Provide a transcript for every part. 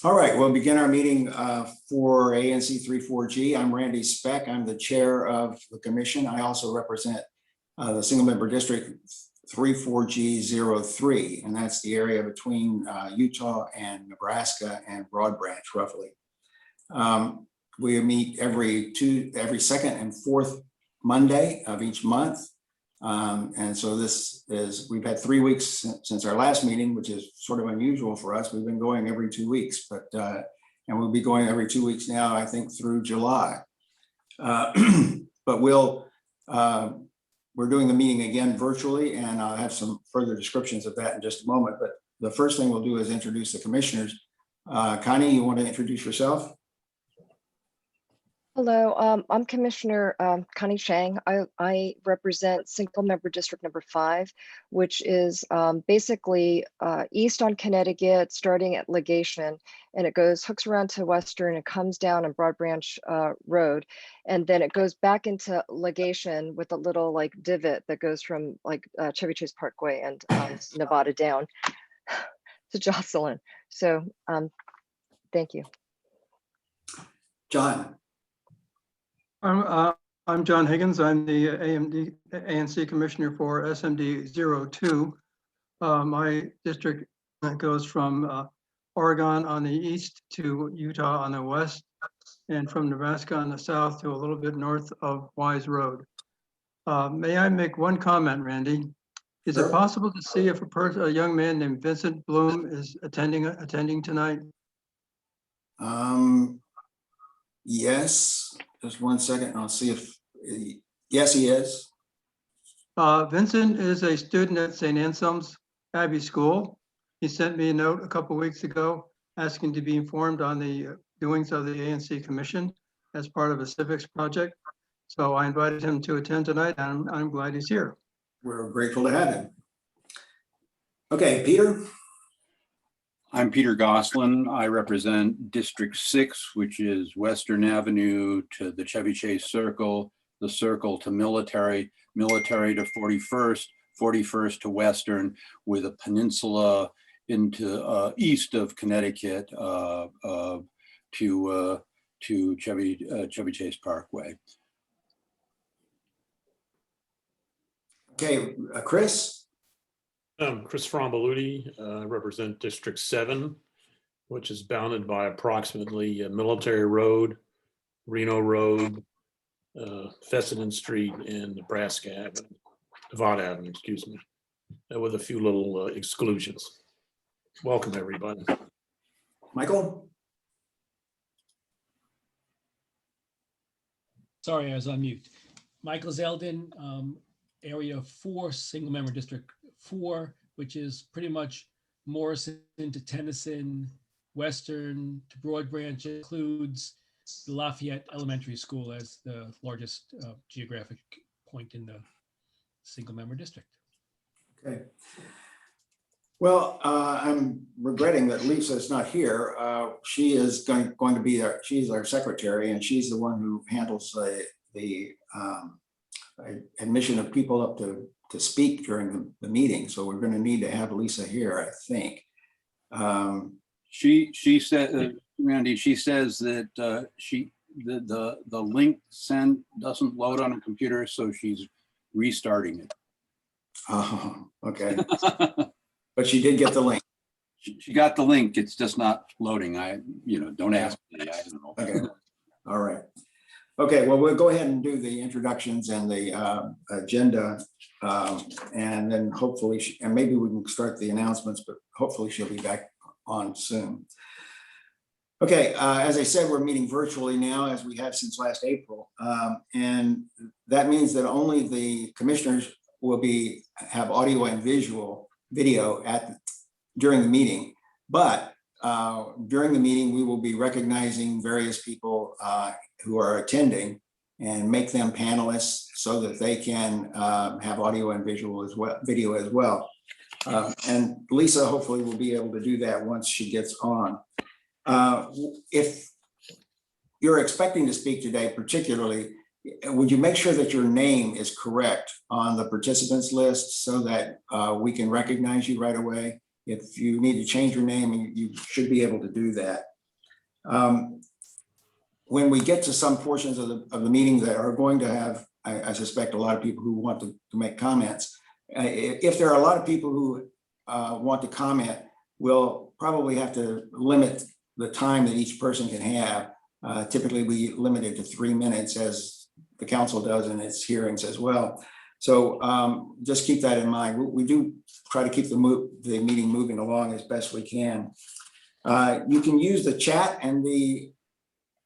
All right, we'll begin our meeting for ANC 34G. I'm Randy Speck. I'm the chair of the commission. I also represent the single member district 34G03, and that's the area between Utah and Nebraska and Broad Branch, roughly. We meet every second and fourth Monday of each month. And so we've had 3 weeks since our last meeting, which is sort of unusual for us. We've been going every 2 weeks, but and we'll be going every 2 weeks now, I think, through July. But we're doing the meeting again virtually, and I'll have some further descriptions of that in just a moment. But the first thing we'll do is introduce the commissioners. Connie, you want to introduce yourself? Hello, I'm Commissioner Connie Chang. I represent single member district number 5, which is basically east on Connecticut, starting at Legation, and it hooks around to Western and comes down on Broad Branch Road. And then it goes back into Legation with a little like divot that goes from like Chevy Chase Parkway and Nevada down to Gosselin. So thank you. John. I'm John Higgins. I'm the ANC commissioner for SMD 02. My district goes from Oregon on the east to Utah on the west, and from Nebraska on the south to a little bit north of Wise Road. May I make one comment, Randy? Is it possible to see if a young man named Vincent Bloom is attending tonight? Yes. Just 1 second, I'll see if, yes, he is. Vincent is a student at St. Anselm's Abbey School. He sent me a note a couple of weeks ago asking to be informed on the doings of the ANC Commission as part of a civics project. So I invited him to attend tonight, and I'm glad he's here. We're grateful to have him. Okay, Peter. I'm Peter Gosselin. I represent District 6, which is Western Avenue to the Chevy Chase Circle, the Circle to Military, Military to 41st, 41st to Western, with a peninsula into east of Connecticut to Chevy Chase Parkway. Okay, Chris. Chris Frombaluti, represent District 7, which is bounded by approximately Military Road, Reno Road, Fessenden Street, and Nevada Avenue, excuse me, with a few little exclusions. Welcome, everybody. Michael? Sorry, I was on mute. Michael Zeldin, Area 4, single member District 4, which is pretty much Morrison to Tennyson, Western to Broad Branch, includes the Lafayette Elementary School as the largest geographic point in the single member district. Okay. Well, I'm regretting that Lisa's not here. She is going to be there. She's our secretary, and she's the one who handles the admission of people up to speak during the meeting. So we're going to need to have Lisa here, I think. She said, Randy, she says that the link send doesn't load on a computer, so she's restarting it. Oh, okay. But she did get the link. She got the link. It's just not loading. Don't ask me. I don't know. Okay. All right. Okay, well, we'll go ahead and do the introductions and the agenda, and then hopefully, and maybe we can start the announcements, but hopefully she'll be back on soon. Okay, as I said, we're meeting virtually now, as we have since last April, and that means that only the commissioners will have audio and video during the meeting, but during the meeting, we will be recognizing various people who are attending and make them panelists so that they can have audio and video as well. And Lisa hopefully will be able to do that once she gets on. If you're expecting to speak today, particularly, would you make sure that your name is correct on the participants list so that we can recognize you right away? If you need to change your name, you should be able to do that. When we get to some portions of the meeting that are going to have, I suspect, a lot of people who want to make comments. If there are a lot of people who want to comment, we'll probably have to limit the time that each person can have. Typically, we limit it to 3 minutes, as the council does in its hearings as well. So just keep that in mind. We do try to keep the meeting moving along as best we can. You can use the chat and the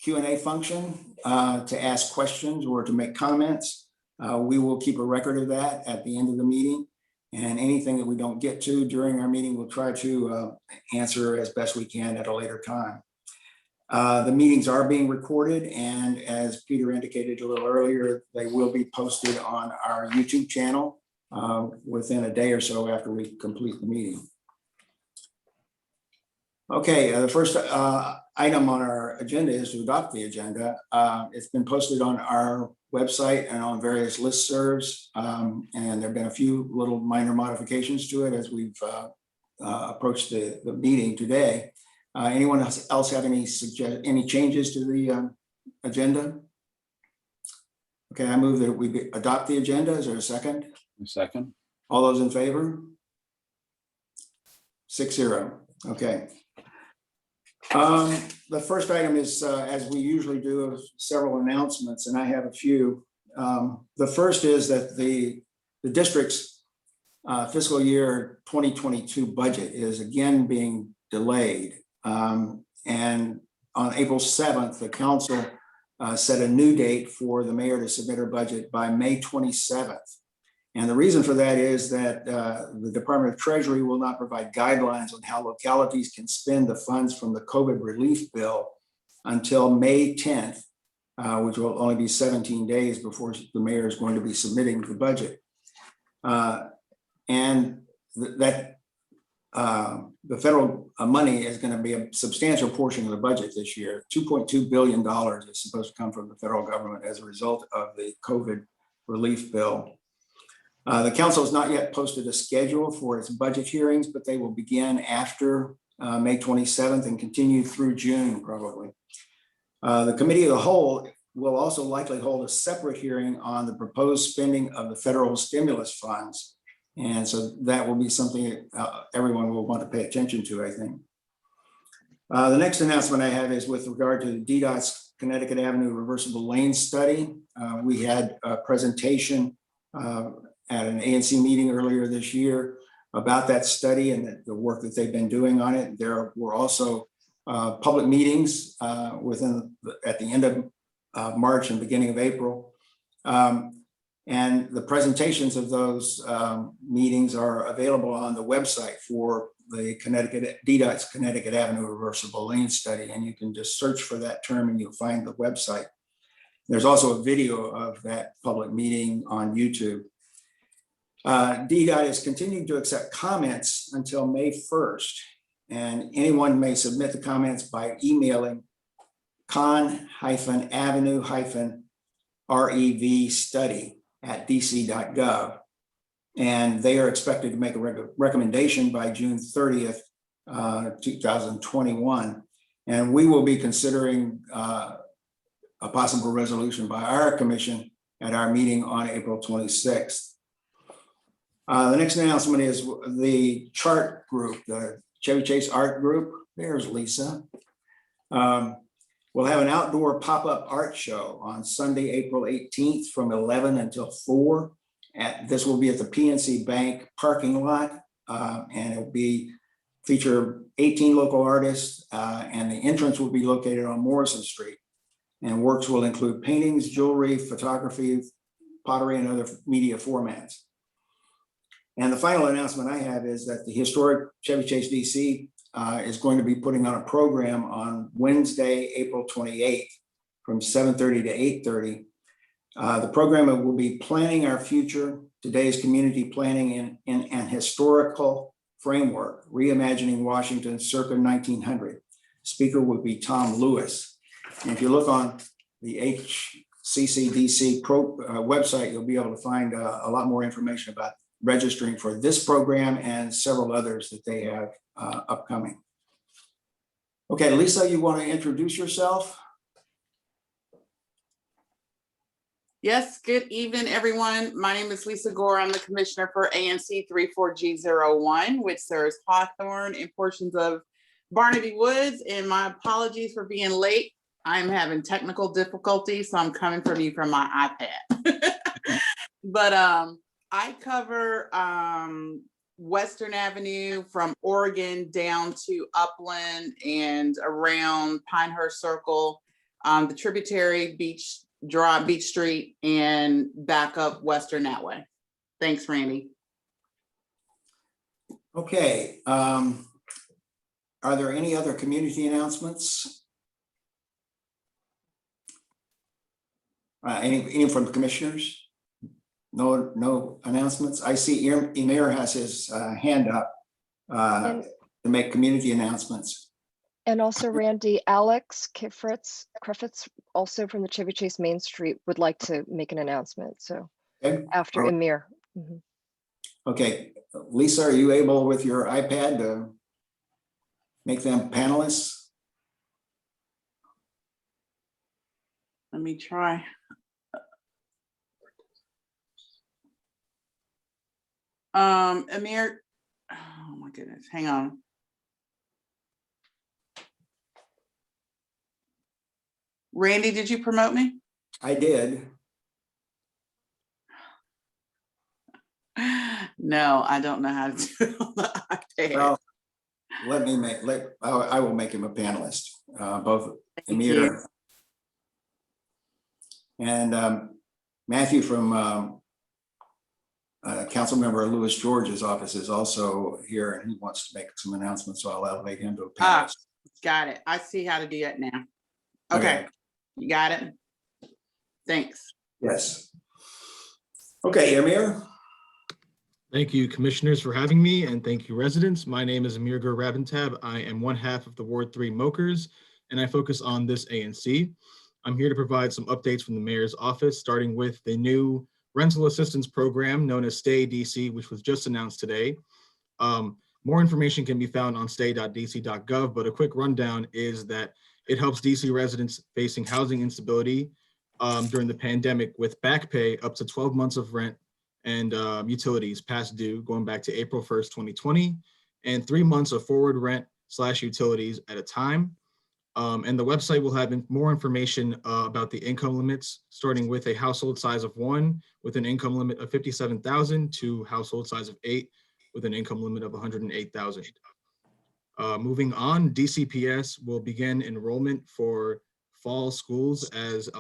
Q&A function to ask questions or to make comments. We will keep a record of that at the end of the meeting, and anything that we don't get to during our meeting, we'll try to answer as best we can at a later time. The meetings are being recorded, and as Peter indicated a little earlier, they will be posted on our YouTube channel within a day or so after we complete the meeting. Okay, the first item on our agenda is to adopt the agenda. It's been posted on our website and on various listservs, and there have been a few little minor modifications to it as we've approached the meeting today. Anyone else have any changes to the agenda? Okay, I move that we adopt the agenda. Is there a second? A second. All those in favor? 6-0. Okay. The first item is, as we usually do, several announcements, and I have a few. The first is that the district's fiscal year 2022 budget is again being delayed. And on April 7th, the council set a new date for the mayor to submit her budget by May 27th. And the reason for that is that the Department of Treasury will not provide guidelines on how localities can spend the funds from the COVID relief bill until May 10th, which will only be 17 days before the mayor is going to be submitting the budget. And the federal money is going to be a substantial portion of the budget this year. $2.2 billion is supposed to come from the federal government as a result of the COVID relief bill. The council has not yet posted a schedule for its budget hearings, but they will begin after May 27th and continue through June, probably. The committee of the whole will also likely hold a separate hearing on the proposed spending of the federal stimulus funds. And so that will be something that everyone will want to pay attention to, I think. The next announcement I have is with regard to the DDOT's Connecticut Avenue reversible lane study. We had a presentation at an ANC meeting earlier this year about that study and the work that they've been doing on it. There were also public meetings at the end of March and beginning of April. And the presentations of those meetings are available on the website for the DDOT's Connecticut Avenue reversible lane study. And you can just search for that term and you'll find the website. There's also a video of that public meeting on YouTube. DDOT is continuing to accept comments until May 1st, and anyone may submit the comments by emailing con-avenue-revstudy@dc.gov. And they are expected to make a recommendation by June 30th, 2021. And we will be considering a possible resolution by our commission at our meeting on April 26th. The next announcement is the chart group, the Chevy Chase Art Group. There's Lisa. We'll have an outdoor pop-up art show on Sunday, April 18th from 11 until 4. This will be at the PNC Bank parking lot, and it will feature 18 local artists, and the entrance will be located on Morrison Street. And works will include paintings, jewelry, photography, pottery, and other media formats. And the final announcement I have is that the historic Chevy Chase DC is going to be putting on a program on Wednesday, April 28th from 7:30 to 8:30. The program will be Planning Our Future, Today's Community Planning in an Historical Framework, Reimagining Washington circa 1900. Speaker will be Tom Lewis. And if you look on the HCCDC website, you'll be able to find a lot more information about registering for this program and several others that they have upcoming. Okay, Lisa, you want to introduce yourself? Yes, good evening, everyone. My name is Lisa Gore. I'm the commissioner for ANC 34G01, which serves Hawthorne and portions of Barnaby Woods. And my apologies for being late. I'm having technical difficulties, so I'm coming from you from my iPad. But I cover Western Avenue from Oregon down to Upland and around Pinehurst Circle, the tributary Beach Drive, Beach Street, and back up Western that way. Thanks, Randy. Okay. Are there any other community announcements? Any from the commissioners? No announcements. I see Emir has his hand up to make community announcements. And also Randy, Alex Griffiths, also from the Chevy Chase Main Street, would like to make an announcement. So Okay. after All right. Emir. Mhm. Okay, Lisa, are you able with your iPad to make them panelists? Let me try. Amir, oh my goodness, hang on. Randy, did you promote me? I did. No, I don't know how to do it on the iPad. Well, I will make him a panelist, both Thank Emir you. and Matthew from Councilmember Louis George's office is also here, and he wants to make some announcements, so I'll elevate him to a panelist. Got it. I see how to do that now. Okay, you got it. Thanks. Yes. Okay, Emir. Thank you, commissioners, for having me, and thank you, residents. My name is Amir Gur Rabintab. I am one half of the Ward 3 Mokers, and I focus on this ANC. I'm here to provide some updates from the mayor's office, starting with the new rental assistance program known as Stay DC, which was just announced today. More information can be found on stay.dc.gov, but a quick rundown is that it helps DC residents facing housing instability during the pandemic with back pay up to 12 months of rent and utilities past due going back to April 1st, 2020, and 3 months of forward rent/utilities at a time. And the website will have more information about the income limits, starting with a household size of 1 with an income limit of 57,000 to household size of 8 with an income limit of 108,000. Moving on, DCPS will begin enrollment for fall schools as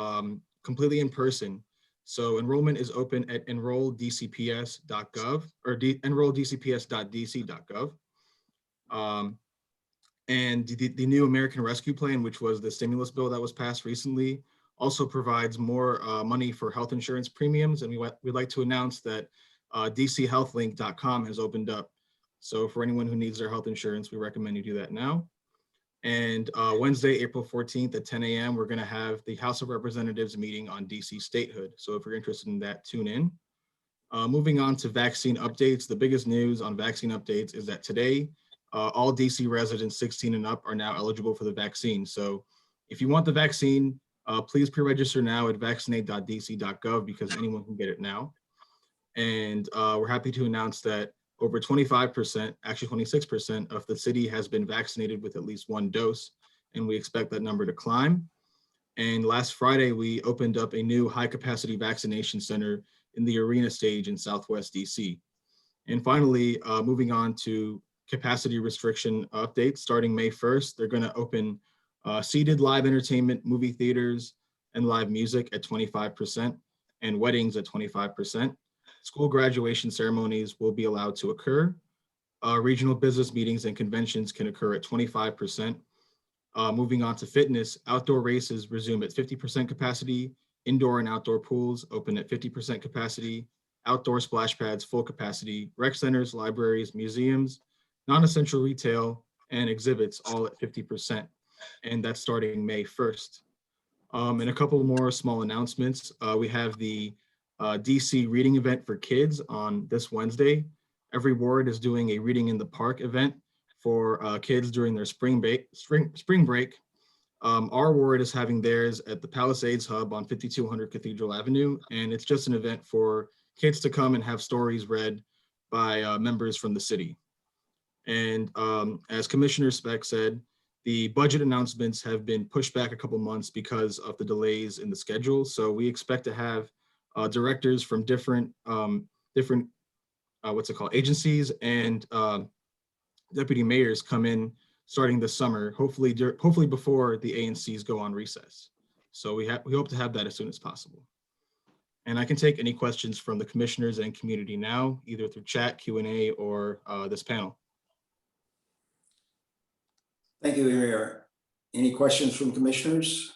completely in person. So enrollment is open at enrolldcps.gov or enrolldcps.dc.gov. And the new American Rescue Plan, which was the stimulus bill that was passed recently, also provides more money for health insurance premiums. And we'd like to announce that dchealthlink.com has opened up. So for anyone who needs their health insurance, we recommend you do that now. And Wednesday, April 14th at 10 a.m., we're going to have the House of Representatives meeting on DC statehood. So if you're interested in that, tune in. Moving on to vaccine updates, the biggest news on vaccine updates is that today, all DC residents 16 and up are now eligible for the vaccine. So if you want the vaccine, please pre-register now at vaccinate.dc.gov because anyone can get it now. And we're happy to announce that over 25%, actually 26% of the city has been vaccinated with at least 1 dose, and we expect that number to climb. And last Friday, we opened up a new high-capacity vaccination center in the Arena stage in Southwest DC. And finally, moving on to capacity restriction updates, starting May 1st, they're going to open seated live entertainment, movie theaters, and live music at 25%, and weddings at 25%. School graduation ceremonies will be allowed to occur. Regional business meetings and conventions can occur at 25%. Moving on to fitness, outdoor races resume at 50% capacity, indoor and outdoor pools open at 50% capacity, outdoor splash pads full capacity, rec centers, libraries, museums, non-essential retail, and exhibits all at 50%. And that's starting May 1st. And a couple more small announcements. We have the DC reading event for kids on this Wednesday. Every ward is doing a reading in the park event for kids during their spring break. Our ward is having theirs at the Palisades Hub on 5200 Cathedral Avenue, and it's just an event for kids to come and have stories read by members from the city. And as Commissioner Speck said, the budget announcements have been pushed back a couple months because of the delays in the schedule. So we expect to have directors from different agencies and deputy mayors come in starting this summer, hopefully before the ANCs go on recess. So we hope to have that as soon as possible. And I can take any questions from the commissioners and community now, either through chat, Q&A, or this panel. Thank you, Mayor. Any questions from commissioners?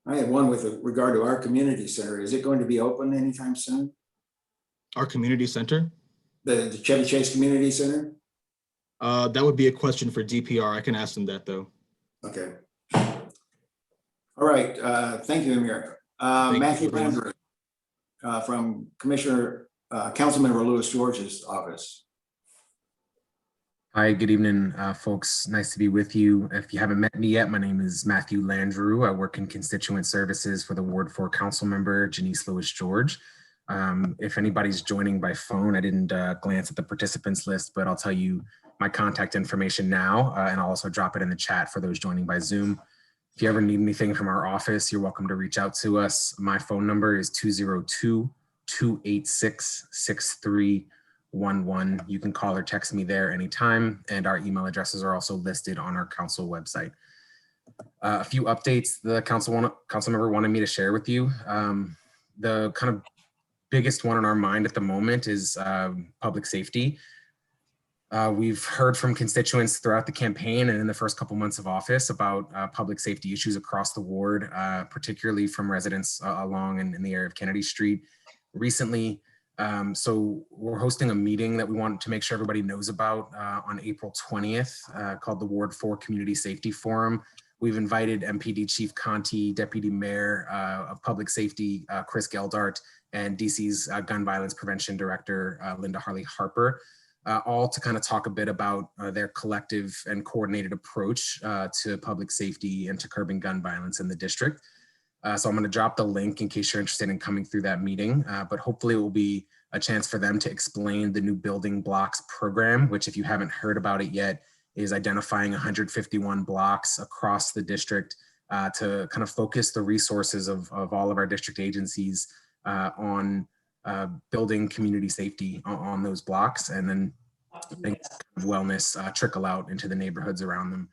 I have one with regard to our community center. Is it going to be open anytime soon? Our community center? The Chevy Chase Community Center? That would be a question for DPR. I can ask them that though. Okay. All right. Thank you, Amir. Matthew Landry from Councilmember Louis George's office. Hi, good evening, folks. Nice to be with you. If you haven't met me yet, my name is Matthew Landrew. I work in constituent services for the Ward 4 Council Member, Janice Louis George. If anybody's joining by phone, I didn't glance at the participants list, but I'll tell you my contact information now, and I'll also drop it in the chat for those joining by Zoom. If you ever need anything from our office, you're welcome to reach out to us. My phone number is 202-286-6311. You can call or text me there anytime, and our email addresses are also listed on our council website. A few updates the council member wanted me to share with you. The kind of biggest one on our mind at the moment is public safety. We've heard from constituents throughout the campaign and in the first couple months of office about public safety issues across the ward, particularly from residents along in the area of Kennedy Street recently. So we're hosting a meeting that we want to make sure everybody knows about on April 20th called the Ward 4 Community Safety Forum. We've invited MPD Chief Conti, Deputy Mayor of Public Safety, Chris Geldart, and DC's Gun Violence Prevention Director, Linda Harley Harper, all to kind of talk a bit about their collective and coordinated approach to public safety and to curbing gun violence in the district. So I'm going to drop the link in case you're interested in coming through that meeting, but hopefully it will be a chance for them to explain the new building blocks program, which if you haven't heard about it yet, is identifying 151 blocks across the district to kind of focus the resources of all of our district agencies on building community safety on those blocks, and then wellness trickle out into the neighborhoods around them.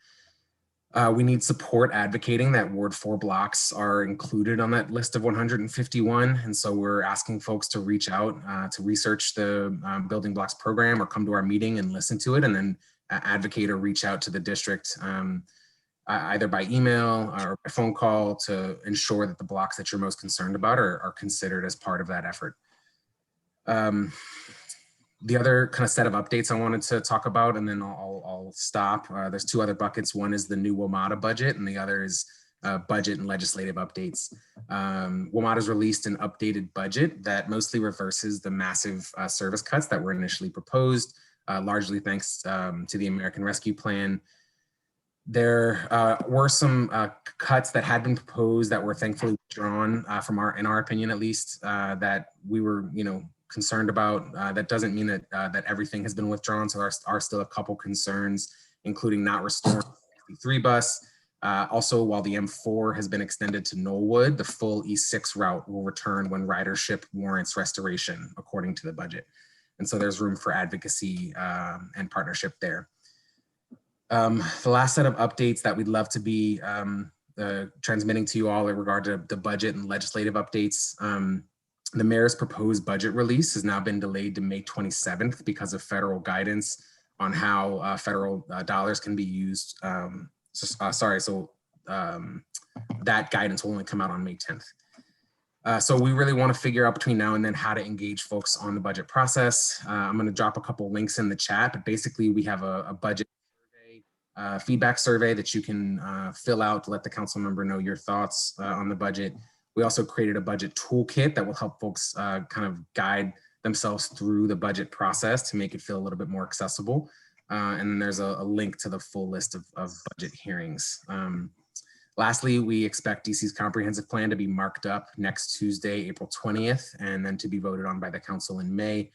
We need support advocating that Ward 4 blocks are included on that list of 151. And so we're asking folks to reach out to research the building blocks program or come to our meeting and listen to it, and then advocate or reach out to the district either by email or by phone call to ensure that the blocks that you're most concerned about are considered as part of that effort. The other kind of set of updates I wanted to talk about, and then I'll stop. There's two other buckets. One is the new WMATA budget, and the other is budget and legislative updates. WMATA's released an updated budget that mostly reverses the massive service cuts that were initially proposed, largely thanks to the American Rescue Plan. There were some cuts that had been proposed that were thankfully withdrawn in our opinion, at least, that we were, concerned about. That doesn't mean that that everything has been withdrawn. So there are still a couple concerns, including not restoring the 3 bus. Also, while the M4 has been extended to Knollwood, the full E6 route will return when ridership warrants restoration, according to the budget. And so there's room for advocacy and partnership there. The last set of updates that we'd love to be transmitting to you all in regard to the budget and legislative updates. The mayor's proposed budget release has now been delayed to May 27th because of federal guidance on how federal dollars can be used. That guidance will only come out on May 10th. So we really want to figure out between now and then how to engage folks on the budget process. I'm going to drop a couple links in the chat, but basically we have a budget survey, feedback survey that you can fill out to let the council member know your thoughts on the budget. We also created a budget toolkit that will help folks kind of guide themselves through the budget process to make it feel a little bit more accessible. And then there's a link to the full list of budget hearings. Lastly, we expect DC's comprehensive plan to be marked up next Tuesday, April 20th, and then to be voted on by the council in May.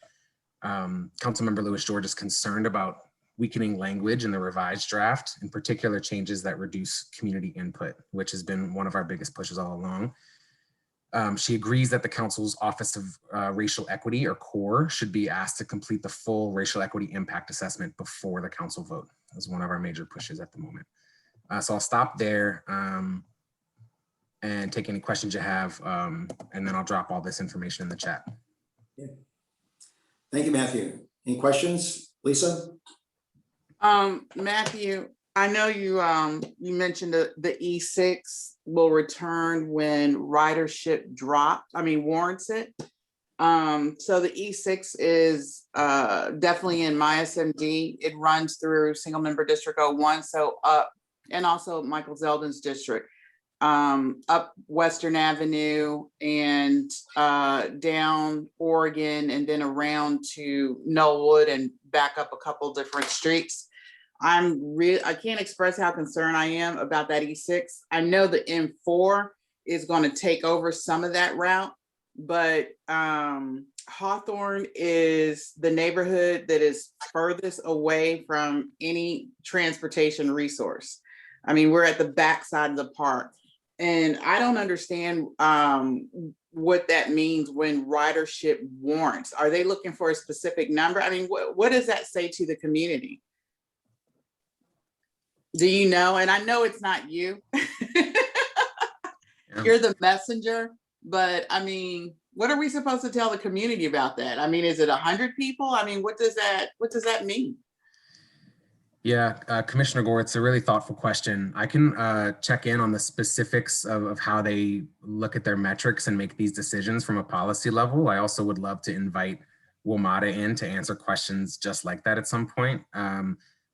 Councilmember Lewis George is concerned about weakening language in the revised draft, in particular changes that reduce community input, which has been one of our biggest pushes all along. She agrees that the council's Office of Racial Equity, or CORE, should be asked to complete the full racial equity impact assessment before the council vote. That's one of our major pushes at the moment. So I'll stop there and take any questions you have, and then I'll drop all this information in the chat. Yeah. Thank you, Matthew. Any questions, Lisa? Matthew, I know you you mentioned the E6 will return when ridership warrants it. So the E6 is definitely in my SMD. It runs through single member district 01, so up, and also Michael Zeldin's district, up Western Avenue and down Oregon, and then around to Knollwood and back up a couple different streets. I can't express how concerned I am about that E6. I know the M4 is going to take over some of that route, but Hawthorne is the neighborhood that is furthest away from any transportation resource. I mean, we're at the backside of the park, and I don't understand what that means when ridership warrants. Are they looking for a specific number? I mean, what does that say to the community? Do you know? And I know it's not you. You're the messenger, but I mean, what are we supposed to tell the community about that? I mean, is it 100 people? I mean, what does that mean? Yeah, Commissioner Gore, it's a really thoughtful question. I can check in on the specifics of how they look at their metrics and make these decisions from a policy level. I also would love to invite WMATA in to answer questions just like that at some point.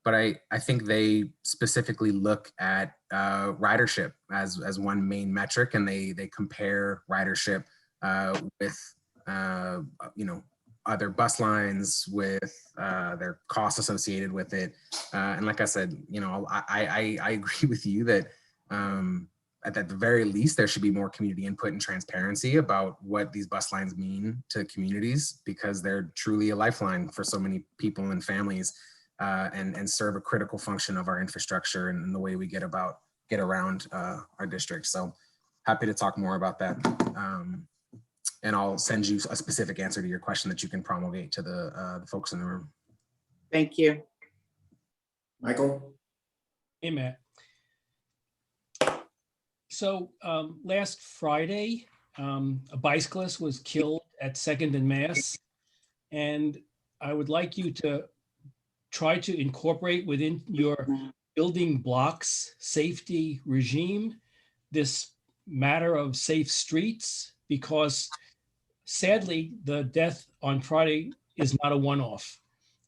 But I think they specifically look at ridership as one main metric, and they compare ridership with other bus lines, with their costs associated with it. And like I said, I agree with you that at the very least, there should be more community input and transparency about what these bus lines mean to communities, because they're truly a lifeline for so many people and families, and serve a critical function of our infrastructure and the way we get around our district. So happy to talk more about that. And I'll send you a specific answer to your question that you can promulgate to the folks in the room. Thank you. Michael? Hey, Matt. So last Friday, a bicyclist was killed at 2nd and Mass. And I would like you to try to incorporate within your building blocks safety regime this matter of safe streets, because sadly, the death on Friday is not a one-off.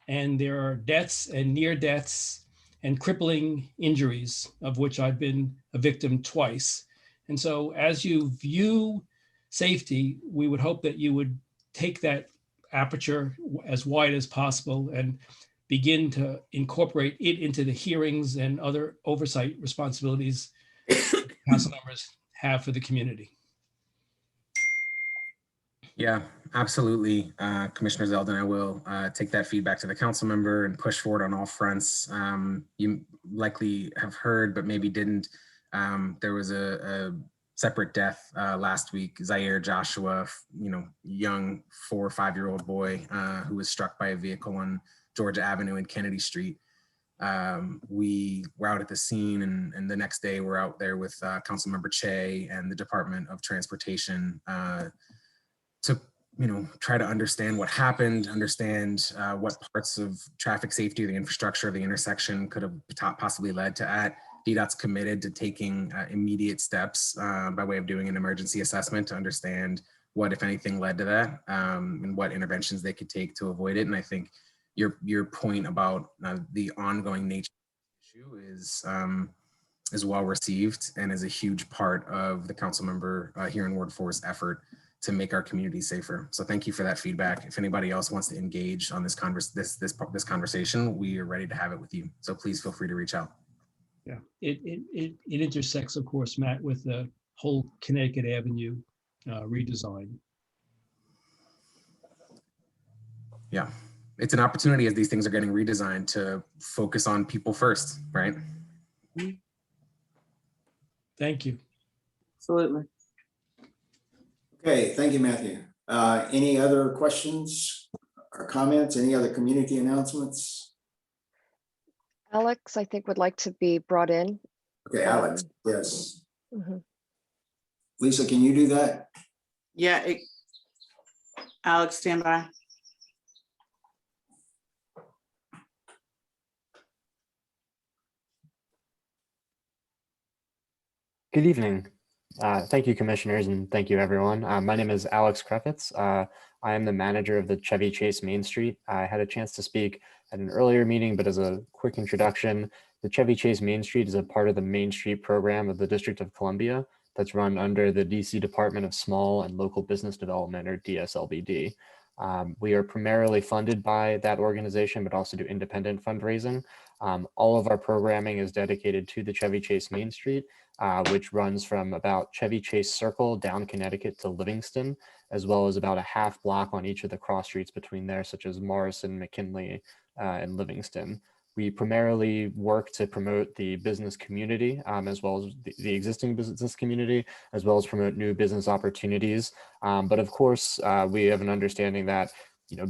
And there are deaths and near deaths and crippling injuries, of which I've been a victim twice. And so as you view safety, we would hope that you would take that aperture as wide as possible and begin to incorporate it into the hearings and other oversight responsibilities council members have for the community. Yeah, absolutely, Commissioner Zeldin. I will take that feedback to the council member and push forward on all fronts. You likely have heard, but maybe didn't. There was a separate death last week. Zaire Joshua, young 4 or 5-year-old boy who was struck by a vehicle on Georgia Avenue and Kennedy Street. We were out at the scene, and the next day we're out there with Councilmember Chang and the Department of Transportation to try to understand what happened, understand what parts of traffic safety or the infrastructure of the intersection could have possibly led to that. DDOT's committed to taking immediate steps by way of doing an emergency assessment to understand what, if anything, led to that, and what interventions they could take to avoid it. And I think your point about the ongoing nature of the issue is is well received and is a huge part of the council member here in Ward 4's effort to make our community safer. So thank you for that feedback. If anybody else wants to engage on this conversation, we are ready to have it with you. So please feel free to reach out. Yeah, it intersects, of course, Matt, with the whole Connecticut Avenue redesign. Yeah, it's an opportunity as these things are getting redesigned to focus on people first, right? Thank you. Absolutely. Okay, thank you, Matthew. Any other questions or comments? Any other community announcements? Alex, I think, would like to be brought in. Okay, Alex, yes. Mhm. Lisa, can you do that? Yeah, Alex, stand by. Good evening. Thank you, commissioners, and thank you, everyone. My name is Alex Krefitz. I am the manager of the Chevy Chase Main Street. I had a chance to speak at an earlier meeting, but as a quick introduction, the Chevy Chase Main Street is a part of the Main Street program of the District of Columbia that's run under the DC Department of Small and Local Business Development, or DSLBD. We are primarily funded by that organization, but also do independent fundraising. All of our programming is dedicated to the Chevy Chase Main Street, which runs from about Chevy Chase Circle down Connecticut to Livingston, as well as about a half block on each of the cross streets between there, such as Morrison, McKinley, and Livingston. We primarily work to promote the business community, as well as the existing business community, as well as promote new business opportunities. But of course, we have an understanding that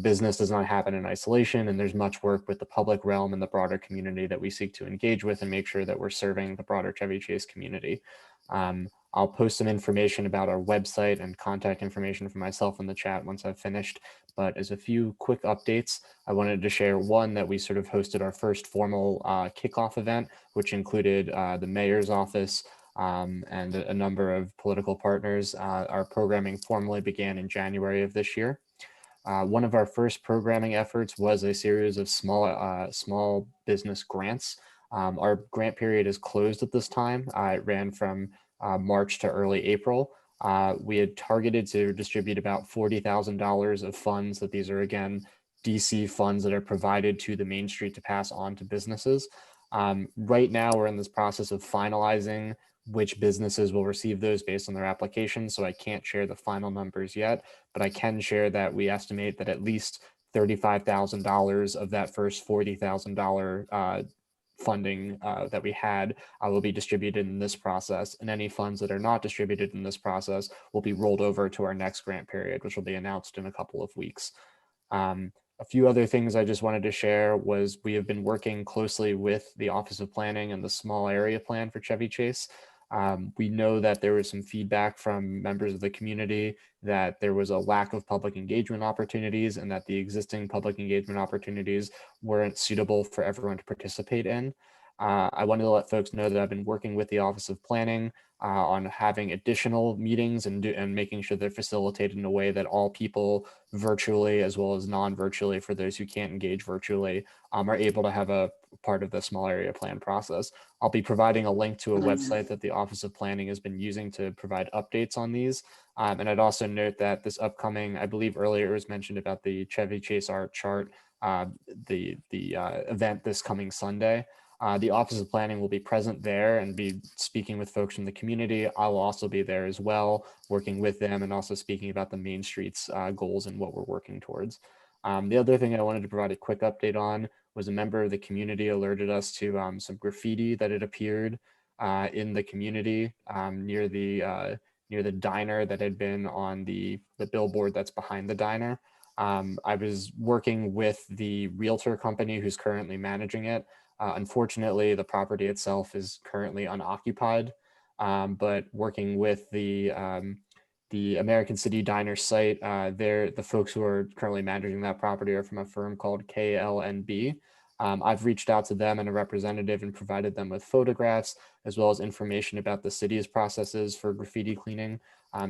business does not happen in isolation, and there's much work with the public realm and the broader community that we seek to engage with and make sure that we're serving the broader Chevy Chase community. I'll post some information about our website and contact information for myself in the chat once I've finished. But as a few quick updates, I wanted to share one that we sort of hosted our first formal kickoff event, which included the mayor's office and a number of political partners. Our programming formally began in January of this year. One of our first programming efforts was a series of small business grants. Our grant period is closed at this time. It ran from March to early April. We had targeted to distribute about $40,000 of funds. That these are, again, DC funds that are provided to the Main Street to pass on to businesses. Right now, we're in this process of finalizing which businesses will receive those based on their application. So I can't share the final numbers yet, but I can share that we estimate that at least $35,000 of that first $40,000 funding that we had will be distributed in this process, and any funds that are not distributed in this process will be rolled over to our next grant period, which will be announced in a couple of weeks. A few other things I just wanted to share was we have been working closely with the Office of Planning and the Small Area Plan for Chevy Chase. We know that there was some feedback from members of the community that there was a lack of public engagement opportunities and that the existing public engagement opportunities weren't suitable for everyone to participate in. I wanted to let folks know that I've been working with the Office of Planning on having additional meetings and making sure they're facilitated in a way that all people virtually as well as non-virtually, for those who can't engage virtually, are able to have a part of the small area plan process. I'll be providing a link to a website that the Office of Planning has been using to provide updates on these. And I'd also note that this upcoming, I believe earlier it was mentioned about the Chevy Chase Art Chart, the event this coming Sunday. The Office of Planning will be present there and be speaking with folks from the community. I'll also be there as well, working with them and also speaking about the Main Street's goals and what we're working towards. The other thing I wanted to provide a quick update on was a member of the community alerted us to some graffiti that had appeared in the community near the diner that had been on the billboard that's behind the diner. I was working with the realtor company who's currently managing it. Unfortunately, the property itself is currently unoccupied, but working with the American City Diner site, the folks who are currently managing that property are from a firm called KLNB. I've reached out to them and a representative and provided them with photographs as well as information about the city's processes for graffiti cleaning.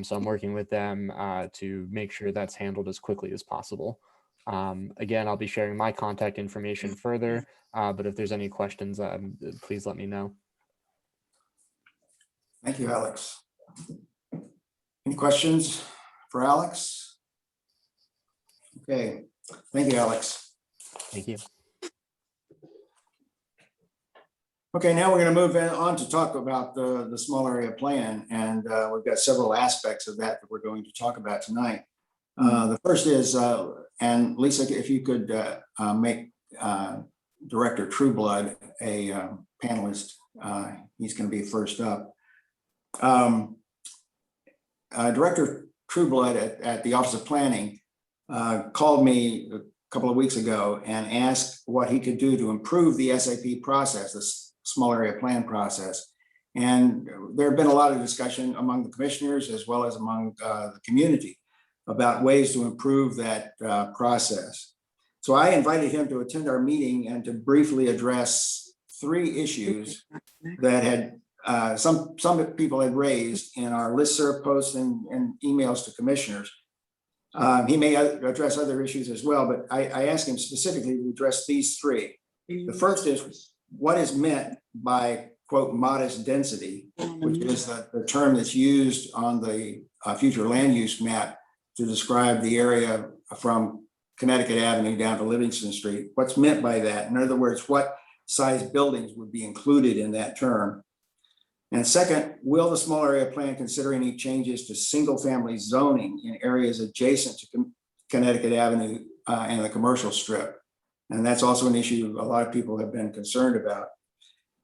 So I'm working with them to make sure that's handled as quickly as possible. Again, I'll be sharing my contact information further, but if there's any questions, please let me know. Thank you, Alex. Any questions for Alex? Okay, thank you, Alex. Thank you. Okay, now we're going to move on to talk about the small area plan, and we've got several aspects of that we're going to talk about tonight. The first is, and Lisa, if you could make Director Trueblood a panelist, he's going to be first up. Director Trueblood at the Office of Planning called me a couple of weeks ago and asked what he could do to improve the SAP process, the small area plan process. And there have been a lot of discussion among the commissioners as well as among the community about ways to improve that process. So I invited him to attend our meeting and to briefly address 3 issues that had some people had raised in our listserv posts and emails to commissioners. He may address other issues as well, but I asked him specifically to address these 3. The first is what is meant by, quote, modest density, which is the term that's used on the future land use map to describe the area from Connecticut Avenue down to Livingston Street. What's meant by that? In other words, what size buildings would be included in that term? And second, will the small area plan consider any changes to single family zoning in areas adjacent to Connecticut Avenue and the commercial strip? And that's also an issue a lot of people have been concerned about.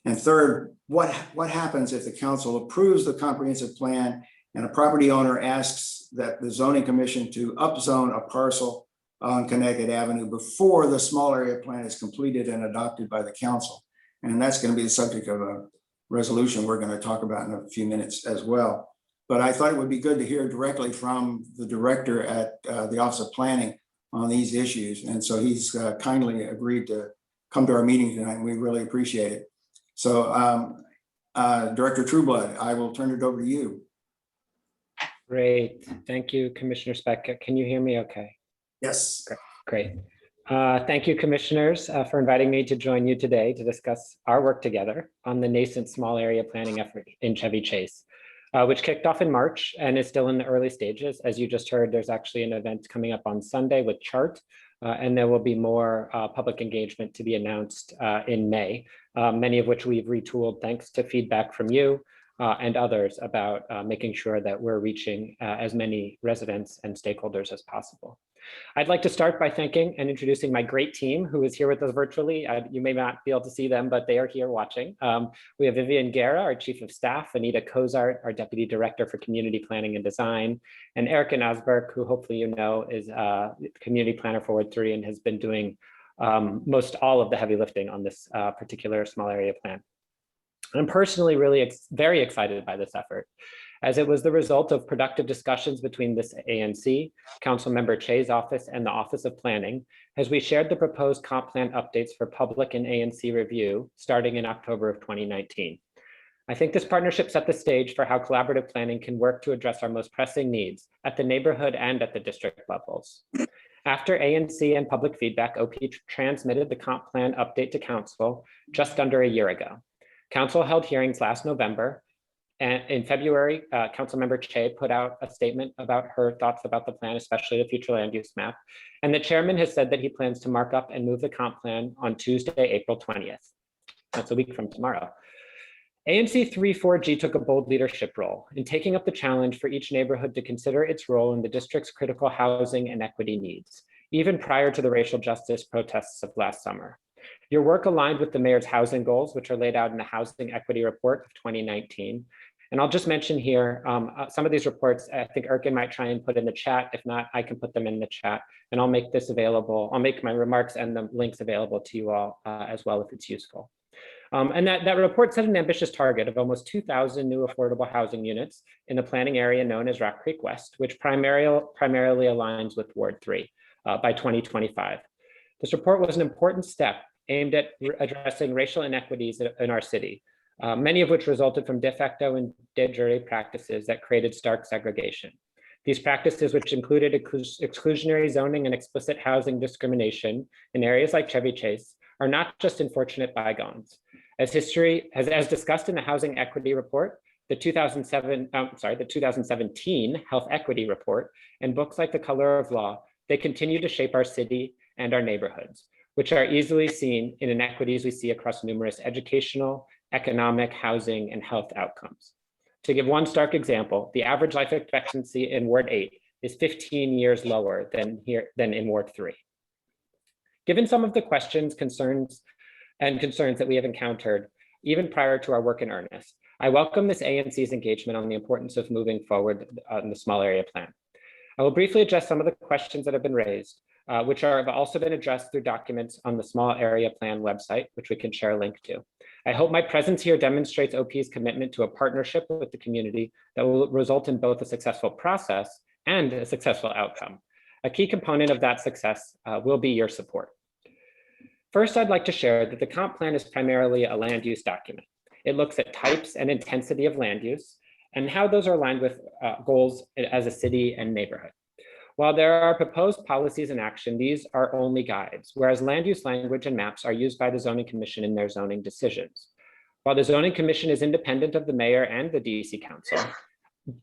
And third, what happens if the council approves the comprehensive plan and a property owner asks that the zoning commission to upzone a parcel on Connecticut Avenue before the small area plan is completed and adopted by the council? And that's going to be the subject of a resolution we're going to talk about in a few minutes as well. But I thought it would be good to hear directly from the director at the Office of Planning on these issues. And so he's kindly agreed to come to our meeting tonight, and we really appreciate it. So Director Trueblood, I will turn it over to you. Great. Thank you, Commissioner Speck. Can you hear me okay? Yes. Great. Thank you, commissioners, for inviting me to join you today to discuss our work together on the nascent small area planning effort in Chevy Chase, which kicked off in March and is still in the early stages. As you just heard, there's actually an event coming up on Sunday with Chart, and there will be more public engagement to be announced in May, many of which we've retooled thanks to feedback from you and others about making sure that we're reaching as many residents and stakeholders as possible. I'd like to start by thanking and introducing my great team who is here with us virtually. You may not be able to see them, but they are here watching. We have Vivian Guerra, our Chief of Staff, Anita Kozart, our Deputy Director for Community Planning and Design, and Erica Nasberg, who hopefully you know is Community Planner for Ward 3 and has been doing most all of the heavy lifting on this particular small area plan. I'm personally really very excited by this effort, as it was the result of productive discussions between this ANC, Councilmember Che's office, and the Office of Planning, as we shared the proposed comp plan updates for public and ANC review starting in October of 2019. I think this partnership set the stage for how collaborative planning can work to address our most pressing needs at the neighborhood and at the district levels. After ANC and public feedback, OP transmitted the comp plan update to Council just under a year ago. Council held hearings last November, and in February, Councilmember Che put out a statement about her thoughts about the plan, especially the future land use map. And the chairman has said that he plans to mark up and move the comp plan on Tuesday, April 20th. That's a week from tomorrow. ANC 34G took a bold leadership role in taking up the challenge for each neighborhood to consider its role in the district's critical housing and equity needs, even prior to the racial justice protests of last summer. Your work aligned with the mayor's housing goals, which are laid out in the Housing Equity Report of 2019. And I'll just mention here, some of these reports, I think Erkin might try and put in the chat. If not, I can put them in the chat, and I'll make this available. I'll make my remarks and the links available to you all as well if it's useful. And that report set an ambitious target of almost 2,000 new affordable housing units in the planning area known as Rock Creek West, which primarily aligns with Ward 3 by 2025. This report was an important step aimed at addressing racial inequities in our city, many of which resulted from de facto and de jure practices that created stark segregation. These practices, which included exclusionary zoning and explicit housing discrimination in areas like Chevy Chase, are not just unfortunate bygones. As discussed in the Housing Equity Report, the 2017 Health Equity Report, and books like The Color of Law, they continue to shape our city and our neighborhoods, which are easily seen in inequities we see across numerous educational, economic, housing, and health outcomes. To give one stark example, the average life expectancy in Ward 8 is 15 years lower than in Ward 3. Given some of the concerns that we have encountered, even prior to our work in earnest, I welcome this ANC's engagement on the importance of moving forward on the small area plan. I will briefly address some of the questions that have been raised, which have also been addressed through documents on the small area plan website, which we can share a link to. I hope my presence here demonstrates OP's commitment to a partnership with the community that will result in both a successful process and a successful outcome. A key component of that success will be your support. First, I'd like to share that the comp plan is primarily a land use document. It looks at types and intensity of land use and how those are aligned with goals as a city and neighborhood. While there are proposed policies in action, these are only guides, whereas land use language and maps are used by the Zoning Commission in their zoning decisions. While the Zoning Commission is independent of the mayor and the DC Council,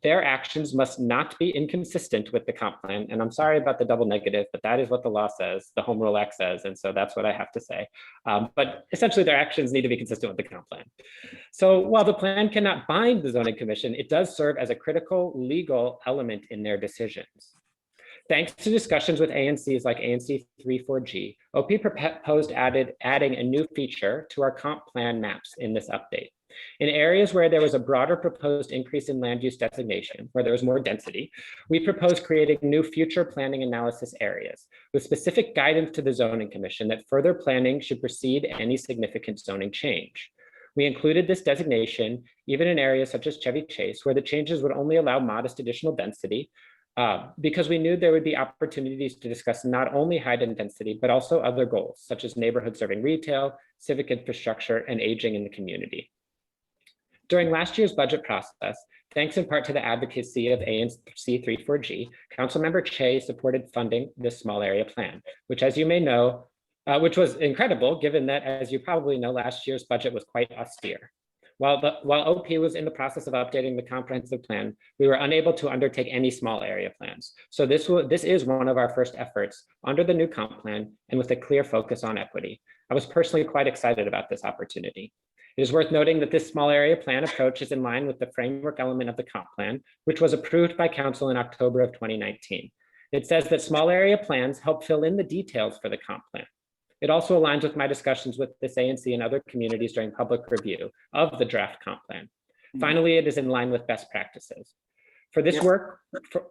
their actions must not be inconsistent with the comp plan. And I'm sorry about the double negative, but that is what the law says, the Home Rule Act says, and so that's what I have to say. But essentially their actions need to be consistent with the comp plan. So while the plan cannot bind the Zoning Commission, it does serve as a critical legal element in their decisions. Thanks to discussions with ANCs like ANC 34G, OP proposed adding a new feature to our comp plan maps in this update. In areas where there was a broader proposed increase in land use designation, where there was more density, we proposed creating new future planning analysis areas with specific guidance to the Zoning Commission that further planning should precede any significant zoning change. We included this designation even in areas such as Chevy Chase, where the changes would only allow modest additional density, because we knew there would be opportunities to discuss not only height and density, but also other goals, such as neighborhood serving retail, civic infrastructure, and aging in the community. During last year's budget process, thanks in part to the advocacy of ANC 34G, Councilmember Che supported funding this small area plan, which, as you may know, which was incredible, given that, as you probably know, last year's budget was quite austere. While OP was in the process of updating the comprehensive plan, we were unable to undertake any small area plans. So this is one of our first efforts under the new comp plan and with a clear focus on equity. I was personally quite excited about this opportunity. It is worth noting that this small area plan approach is in line with the framework element of the comp plan, which was approved by Council in October of 2019. It says that small area plans help fill in the details for the comp plan. It also aligns with my discussions with this ANC and other communities during public review of the draft comp plan. Finally, it is in line with best practices. For this work,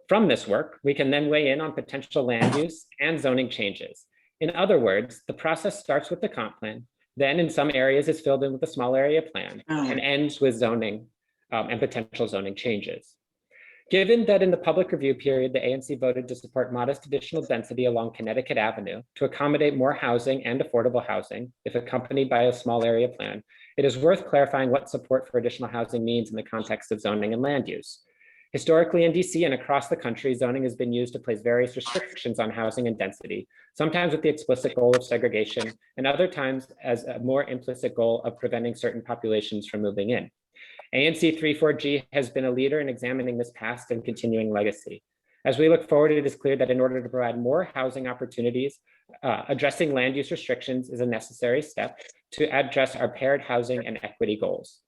from this work, we can then weigh in on potential land use and zoning changes. In other words, the process starts with the comp plan, then in some areas is filled in with a small area plan and ends with zoning and potential zoning changes. Given that in the public review period, the ANC voted to support modest additional density along Connecticut Avenue to accommodate more housing and affordable housing, if accompanied by a small area plan, it is worth clarifying what support for additional housing means in the context of zoning and land use. Historically in DC and across the country, zoning has been used to place various restrictions on housing and density, sometimes with the explicit goal of segregation, and other times as a more implicit goal of preventing certain populations from moving in. ANC 34G has been a leader in examining this past and continuing legacy. As we look forward, it is clear that in order to provide more housing opportunities, addressing land use restrictions is a necessary step to address our paired housing and equity goals.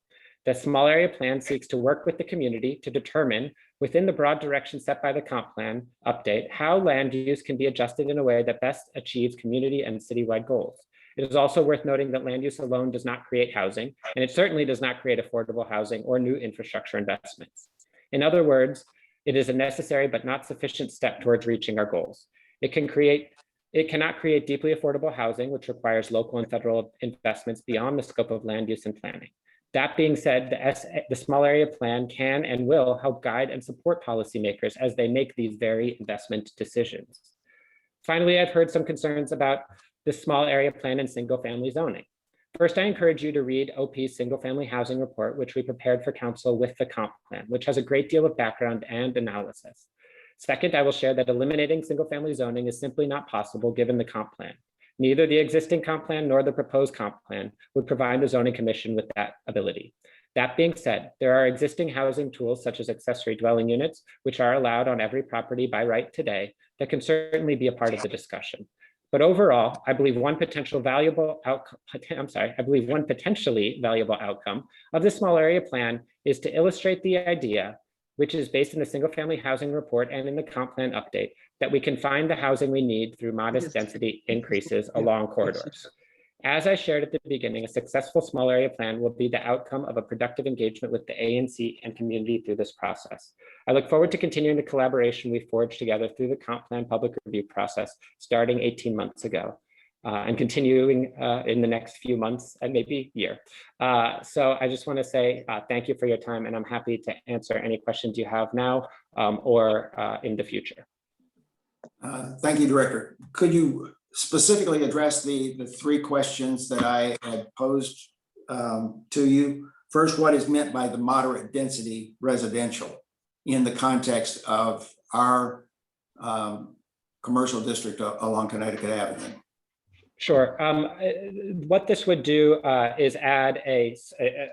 The small area plan seeks to work with the community to determine, within the broad direction set by the comp plan update, how land use can be adjusted in a way that best achieves community and citywide goals. It is also worth noting that land use alone does not create housing, and it certainly does not create affordable housing or new infrastructure investments. In other words, it is a necessary but not sufficient step towards reaching our goals. It cannot create deeply affordable housing, which requires local and federal investments beyond the scope of land use and planning. That being said, the small area plan can and will help guide and support policymakers as they make these very investment decisions. Finally, I've heard some concerns about the small area plan and single family zoning. First, I encourage you to read OP's single family housing report, which we prepared for council with the comp plan, which has a great deal of background and analysis. Second, I will share that eliminating single family zoning is simply not possible given the comp plan. Neither the existing comp plan nor the proposed comp plan would provide the Zoning Commission with that ability. That being said, there are existing housing tools such as accessory dwelling units, which are allowed on every property by right today, that can certainly be a part of the discussion. But overall, I believe one potentially valuable outcome of the small area plan is to illustrate the idea, which is based in the single family housing report and in the comp plan update, that we can find the housing we need through modest density increases along corridors. As I shared at the beginning, a successful small area plan will be the outcome of a productive engagement with the ANC and community through this process. I look forward to continuing the collaboration we forged together through the comp plan public review process starting 18 months ago and continuing in the next few months and maybe year. So I just want to say thank you for your time, and I'm happy to answer any questions you have now or in the future. Thank you, Director. Could you specifically address the three questions that I had posed to you? First, what is meant by the moderate density residential in the context of our commercial district along Connecticut Avenue? Sure. What this would do is add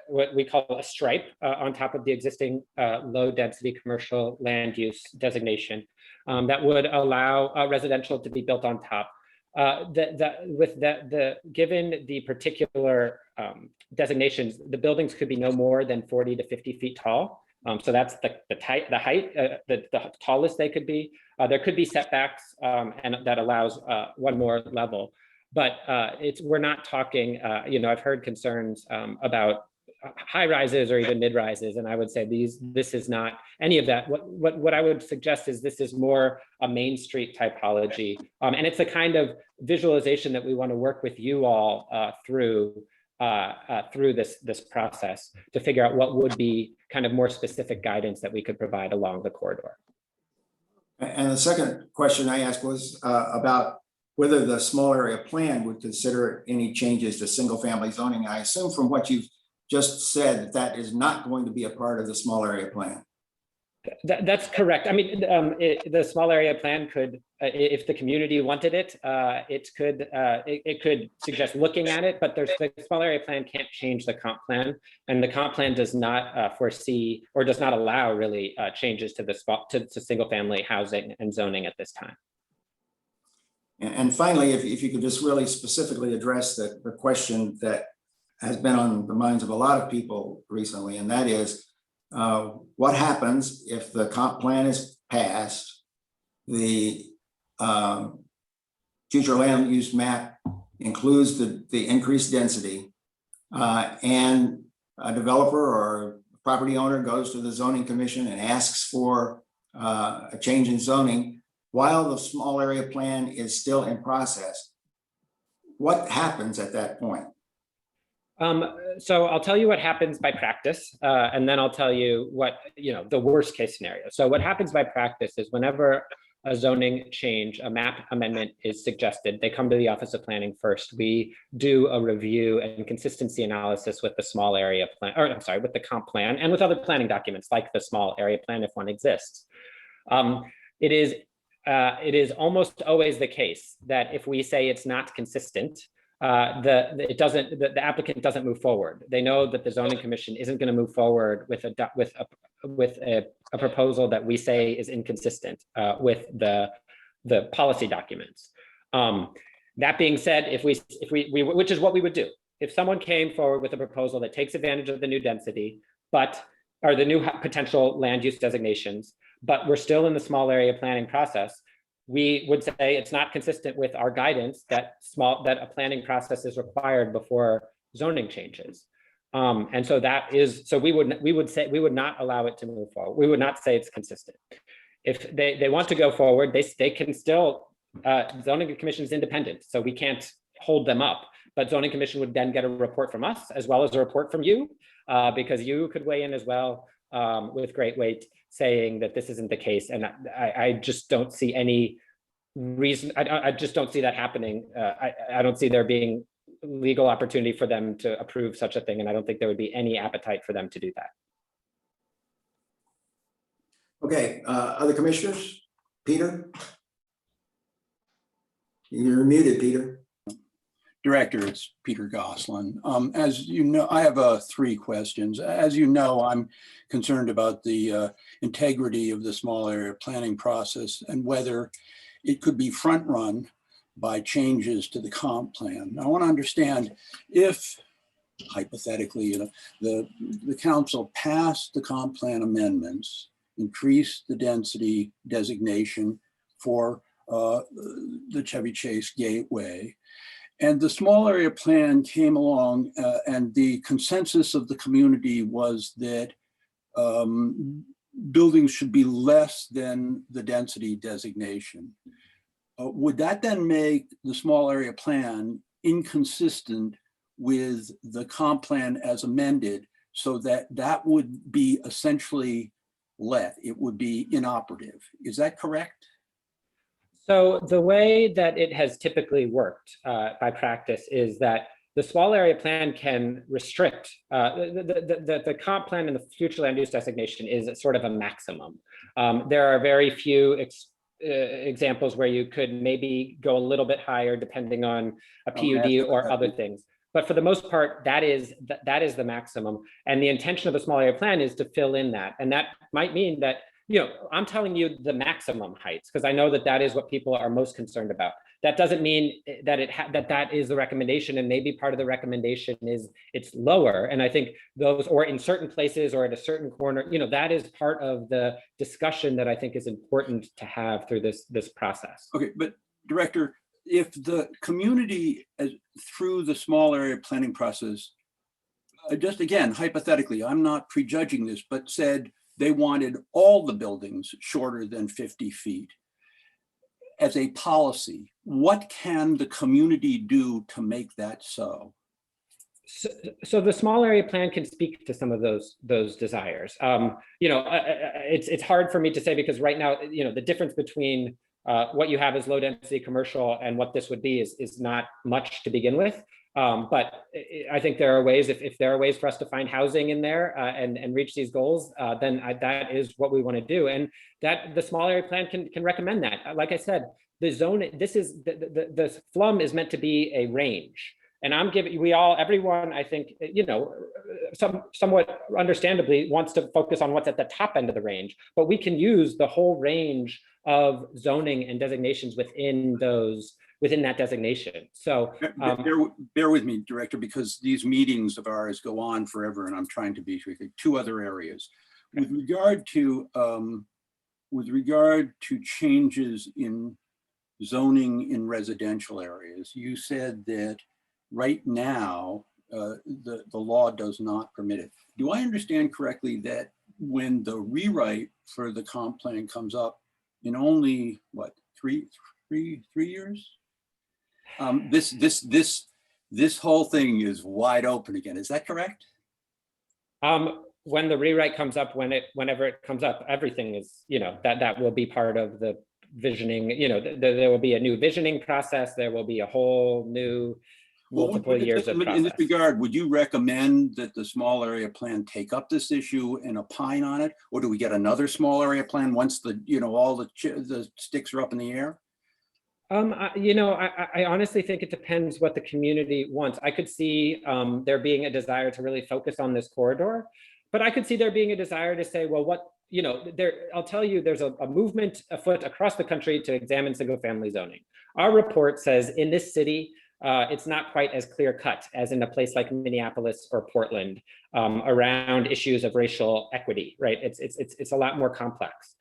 what we call a stripe on top of the existing low density commercial land use designation that would allow residential to be built on top. Given the particular designations, the buildings could be no more than 40 to 50 feet tall. So that's the height, the tallest they could be. There could be setbacks, and that allows one more level. But we're not talking, I've heard concerns about high rises or even mid rises, and I would say this is not any of that. What I would suggest is this is more a Main Street typology, and it's a kind of visualization that we want to work with you all through this process to figure out what would be kind of more specific guidance that we could provide along the corridor. And the second question I asked was about whether the small area plan would consider any changes to single family zoning. I assume from what you've just said that is not going to be a part of the small area plan. That's correct. I mean, the small area plan could, if the community wanted it, it could suggest looking at it, but the small area plan can't change the comp plan, and the comp plan does not foresee or does not allow really changes to to single family housing and zoning at this time. And finally, if you could just really specifically address the question that has been on the minds of a lot of people recently, and that is, what happens if the comp plan is passed, the future land use map includes the increased density, and a developer or property owner goes to the zoning commission and asks for a change in zoning while the small area plan is still in process? What happens at that point? So I'll tell you what happens by practice, and then I'll tell you what, the worst case scenario. So what happens by practice is whenever a zoning change, a map amendment is suggested, they come to the Office of Planning first. We do a review and consistency analysis with the small area plan, or I'm sorry, with the comp plan and with other planning documents like the small area plan if one exists. It is almost always the case that if we say it's not consistent, the applicant doesn't move forward. They know that the zoning commission isn't going to move forward with a proposal that we say is inconsistent with the policy documents. That being said, if we which is what we would do if someone came forward with a proposal that takes advantage of the new density, or the new potential land use designations, but we're still in the small area planning process, we would say it's not consistent with our guidance that a planning process is required before zoning changes. And so we would not allow it to move forward. We would not say it's consistent. If they want to go forward, they can still, zoning commission is independent, so we can't hold them up, but zoning commission would then get a report from us as well as a report from you, because you could weigh in as well with great weight, saying that this isn't the case. And I just don't see any reason. I just don't see that happening. I don't see there being legal opportunity for them to approve such a thing. And I don't think there would be any appetite for them to do that. Okay, other commissioners? Peter? You're muted, Peter. Director, it's Peter Gosselin. As you know, I have 3 questions. As you know, I'm concerned about the integrity of the small area planning process and whether it could be front run by changes to the comp plan. I want to understand if, hypothetically, the council passed the comp plan amendments, increased the density designation for the Chevy Chase Gateway, and the small area plan came along and the consensus of the community was that buildings should be less than the density designation. Would that then make the small area plan inconsistent with the comp plan as amended, so that that would be essentially it would be inoperative? Is that correct? So the way that it has typically worked by practice is that the small area plan can restrict, the comp plan and the future land use designation is sort of a maximum. There are very few examples where you could maybe go a little bit higher depending on a PUD or other things. But for the most part, that is the maximum. And the intention of the small area plan is to fill in that. And that might mean that, you know, I'm telling you the maximum heights, because I know that that is what people are most concerned about. That doesn't mean that that is the recommendation, and maybe part of the recommendation is it's lower. And I think those, or in certain places or at a certain corner, you know, that is part of the discussion that I think is important to have through this process. Okay, but Director, if the community through the small area planning process, just again, hypothetically, I'm not prejudging this, but said they wanted all the buildings shorter than 50 feet. As a policy, what can the community do to make that so? So the small area plan can speak to some of those desires. You know, it's hard for me to say because right now, you know, the difference between what you have as low density commercial and what this would be is not much to begin with. But I think there are ways, if there are ways for us to find housing in there and reach these goals, then that is what we want to do. And that the small area plan can recommend that. Like I said, the zone, this is the FLUM is meant to be a range. And I'm giving, everyone, I think, you know, somewhat understandably wants to focus on what's at the top end of the range, but we can use the whole range of zoning and designations within that designation. So bear with me, Director, because these meetings of ours go on forever and I'm trying to be quick. 2 other areas. With regard to changes in zoning in residential areas, you said that right now the law does not permit it. Do I understand correctly that when the rewrite for the comp plan comes up in only what, three years? This whole thing is wide open again. Is that correct? When the rewrite comes up, whenever it comes up, everything is, you know, that will be part of the visioning. You know, there will be a new visioning process. There will be a whole new multiple years of process. In this regard, would you recommend that the small area plan take up this issue and opine on it, or do we get another small area plan once the, you know, all the sticks are up in the air? You know, I honestly think it depends what the community wants. I could see there being a desire to really focus on this corridor, but I could see there being a desire to say, well, what, you know, I'll tell you, there's a movement afoot across the country to examine single family zoning. Our report says in this city, it's not quite as clear cut as in a place like Minneapolis or Portland around issues of racial equity, right? It's a lot more complex.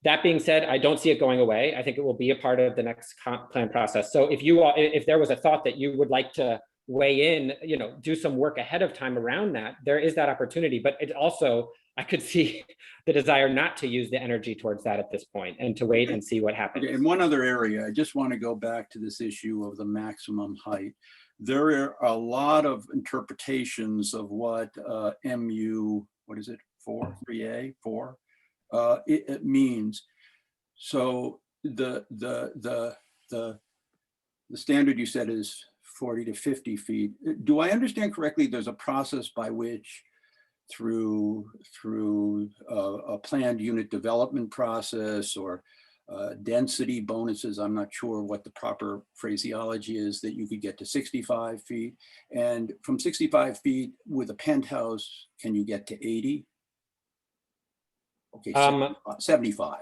That being said, I don't see it going away. I think it will be a part of the next comp plan process. So if there was a thought that you would like to weigh in, you know, do some work ahead of time around that, there is that opportunity. But it also, I could see the desire not to use the energy towards that at this point and to wait and see what happens. Okay, in one other area, I just want to go back to this issue of the maximum height. There are a lot of interpretations of what MU, what is it, 3A, 4? It means. So the standard you said is 40 to 50 feet. Do I understand correctly? There's a process by which through a planned unit development process or density bonuses. I'm not sure what the proper phraseology is, that you could get to 65 feet. And from 65 feet with a penthouse, can you get to 80? Okay, 75.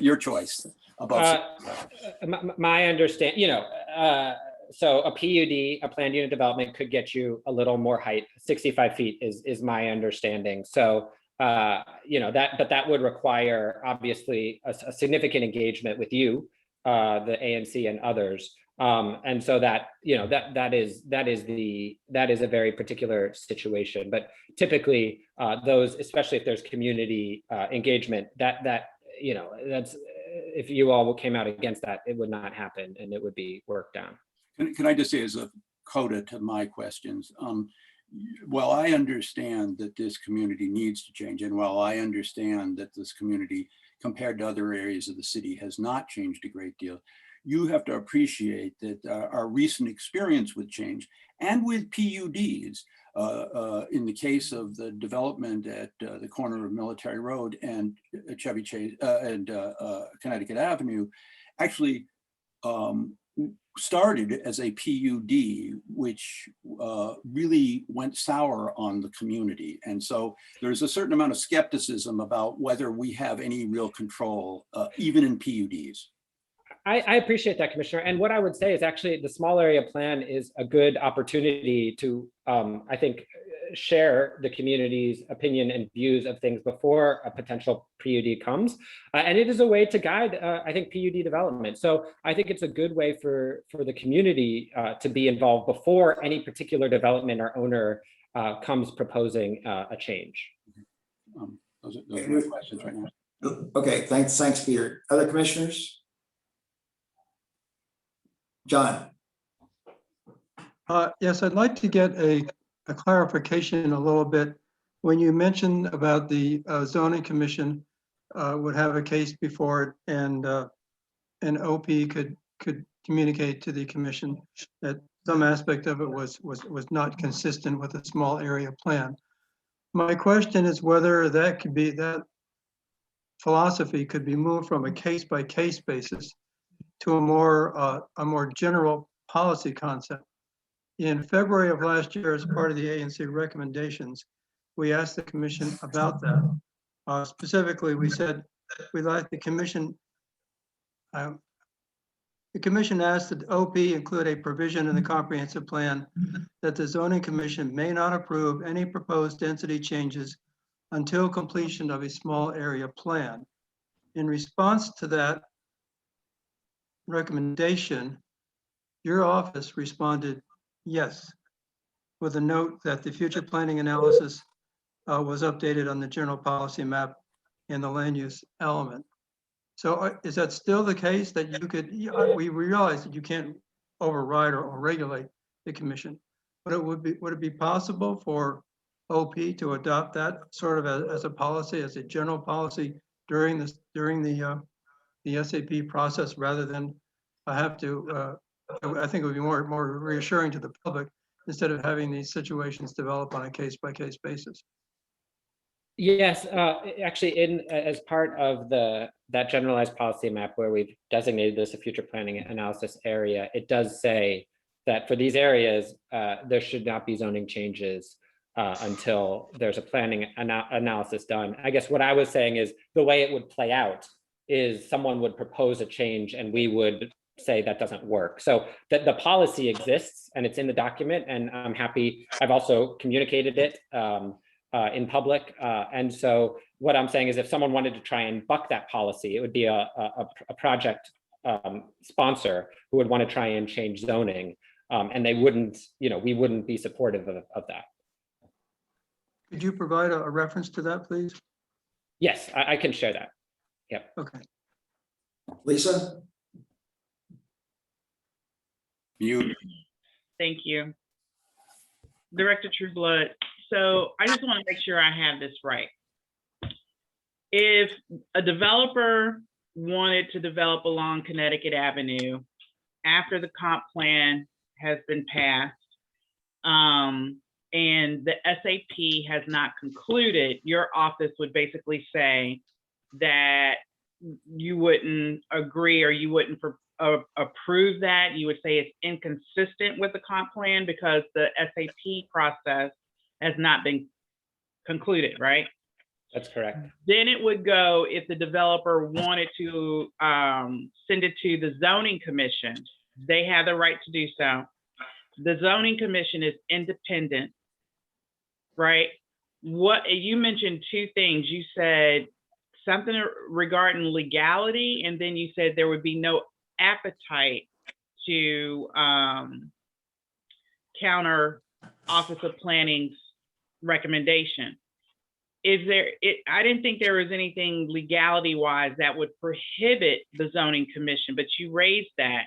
Your choice. Above. My understand, so a PUD, a planned unit development, could get you a little more height. 65 feet is my understanding. So, but that would require obviously a significant engagement with you, the ANC and others. And so that is a very particular situation. But typically those, especially if there's community engagement, that's, if you all came out against that, it would not happen and it would be worked down. Can I just say as a coda to my questions? While I understand that this community needs to change, and while I understand that this community compared to other areas of the city has not changed a great deal, you have to appreciate that our recent experience with change and with PUDs, in the case of the development at the corner of Military Road and Chevy Chase and Connecticut Avenue, actually started as a PUD, which really went sour on the community. And so there's a certain amount of skepticism about whether we have any real control, even in PUDs. I appreciate that, Commissioner. And what I would say is actually the small area plan is a good opportunity to, I think, share the community's opinion and views of things before a potential PUD comes. And it is a way to guide, I think, PUD development. So I think it's a good way for the community to be involved before any particular development or owner comes proposing a change. Those are my questions right now. Okay, thanks, Peter. Other commissioners? John. Yes, I'd like to get a clarification a little bit. When you mentioned about the zoning commission would have a case before it, and OP could communicate to the commission that some aspect of it was not consistent with a small area plan. My question is whether that philosophy could be moved from a case-by-case basis to a more general policy concept. In February of last year, as part of the ANC recommendations, we asked the commission about that. Specifically, we said we'd like the commission asked that OP include a provision in the comprehensive plan that the zoning commission may not approve any proposed density changes until completion of a small area plan. In response to that recommendation, your office responded yes, with a note that the future planning analysis was updated on the general policy map and the land use element. So is that still the case that you could, we realize that you can't override or regulate the commission, but would it be possible for OP to adopt that sort of as a policy, as a general policy during the SAP process, rather than have to, I think it would be more reassuring to the public instead of having these situations develop on a case-by-case basis. Yes, actually, as part of that generalized policy map where we've designated this a future planning analysis area, it does say that for these areas, there should not be zoning changes until there's a planning analysis done. I guess what I was saying is the way it would play out is someone would propose a change and we would say that doesn't work. So the policy exists and it's in the document, and I'm happy. I've also communicated it in public. And so what I'm saying is if someone wanted to try and buck that policy, it would be a project sponsor who would want to try and change zoning. And they wouldn't, we wouldn't be supportive of that. Could you provide a reference to that, please? Yes, I can share that. Yep. Okay. Lisa? You. Thank you. Director Trueblood. So I just want to make sure I have this right. If a developer wanted to develop along Connecticut Avenue after the comp plan has been passed, and the SAP has not concluded, your office would basically say that you wouldn't agree or you wouldn't approve that. You would say it's inconsistent with the comp plan because the SAP process has not been concluded, right? That's correct. Then it would go, if the developer wanted to send it to the zoning commission, they have the right to do so. The zoning commission is independent, right? What you mentioned two things. You said something regarding legality, and then you said there would be no appetite to counter Office of Planning's recommendation. Is there, I didn't think there was anything legality wise that would prohibit the zoning commission, but you raised that.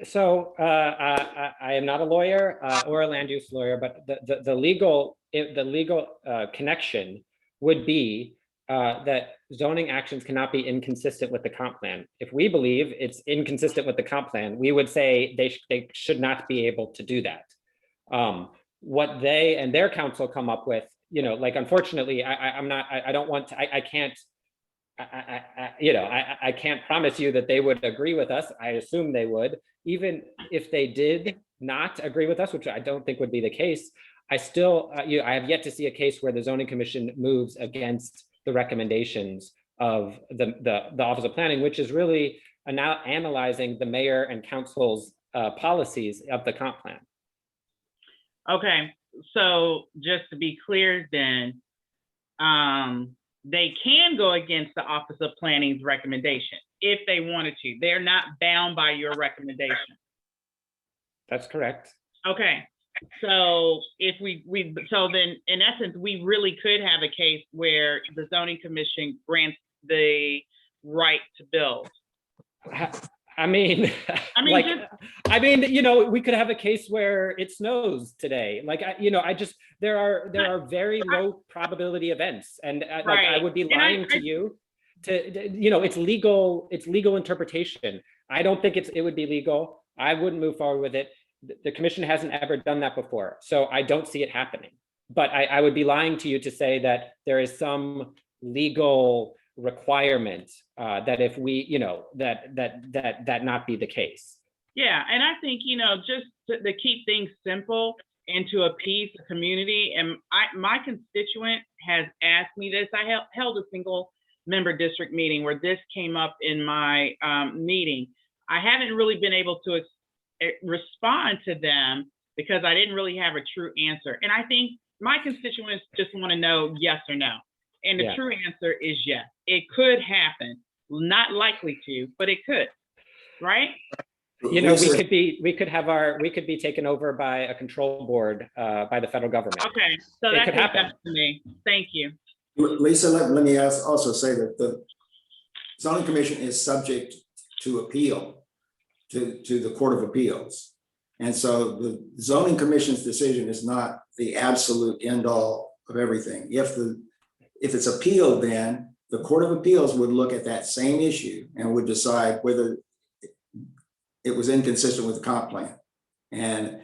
So I am not a lawyer or a land use lawyer, but the legal connection would be that zoning actions cannot be inconsistent with the comp plan. If we believe it's inconsistent with the comp plan, we would say they should not be able to do that. What they and their counsel come up with, you know, like, unfortunately, I don't want to, I can't, I can't promise you that they would agree with us. I assume they would. Even if they did not agree with us, which I don't think would be the case, I still, I have yet to see a case where the zoning commission moves against the recommendations of the Office of Planning, which is really now analyzing the mayor and council's policies of the comp plan. Okay, so just to be clear then, they can go against the Office of Planning's recommendation if they wanted to. They're not bound by your recommendation. That's correct. Okay, so if so then in essence, we really could have a case where the zoning commission grants the right to build. I mean, like, I mean, you know, we could have a case where it snows today. Like, there are very low probability events, and like, I would be lying to you. It's legal interpretation. I don't think it would be legal. I wouldn't move forward with it. The commission hasn't ever done that before, so I don't see it happening. But I would be lying to you to say that there is some legal requirement that if we, that not be the case. Yeah, and I think, just to keep things simple and to appease the community, and my constituent has asked me this. I held a single member district meeting where this came up in my meeting. I haven't really been able to respond to them because I didn't really have a true answer. And I think my constituents just want to know yes or no. And the true answer is yes. It could happen. Not likely to, but it could, right? We could be taken over by a control board by the federal government. Okay, so that could happen to me. Thank you. Lisa, let me also say that the zoning commission is subject to appeal to the Court of Appeals. And so the zoning commission's decision is not the absolute end all of everything. If it's appealed, then the Court of Appeals would look at that same issue and would decide whether it was inconsistent with the comp plan. And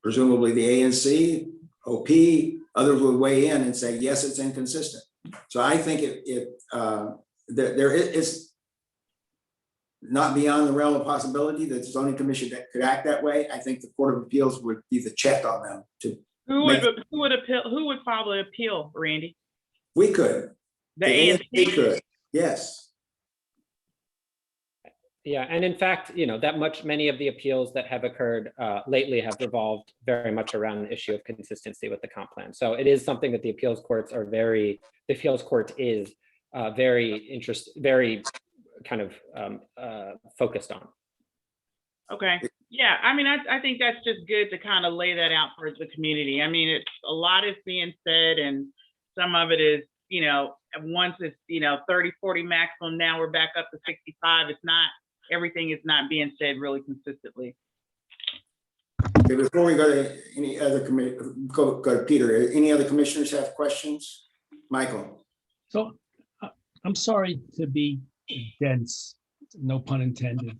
presumably the ANC, OP, others would weigh in and say, yes, it's inconsistent. So I think there is not beyond the realm of possibility that the zoning commission could act that way. I think the Court of Appeals would be the check on them to. Who would appeal? Who would file an appeal, Randy? We could. The ANC could. Yes. Yeah, and in fact, many of the appeals that have occurred lately have revolved very much around the issue of consistency with the comp plan. So it is something that the appeals court is very kind of focused on. Okay. Yeah, I mean, I think that's just good to kind of lay that out for the community. I mean, a lot is being said, and some of it is, once it's, 30, 40 maximum, now we're back up to 65. It's not, everything is not being said really consistently. Okay, before we go to any other go to Peter, any other commissioners have questions? Michael. So I'm sorry to be dense, no pun intended,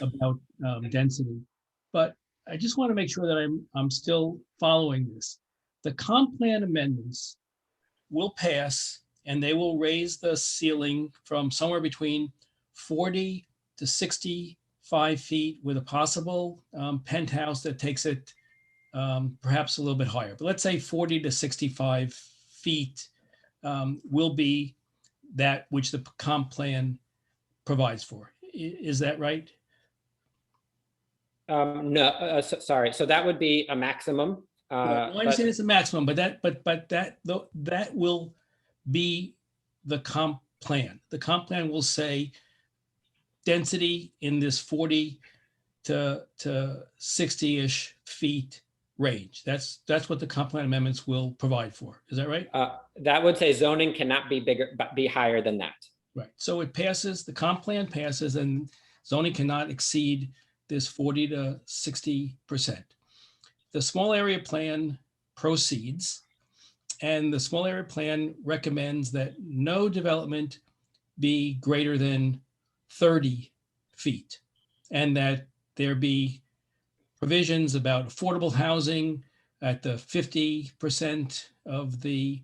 about density, but I just want to make sure that I'm still following this. The comp plan amendments will pass and they will raise the ceiling from somewhere between 40 to 65 feet with a possible penthouse that takes it perhaps a little bit higher. But let's say 40 to 65 feet will be that which the comp plan provides for. Is that right? No, sorry. So that would be a maximum. I understand it's a maximum, but that will be the comp plan. The comp plan will say density in this 40 to 60-ish feet range. That's what the comp plan amendments will provide for. Is that right? That would say zoning cannot be bigger, but be higher than that. Right. So it passes, the comp plan passes, and zoning cannot exceed this 40 to 60%. The small area plan proceeds, and the small area plan recommends that no development be greater than 30 feet, and that there be provisions about affordable housing at the 50% of the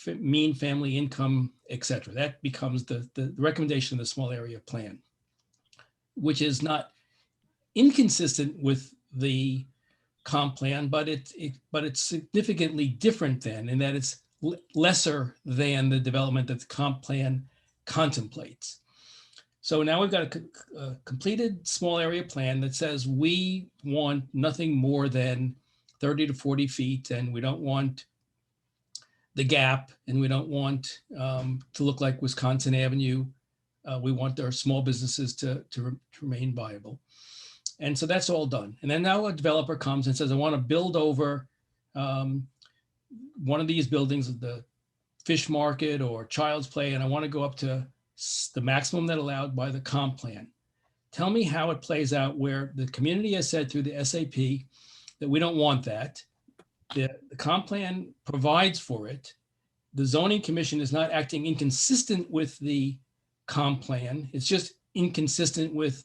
mean family income, et cetera. That becomes the recommendation of the small area plan, which is not inconsistent with the comp plan, but it's significantly different than, in that it's lesser than the development that the comp plan contemplates. So now we've got a completed small area plan that says we want nothing more than 30 to 40 feet, and we don't want the gap, and we don't want to look like Wisconsin Avenue. We want our small businesses to remain viable. And so that's all done. And then now a developer comes and says, I want to build over one of these buildings, the fish market or child's play, and I want to go up to the maximum that allowed by the comp plan. Tell me how it plays out where the community has said through the SAP that we don't want that. The comp plan provides for it. The zoning commission is not acting inconsistent with the comp plan. It's just inconsistent with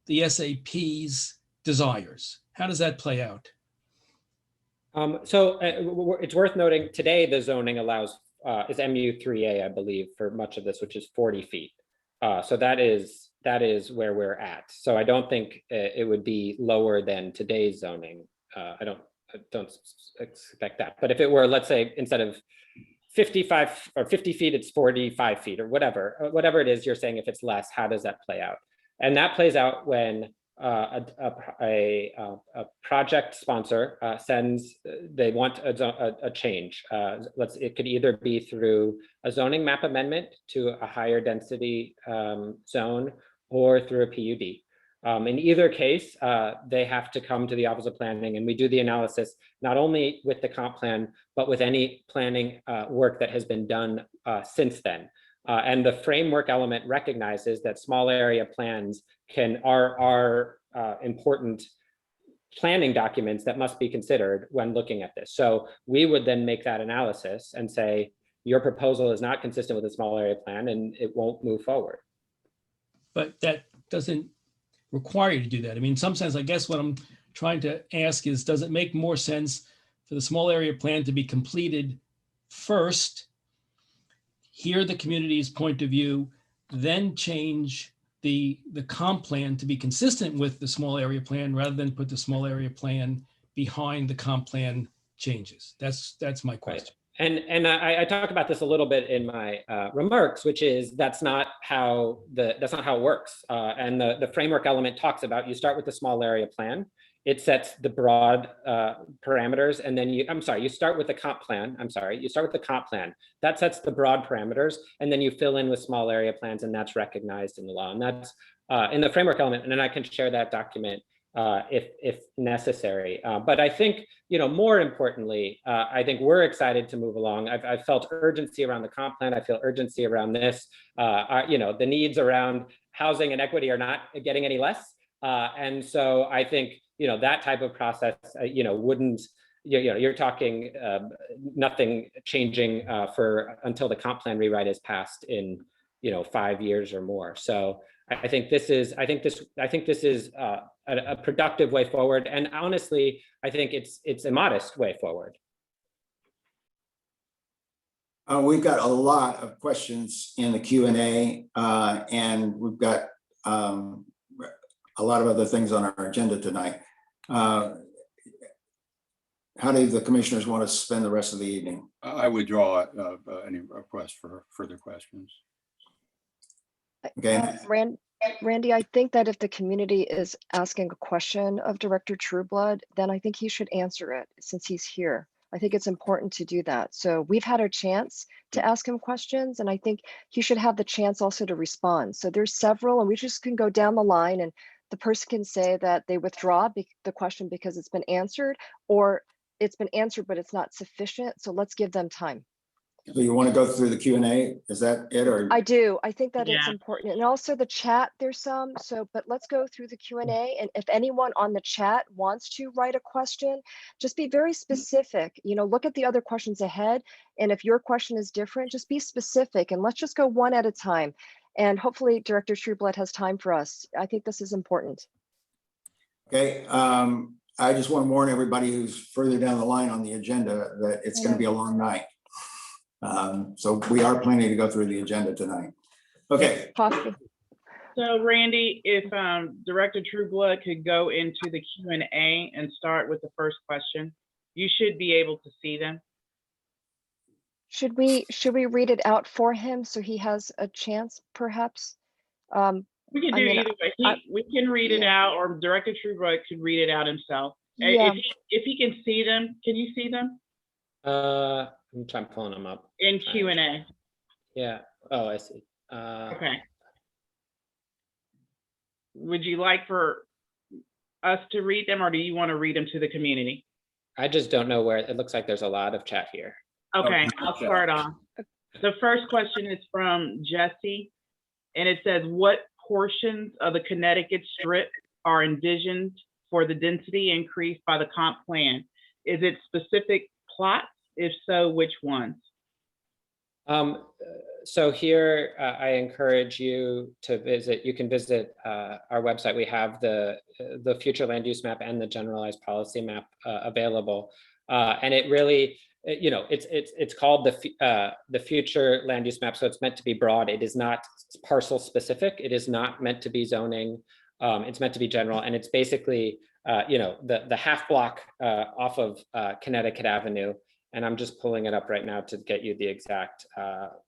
the SAP's desires. How does that play out? So it's worth noting today the zoning allows is MU3A, I believe, for much of this, which is 40 feet. So that is where we're at. So I don't think it would be lower than today's zoning. I don't expect that. But if it were, let's say, instead of 55 or 50 feet, it's 45 feet or whatever it is you're saying, if it's less, how does that play out? And that plays out when a project sponsor sends, they want a change. It could either be through a zoning map amendment to a higher density zone or through a PUD. In either case, they have to come to the Office of Planning, and we do the analysis not only with the comp plan, but with any planning work that has been done since then. And the framework element recognizes that small area plans are important planning documents that must be considered when looking at this. So we would then make that analysis and say, your proposal is not consistent with the small area plan and it won't move forward. But that doesn't require you to do that. I mean, in some sense, I guess what I'm trying to ask is, does it make more sense for the small area plan to be completed first, hear the community's point of view, then change the comp plan to be consistent with the small area plan, rather than put the small area plan behind the comp plan changes? That's my question. Right. And I talked about this a little bit in my remarks, which is that's not how it works. And the framework element talks about, you start with the small area plan. It sets the broad parameters, and then you start with the comp plan. You start with the comp plan. That sets the broad parameters, and then you fill in with small area plans, and that's recognized in the law. And that's in the framework element, and then I can share that document if necessary. But I think, more importantly, I think we're excited to move along. I've felt urgency around the comp plan. I feel urgency around this. The needs around housing and equity are not getting any less. And so I think, that type of process, wouldn't, you're talking nothing changing until the comp plan rewrite is passed in, 5 years or more. So I think this is a productive way forward. And honestly, I think it's a modest way forward. We've got a lot of questions in the Q&A, and we've got a lot of other things on our agenda tonight. How do the commissioners want to spend the rest of the evening? I withdraw any request for further questions. Okay. Randy, I think that if the community is asking a question of Director Trueblood, then I think he should answer it since he's here. I think it's important to do that. So we've had a chance to ask him questions, and I think he should have the chance also to respond. So there's several, and we just can go down the line, and the person can say that they withdraw the question because it's been answered, or it's been answered, but it's not sufficient. So let's give them time. So you want to go through the Q&A? Is that it, or? I do. I think that it's Yeah. important. And also the chat, there's some. So, but let's go through the Q&A. And if anyone on the chat wants to write a question, just be very specific. You know, look at the other questions ahead. And if your question is different, just be specific. And let's just go one at a time. And hopefully Director Trueblood has time for us. I think this is important. Okay. I just want to warn everybody who's further down the line on the agenda that it's going to be a long night. So we are planning to go through the agenda tonight. Okay. Coffee. So Randy, if Director Trueblood could go into the Q&A and start with the first question, you should be able to see them. Should we read it out for him so he has a chance, perhaps? We can I do mean, either way. We can read it out, or Director Trueblood could read it out himself. Yeah. If he can see them, can you see them I'm trying pulling them up. in Q&A? Yeah. Oh, I see. Okay. Would you like for us to read them, or do you want to read them to the community? I just don't know where, it looks like there's a lot of chat here. Okay, I'll start off. The first question is from Jesse, and it says, what portions of the Connecticut Strip are envisioned for the density increase by the comp plan? Is it specific plots? If so, which ones? So here, I encourage you to visit, you can visit our website. We have the future land use map and the generalized policy map available. And it really, you know, it's called the future land use map. So it's meant to be broad. It is not parcel specific. It is not meant to be zoning. It's meant to be general. And it's basically, you know, the half block off of Connecticut Avenue. And I'm just pulling it up right now to get you the exact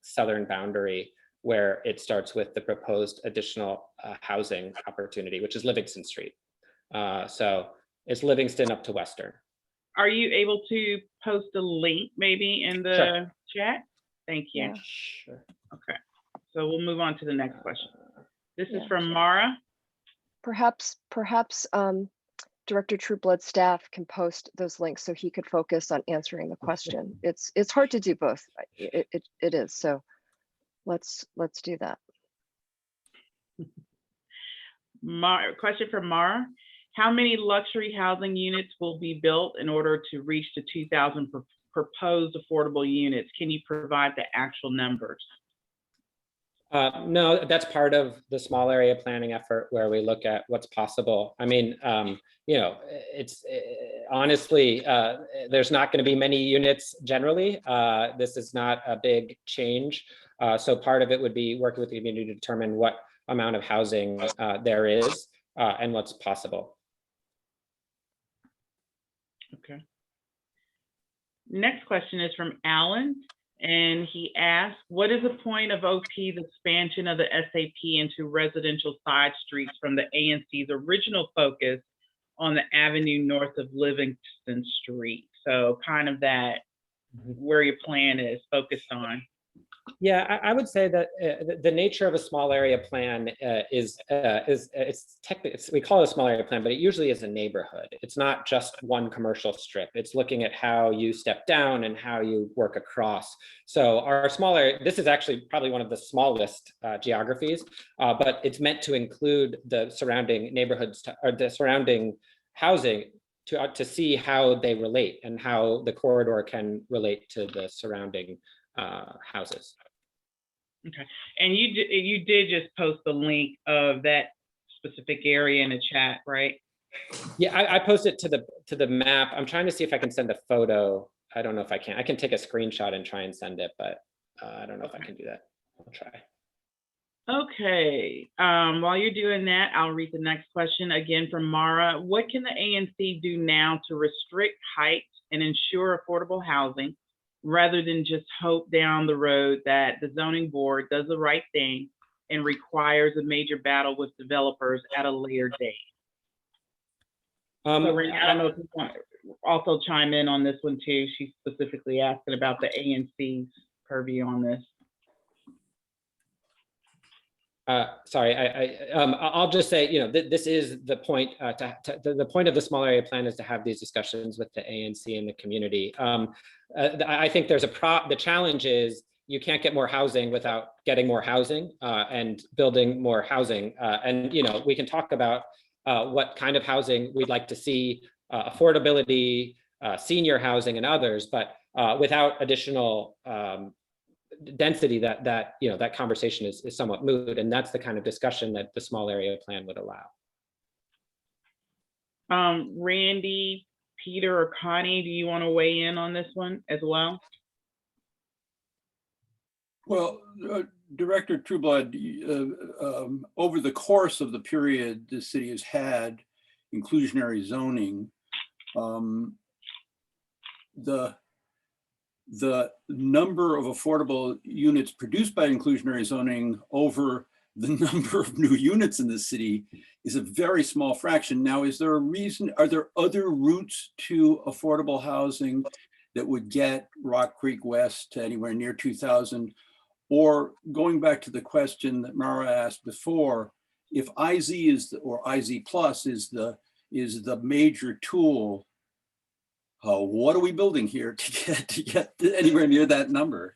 southern boundary where it starts with the proposed additional housing opportunity, which is Livingston Street. So it's Livingston up to Western. Are you able to post a link maybe in the chat? Thank you. Yeah. Sure. Okay, so we'll move on to the next question. This is Yeah. from Mara. Perhaps Director Trueblood staff can post those links so he could focus on answering the question. It's hard to do both. It is. So let's do that. Question from Mara. How many luxury housing units will be built in order to reach the 2,000 proposed affordable units? Can you provide the actual numbers? No, that's part of the small area planning effort where we look at what's possible. I mean, you know, it's honestly, there's not going to be many units generally. This is not a big change. So part of it would be working with the community to determine what amount of housing there is and what's possible. Okay. Next question is from Alan. And he asked, what is the point of OP's expansion of the SAP into residential side streets from the ANC's original focus on the avenue north of Livingston Street? So kind of that where your plan is focused on. Yeah, I would say that the nature of a small area plan is technically, we call it a small area plan, but it usually is a neighborhood. It's not just one commercial strip. It's looking at how you step down and how you work across. So our small area, this is actually probably one of the smallest geographies, but it's meant to include the surrounding neighborhoods or the surrounding housing to see how they relate and how the corridor can relate to the surrounding houses. Okay, and you did just post the link of that specific area in the chat, right? Yeah, I posted to the map. I'm trying to see if I can send a photo. I don't know if I can. I can take a screenshot and try and send it, but I don't know if I can do that. I'll try. Okay, while you're doing that, I'll read the next question again from Mara. What can the ANC do now to restrict height and ensure affordable housing rather than just hope down the road that the zoning board does the right thing and requires a major battle with developers at a later date? So Randy, I don't know if you want to also chime in on this one too. She's specifically asking about the ANC's purview on this. Sorry, I'll just say, this is the point. The point of the small area plan is to have these discussions with the ANC and the community. I think there's the challenge is you can't get more housing without getting more housing and building more housing. And we can talk about what kind of housing we'd like to see, affordability, senior housing, and others, but without additional density, that conversation is somewhat moot, and that's the kind of discussion that the small area plan would allow. Randy, Peter, or Connie, do you want to weigh in on this one as well? Well, Director Trueblood, over the course of the period the city has had inclusionary zoning, the number of affordable units produced by inclusionary zoning over the number of new units in the city is a very small fraction. Now, is there a reason, are there other routes to affordable housing that would get Rock Creek West to anywhere near 2,000? Or going back to the question that Mara asked before, if IZ or IZ plus is the major tool, what are we building here to get anywhere near that number?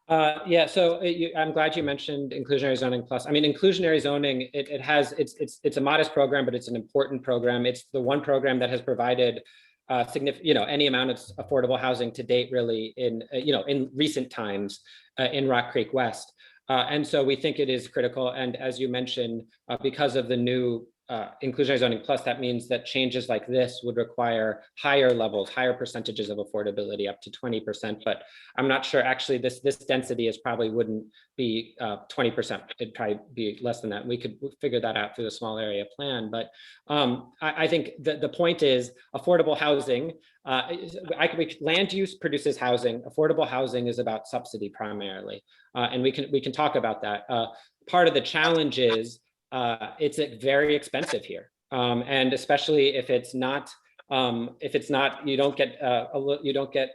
Yeah, so I'm glad you mentioned inclusionary zoning plus. I mean, inclusionary zoning, it's a modest program, but it's an important program. It's the one program that has provided significant, any amount of affordable housing to date, really, in recent times in Rock Creek West. And so we think it is critical. And as you mentioned, because of the new inclusionary zoning plus, that means that changes like this would require higher levels, higher percentages of affordability, up to 20%. But I'm not sure, actually, this density probably wouldn't be 20%. It'd probably be less than that. We could figure that out through the small area plan. But I think the point is affordable housing. Land use produces housing. Affordable housing is about subsidy primarily, and we can talk about that. Part of the challenge is it's very expensive here, and especially if it's not, you don't get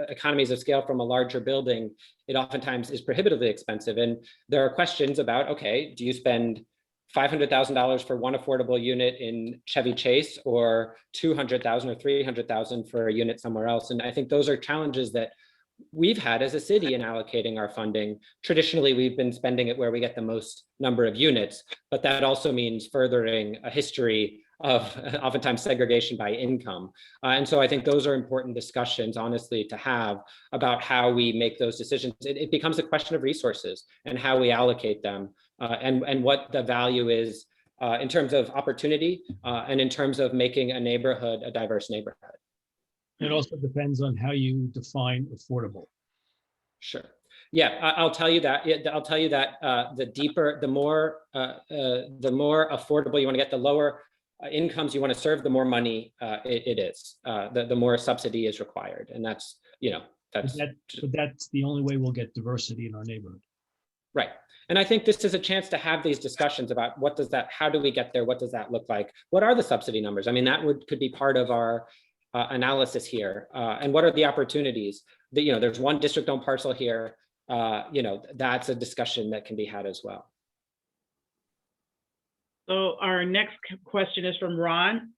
economies of scale from a larger building. It oftentimes is prohibitively expensive, and there are questions about, okay, do you spend $500,000 for one affordable unit in Chevy Chase, or $200,000 or $300,000 for a unit somewhere else? And I think those are challenges that we've had as a city in allocating our funding. Traditionally, we've been spending it where we get the most number of units, but that also means furthering a history of oftentimes segregation by income. And so I think those are important discussions, honestly, to have about how we make those decisions. It becomes a question of resources and how we allocate them, and what the value is in terms of opportunity and in terms of making a neighborhood a diverse neighborhood. It also depends on how you define affordable. Sure. Yeah, I'll tell you that. I'll tell you that the more affordable you want to get, the lower incomes you want to serve, the more money it is. The more subsidy is required, and that's But that's the only way we'll get diversity in our neighborhood. Right. And I think this is a chance to have these discussions about how do we get there? What does that look like? What are the subsidy numbers? I mean, that could be part of our analysis here. And what are the opportunities? There's one district-owned parcel here. That's a discussion that can be had as well. So our next question is from Ron.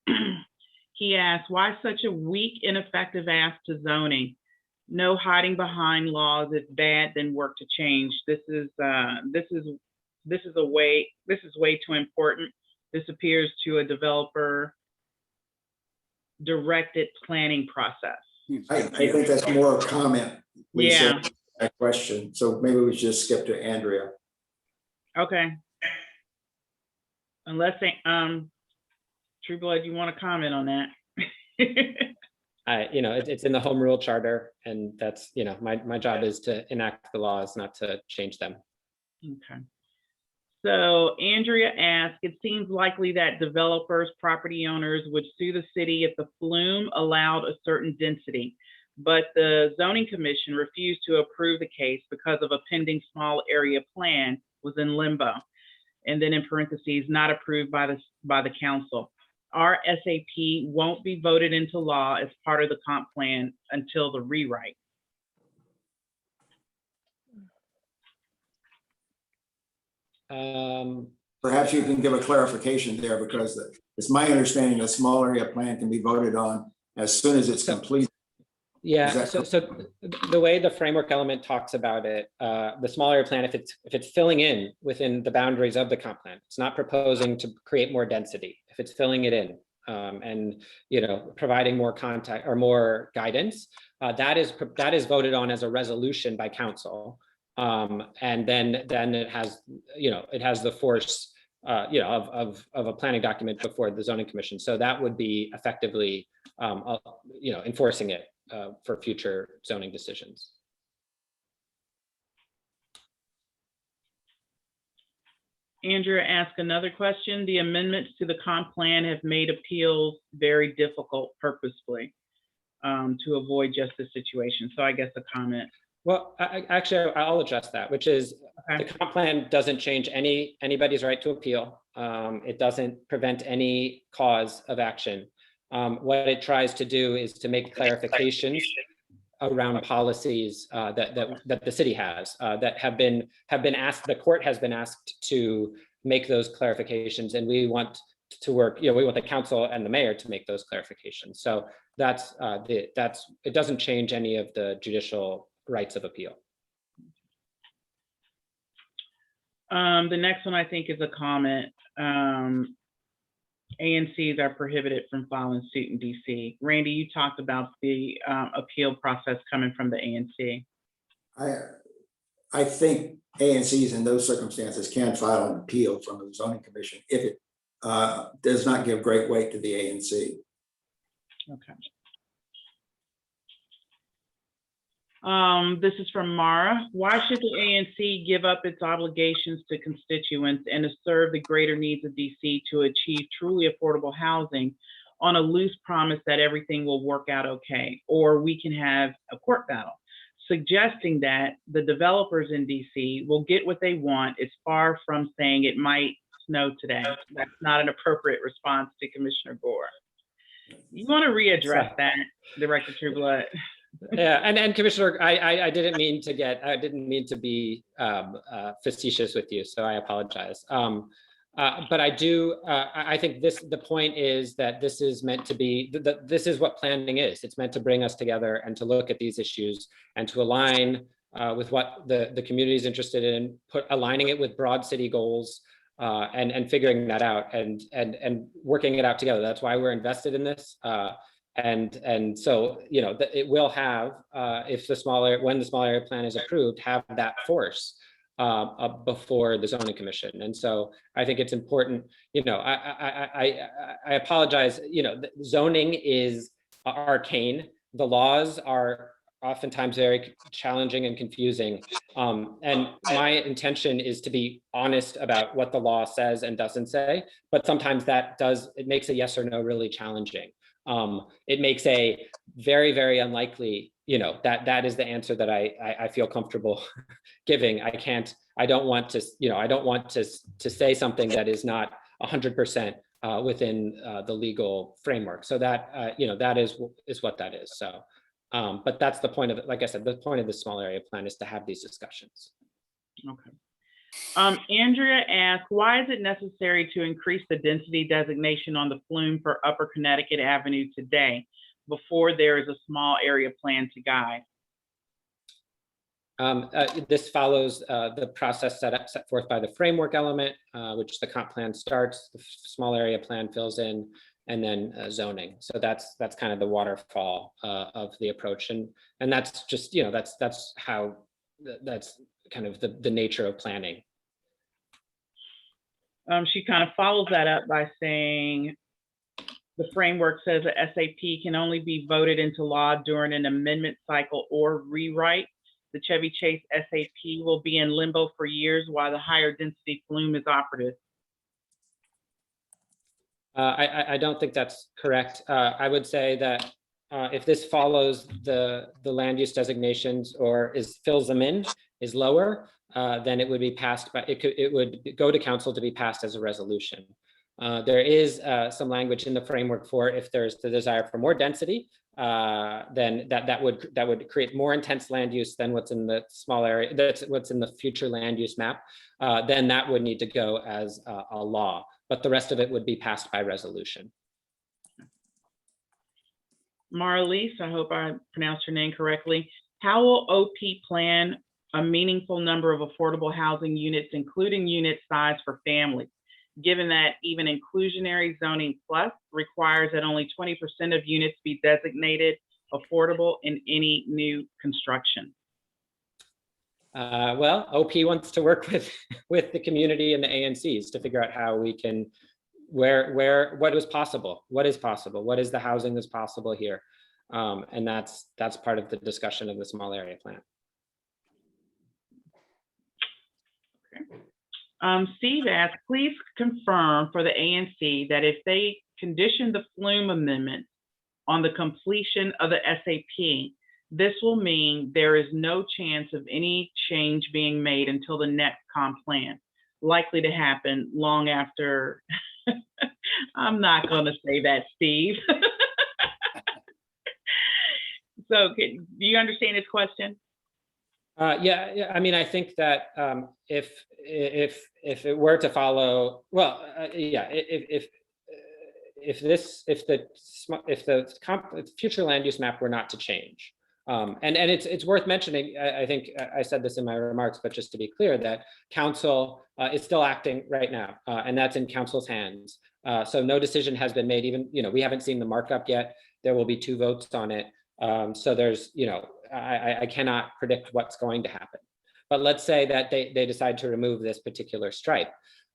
He asks, why such a weak, ineffective ask to zoning? No hiding behind laws. If bad, then work to change. This is way too important. This appears to a developer directed planning process. I think that's more a comment. Lisa, Yeah. a question. So maybe we should just skip to Andrea. Okay. Unless Trueblood, you want to comment on that? it's in the home rule charter, and that's, my job is to enact the laws, not to change them. Okay. So Andrea asked, it seems likely that developers, property owners would sue the city if the flume allowed a certain density, but the zoning commission refused to approve the case because of a pending small area plan was in limbo. And then in parentheses, not approved by the council. Our SAP won't be voted into law as part of the comp plan until the rewrite. Perhaps you can give a clarification there, because it's my understanding the small area plan can be voted on as soon as it's complete. Yeah, so the way the framework element talks about it, the small area plan, if it's filling in within the boundaries of the comp plan, it's not proposing to create more density. If it's filling it in and providing more contact or more guidance, that is voted on as a resolution by council, and then it has the force of a planning document before the zoning commission. So that would be effectively enforcing it for future zoning decisions. Andrea asked another question. The amendments to the comp plan have made appeals very difficult purposefully to avoid just this situation. So I guess a comment. Well, actually, I'll address that, which is the comp plan doesn't change anybody's right to appeal. It doesn't prevent any cause of action. What it tries to do is to make clarifications around policies that the city has that have been asked. The court has been asked to make those clarifications, and we want to work. We want the council and the mayor to make those clarifications. So it doesn't change any of the judicial rights of appeal. The next one I think is a comment. ANCs are prohibited from filing suit in DC. Randy, you talked about the appeal process coming from the ANC. I think ANCs in those circumstances can file an appeal from the zoning commission if it does not give great weight to the ANC. Okay. This is from Mara. Why should the ANC give up its obligations to constituents and to serve the greater needs of DC to achieve truly affordable housing on a loose promise that everything will work out okay, or we can have a court battle? Suggesting that the developers in DC will get what they want is far from saying it might snow today. That's not an appropriate response to Commissioner Gore. You want to readdress that, Director Trueblood? Yeah, and Commissioner, I didn't mean to be facetious with you, so I apologize. But I think the point is that this is meant to be, this is what planning is. It's meant to bring us together and to look at these issues and to align with what the community is interested in, aligning it with broad city goals, and figuring that out and working it out together. That's why we're invested in this. And so, it will have, when the small area plan is approved, have that force before the zoning commission. And so I think it's important, I apologize, zoning is arcane. The laws are oftentimes very challenging and confusing. And my intention is to be honest about what the law says and doesn't say, but sometimes it makes a yes or no really challenging. It makes a very, very unlikely, that is the answer that I feel comfortable giving. I don't want to say something that is not 100% within the legal framework. So that, that is what that is. So, but that's the point of it. Like I said, the point of the small area plan is to have these discussions. Okay. Andrea asked, why is it necessary to increase the density designation on the flume for Upper Connecticut Avenue today before there is a small area plan to guide? This follows the process set forth by the framework element, which the comp plan starts, the small area plan fills in, and then zoning. So that's kind of the waterfall of the approach, and that's just that's kind of the nature of planning. She kind of follows that up by saying, The framework says that SAP can only be voted into law during an amendment cycle or rewrite. The Chevy Chase SAP will be in limbo for years while the higher density flume is operative. I don't think that's correct. I would say that if this follows the land use designations or fills them in, is lower, then it would be passed by, it would go to council to be passed as a resolution. There is some language in the framework for if there's the desire for more density, then that would create more intense land use than what's in the small area, that's what's in the future land use map, then that would need to go as a law, but the rest of it would be passed by resolution. Marlise, I hope I pronounced your name correctly. How will OP plan a meaningful number of affordable housing units, including unit size for families, given that even inclusionary zoning plus requires that only 20% of units be designated affordable in any new construction? Well, OP wants to work with the community and the ANCs to figure out how we can, what is possible, what is the housing that's possible here. And that's part of the discussion of the small area plan. Okay. Steve asked, please confirm for the ANC that if they condition the flume amendment on the completion of the SAP, this will mean there is no chance of any change being made until the next comp plan, likely to happen long after. I'm not going to say that, Steve. So do you understand his question? Yeah, I mean, I think that if it were to follow, well, yeah, if the future land use map were not to change, and it's worth mentioning, I think I said this in my remarks, but just to be clear, that council is still acting right now, and that's in council's hands. So no decision has been made. Even, we haven't seen the markup yet. There will be 2 votes on it. So there's, I cannot predict what's going to happen. But let's say that they decide to remove this particular stripe.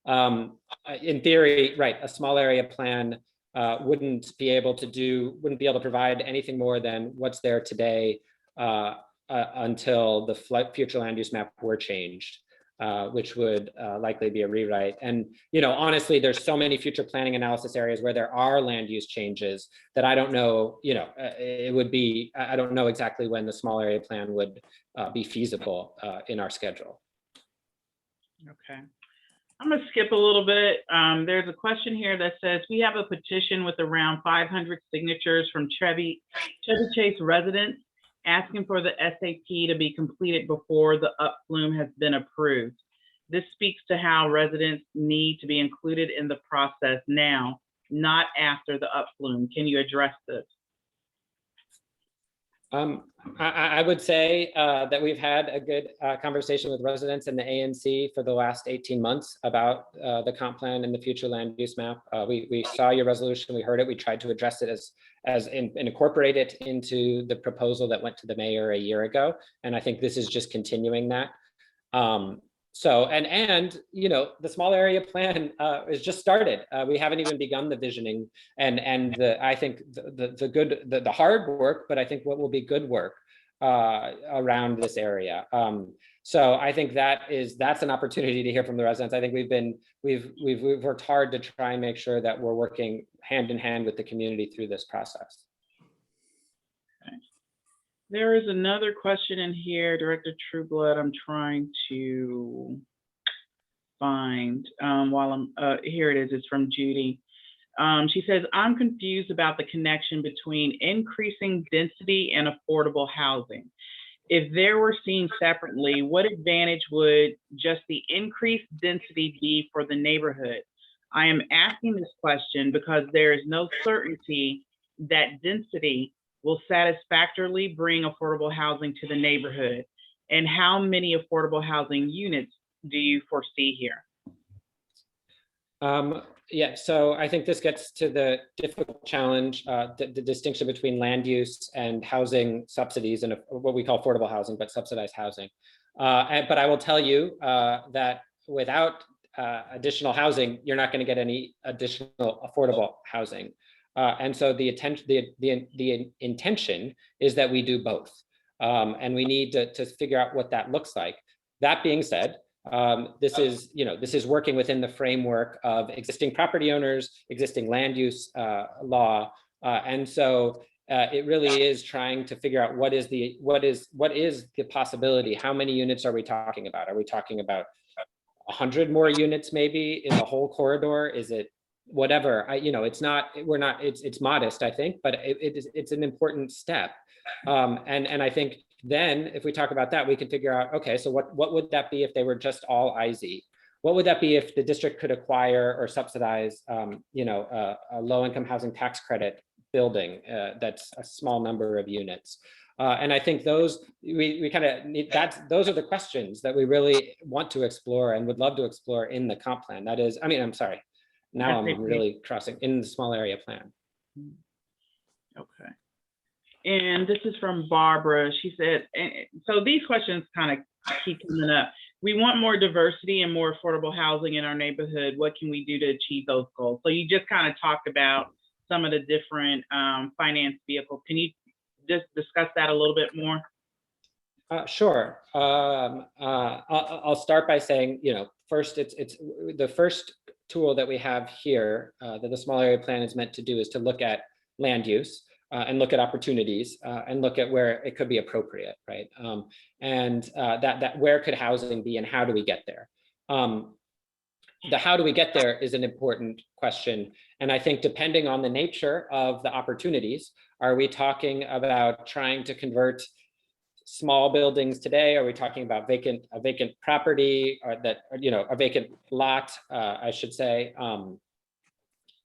In theory, right, a small area plan wouldn't be able to provide anything more than what's there today until the future land use map were changed, which would likely be a rewrite. And, honestly, there's so many future planning analysis areas where there are land use changes that I don't know, it would be, I don't know exactly when the small area plan would be feasible in our schedule. Okay. I'm going to skip a little bit. There's a question here that says, we have a petition with around 500 signatures from Chevy Chase residents asking for the SAP to be completed before the upflume has been approved. This speaks to how residents need to be included in the process now, not after the upflume. Can you address this? I would say that we've had a good conversation with residents in the ANC for the last 18 months about the comp plan and the future land use map. We saw your resolution, we heard it, we tried to address it and incorporate it into the proposal that went to the mayor a year ago. And I think this is just continuing that. So, and the small area plan is just started. We haven't even begun the visioning and I think the hard work, but I think what will be good work around this area. So I think that's an opportunity to hear from the residents. I think we've worked hard to try and make sure that we're working hand in hand with the community through this process. Okay. There is another question in here, Director Trueblood, I'm trying to find while I'm, here it is, it's from Judy. She says, I'm confused about the connection between increasing density and affordable housing. If they were seen separately, what advantage would just the increased density be for the neighborhood? I am asking this question because there is no certainty that density will satisfactorily bring affordable housing to the neighborhood. And how many affordable housing units do you foresee here? Yeah, so I think this gets to the difficult challenge, the distinction between land use and housing subsidies and what we call affordable housing, but subsidized housing. But I will tell you that without additional housing, you're not going to get any additional affordable housing. And so the intention is that we do both. And we need to figure out what that looks like. That being said, this is working within the framework of existing property owners, existing land use law. And so it really is trying to figure out what is the possibility. How many units are we talking about? Are we talking about 100 more units maybe in the whole corridor? Is it whatever? It's modest, I think, but it's an important step. And I think then if we talk about that, we can figure out, okay, so what would that be if they were just all IZ? What would that be if the district could acquire or subsidize, a low-income housing tax credit building that's a small number of units? And I think those we kind of need those are the questions that we really want to explore and would love to explore in the comp plan. That is, I'm sorry, now I'm really crossing in the small area plan. Okay. And this is from Barbara. She said, so these questions kind of keep coming up. We want more diversity and more affordable housing in our neighborhood. What can we do to achieve those goals? So you just kind of talked about some of the different finance vehicles. Can you just discuss that a little bit more? Sure. I'll start by saying, first, it's the first tool that we have here that the small area plan is meant to do is to look at land use and look at opportunities and look at where it could be appropriate, right? That where could housing be and how do we get there? The how do we get there is an important question. And I think depending on the nature of the opportunities, are we talking about trying to convert small buildings today? Are we talking about a vacant property or a vacant lot, I should say?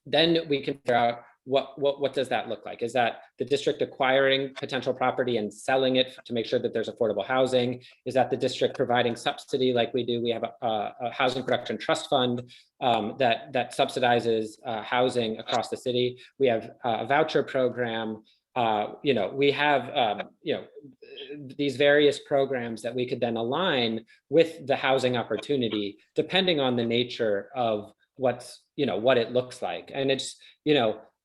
Then we can figure out what does that look like? Is that the district acquiring potential property and selling it to make sure that there's affordable housing? Is that the district providing subsidy like we do? We have a housing production trust fund that subsidizes housing across the city. We have a voucher program. We have these various programs that we could then align with the housing opportunity, depending on the nature of what it looks like. And it's,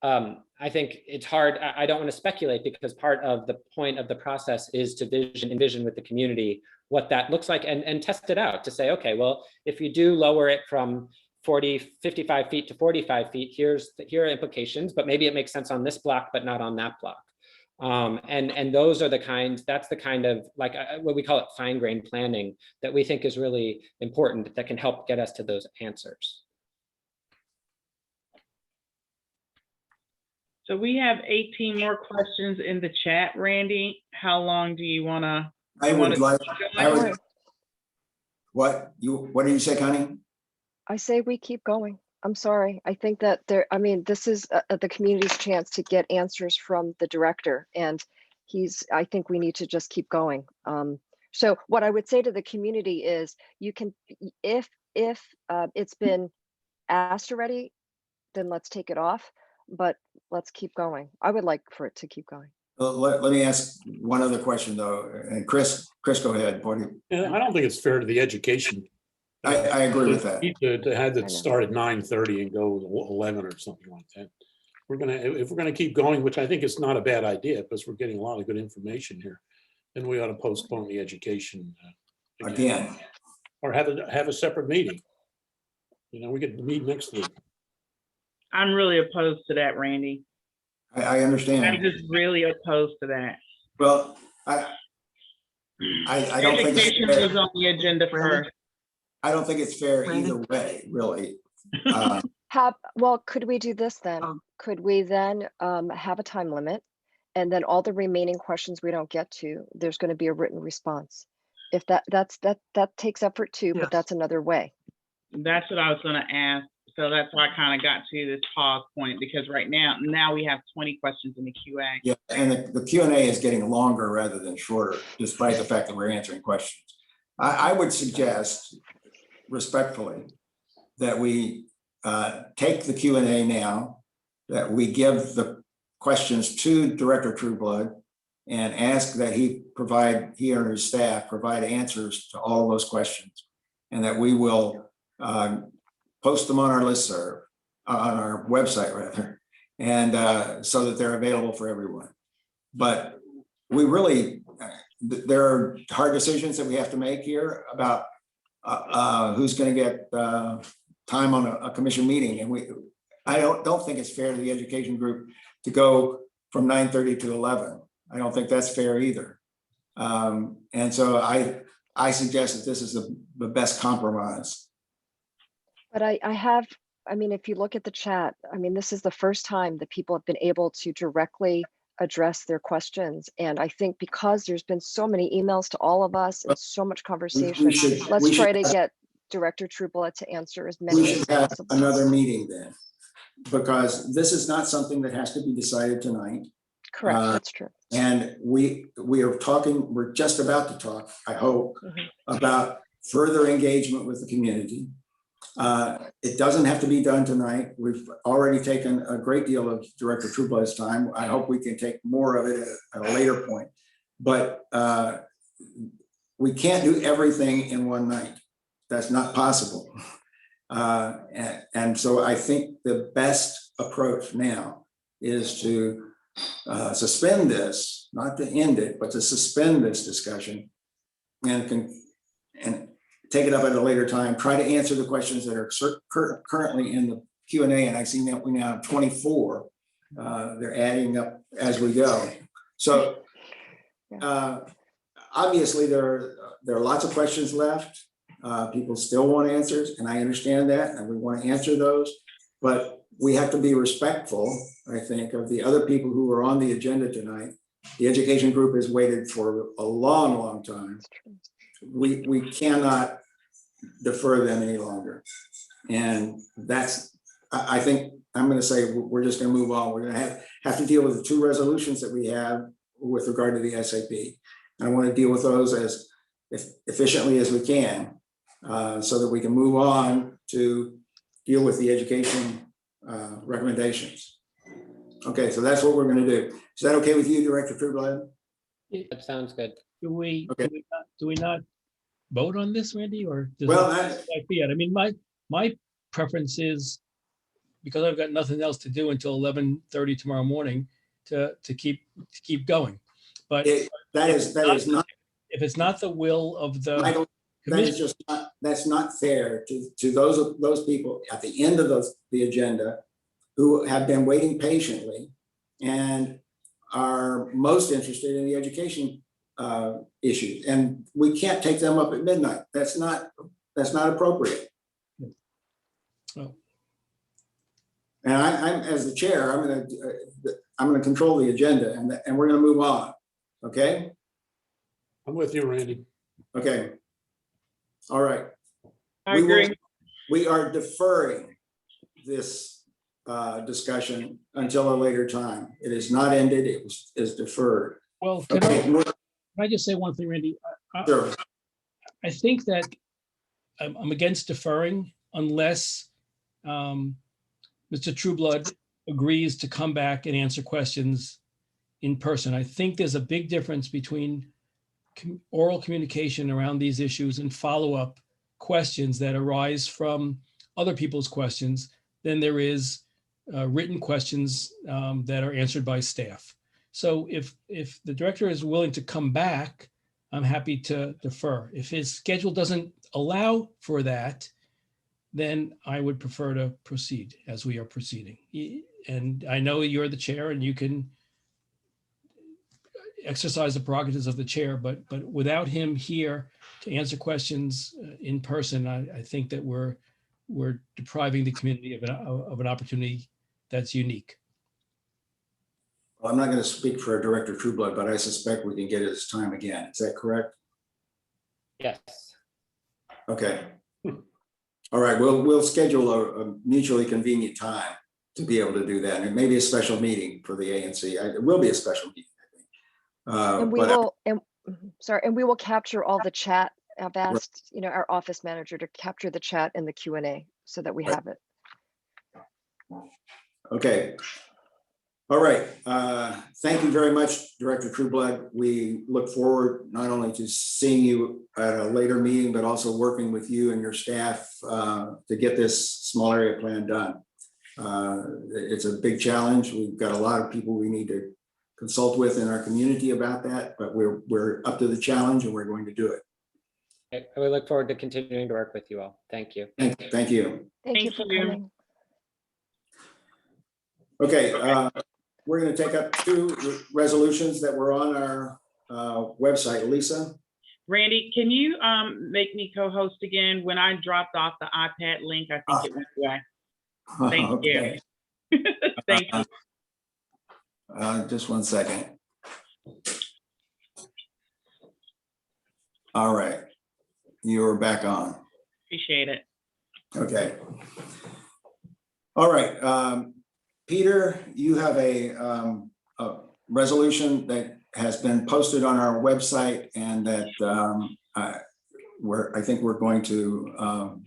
I think it's hard. I don't want to speculate because part of the point of the process is to envision with the community what that looks like and test it out to say, okay, well, if you do lower it from 55 feet to 45 feet, here are implications, but maybe it makes sense on this block, but not on that block. And those are that's the kind of like what we call it fine grained planning that we think is really important that can help get us to those answers. So we have 18 more questions in the chat, Randy. How long do you want to? What did you say, Connie? I say we keep going. I'm sorry. I think that this is the community's chance to get answers from the director, and I think we need to just keep going. So what I would say to the community is you can, if it's been asked already, then let's take it off, but let's keep going. I would like for it to keep going. Well, let me ask one other question though. And Chris, go ahead. Yeah, I don't think it's fair to the education. I agree with that. To have it start at 9:30 and go to 11 or something like that. If we're gonna keep going, which I think is not a bad idea because we're getting a lot of good information here, then we ought to postpone the education again, or have a separate meeting. We could meet next week. I'm really opposed to that, Randy. I understand. I'm just really opposed to that. Well, I don't think education was on the agenda first. I don't think it's fair either way, really. Could we do this then? Could we then have a time limit, and then all the remaining questions we don't get to, there's going to be a written response. If that takes effort too, but that's another way. That's what I was going to ask. So that's why I kind of got to this pause point, because right now we have 20 questions in the QA. Yeah, and the Q&A is getting longer rather than shorter, despite the fact that we're answering questions. I would suggest respectfully that we take the Q&A now, that we give the questions to Director Trueblood and ask that he or his staff provide answers to all of those questions, and that we will post them on our listserv, on our website rather, and so that they're available for everyone. But we really, there are hard decisions that we have to make here about who's going to get time on a commission meeting, and I don't think it's fair to the education group to go from 9:30 to 11. I don't think that's fair either. And so I suggest that this is the best compromise. But I mean, if you look at the chat, I mean, this is the first time that people have been able to directly address their questions. And I think because there's been so many emails to all of us and so much conversation, let's try to get Director Trueblood to answer as many We as should have possible. another meeting then, because this is not something that has to be decided tonight. Correct, that's true. And we are talking, we're just about to talk, I hope, about further engagement with the community. It doesn't have to be done tonight. We've already taken a great deal of Director Trueblood's time. I hope we can take more of it at a later point. But we can't do everything in one night. That's not possible. And so I think the best approach now is to suspend this, not to end it, but to suspend this discussion and take it up at a later time. Try to answer the questions that are currently in the Q&A, and I see that we now have 24. They're adding up as we go. So obviously there are lots of questions left. People still want answers, and I understand that, and we want to answer those, but we have to be respectful, I think, of the other people who are on the agenda tonight. The education group has waited for a long, long time. We cannot defer them any longer. And that's, I think I'm going to say we're just going to move on. We're going to have to deal with the 2 resolutions that we have with regard to the SAP. And I want to deal with those as efficiently as we can, so that we can move on to deal with the education recommendations. Okay, so that's what we're going to do. Is that okay with you, Director Trueblood? That sounds good. Do we, Okay. do we not vote on this, Randy, or? does Well, it like be it? I mean, my preference is, because I've got nothing else to do until 11:30 tomorrow morning, to keep going. But that is not, if it's not the will of the Michael, that is commission, just not, that's not fair to those people at the end of the agenda who have been waiting patiently and are most interested in the education issues, and we can't take them up at midnight. That's not appropriate. Oh. And I'm as the chair, I'm gonna control the agenda, and we're gonna move on. Okay. I'm with you, Randy. Okay. All right. I agree. We are deferring this discussion until a later time. It is not ended. It is deferred. well, Okay. can I just say one thing, Randy? Sure. I think that I'm against deferring unless Mr. Trueblood agrees to come back and answer questions in person. I think there's a big difference between oral communication around these issues and follow-up questions that arise from other people's questions than there is written questions that are answered by staff. So if the director is willing to come back, I'm happy to defer. If his schedule doesn't allow for that, then I would prefer to proceed as we are proceeding. And I know you're the chair and you can exercise the prerogatives of the chair, but without him here to answer questions in person, I think that we're depriving the community of an opportunity that's unique. Well, I'm not going to speak for Director Trueblood, but I suspect we can get his time again. Is that correct? Yes. Okay. All right. We'll schedule a mutually convenient time to be able to do that, and maybe a special meeting for the ANC. It will be a special meeting, I think. And we will capture all the chat. I've asked, our office manager to capture the chat in the Q&A so that we have it. Okay. All right. Thank you very much, Director Trueblood. We look forward not only to seeing you at a later meeting, but also working with you and your staff to get this small area plan done. It's a big challenge. We've got a lot of people we need to consult with in our community about that, but we're up to the challenge and we're going to do it. Okay, I would look forward to continuing to work with you all. Thank you. Thank you. Thank you Thank for you. coming. Okay, we're going to take up 2 resolutions that were on our website. Lisa? Randy, can you make me co-host again? When I dropped off the iPad link, I think it went away. Thank Okay. you. Thank you. Just one second. All right, you're back on. Appreciate it. Okay. All right, Peter, you have a resolution that has been posted on our website and that I think we're going to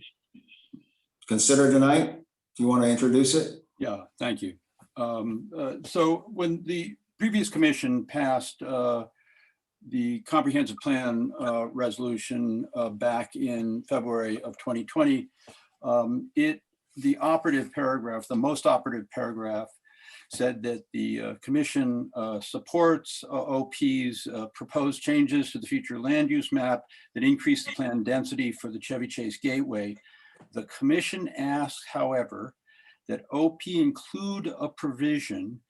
consider tonight. Do you want to introduce it? Yeah, thank you. So when the previous commission passed the comprehensive plan resolution back in February of 2020, the operative paragraph, the most operative paragraph, said that the commission supports OP's proposed changes to the future land use map that increase the planned density for the Chevy Chase Gateway. The commission asked, however, that OP include a provision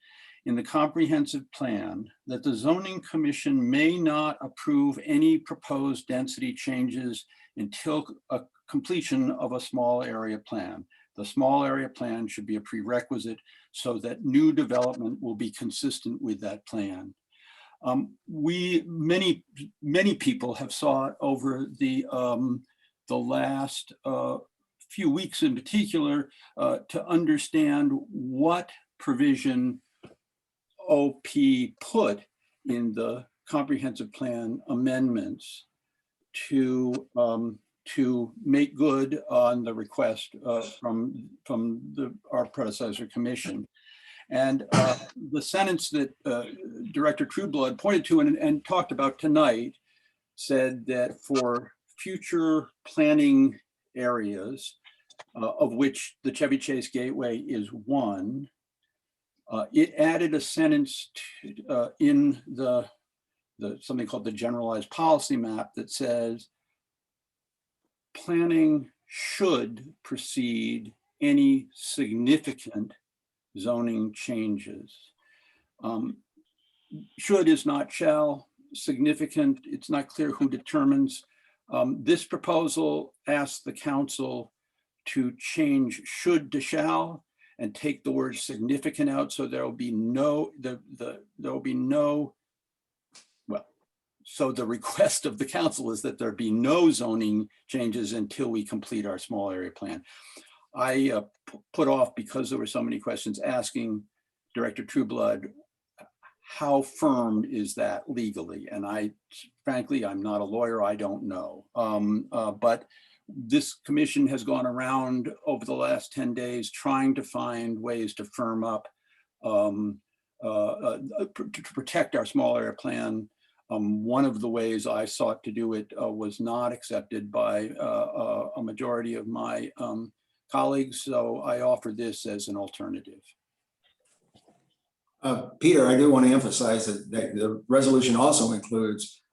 in the comprehensive plan that the zoning commission may not approve any proposed density changes until a completion of a small area plan. The small area plan should be a prerequisite so that new development will be consistent with that plan. Many people have sought over the last few weeks in particular to understand what provision OP put in the comprehensive plan amendments to make good on the request from our predecessor commission. And the sentence that Director Trueblood pointed to and talked about tonight said that for future planning areas, of which the Chevy Chase Gateway is one, it added a sentence in the something called the generalized policy map that says planning should precede any significant zoning changes. Should is not shall, significant, it's not clear who determines. This proposal asks the council to change should to shall and take the word significant out, so there will be no, so the request of the council is that there be no zoning changes until we complete our small area plan. I put off, because there were so many questions, asking Director Trueblood, how firm is that legally? And frankly, I'm not a lawyer, I don't know. But this commission has gone around over the last 10 days trying to find ways to firm up, to protect our small area plan. One of the ways I sought to do it was not accepted by a majority of my colleagues, so I offered this as an alternative. Peter, I do want to emphasize that the resolution also includes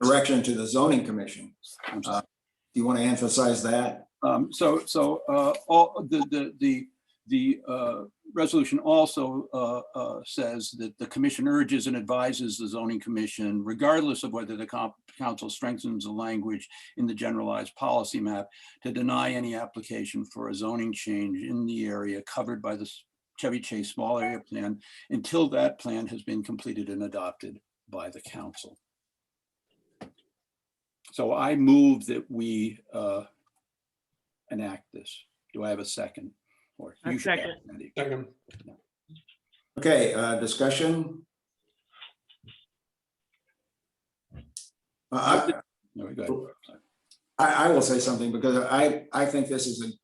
direction to the zoning commission. Do you want to emphasize that? The resolution also says that the commission urges and advises the zoning commission, regardless of whether the council strengthens the language in the generalized policy map, to deny any application for a zoning change in the area covered by the Chevy Chase small area plan until that plan has been completed and adopted by the council. So I move that we enact this. Do I have a second? Or you should have it, Second. Okay, discussion. I will say something because I think this is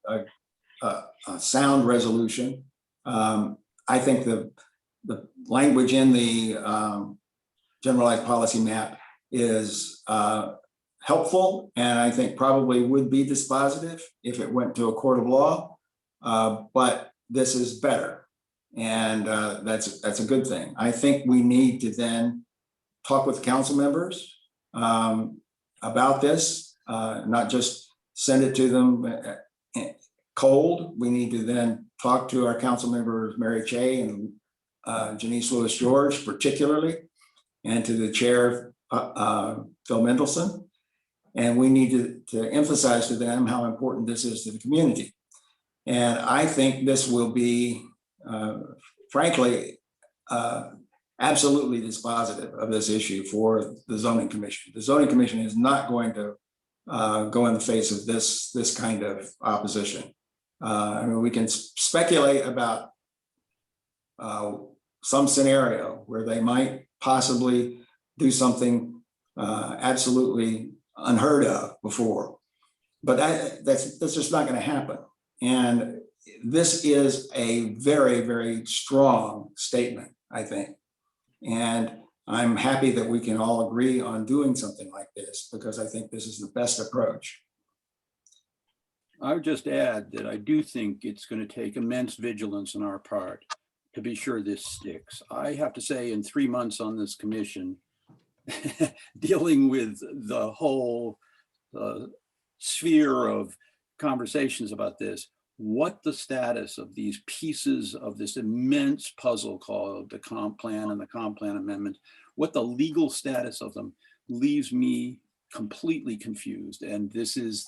a sound resolution. I think the language in the generalized policy map is helpful, and I think probably would be dispositive if it went to a court of law. But this is better. And that's a good thing. I think we need to then talk with council members about this, not just send it to them cold. We need to then talk to our council members, Mary Chey and Janice Lewis George particularly, and to the chair, Phil Mendelson. And we need to emphasize to them how important this is to the community. And I think this will be, frankly, absolutely dispositive of this issue for the zoning commission. The zoning commission is not going to go in the face of this kind of opposition. I mean, we can speculate about some scenario where they might possibly do something absolutely unheard of before, but that's just not going to happen. And this is a very, very strong statement, I think. And I'm happy that we can all agree on doing something like this, because I think this is the best approach. I would just add that I do think it's going to take immense vigilance on our part to be sure this sticks. I have to say, in 3 months on this commission, dealing with the whole sphere of conversations about this, what the status of these pieces of this immense puzzle called the comp plan and the comp plan amendment, what the legal status of them leaves me completely confused. And if this is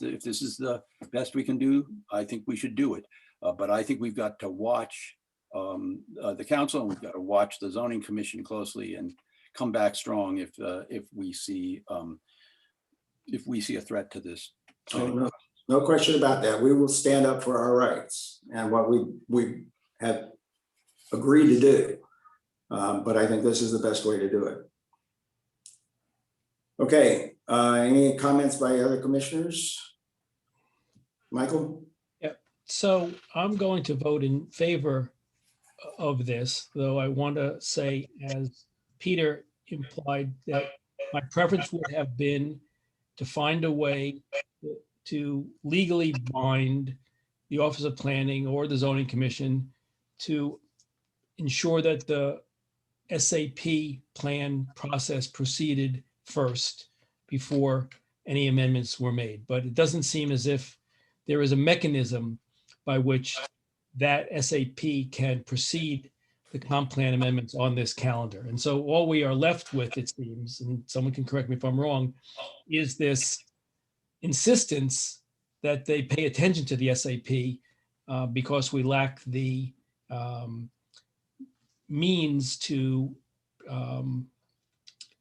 the best we can do, I think we should do it. But I think we've got to watch the council, and we've got to watch the zoning commission closely and come back strong if we see a threat to this. No question about that. We will stand up for our rights and what we have agreed to do. But I think this is the best way to do it. Okay, any comments by other commissioners? Michael? Yeah, so I'm going to vote in favor of this, though I want to say, as Peter implied, that my preference would have been to find a way to legally bind the Office of Planning or the Zoning Commission to ensure that the SAP plan process proceeded first before any amendments were made. But it doesn't seem as if there is a mechanism by which that SAP can proceed the comp plan amendments on this calendar. And so all we are left with, it seems, and someone can correct me if I'm wrong, is this insistence that they pay attention to the SAP because we lack the means to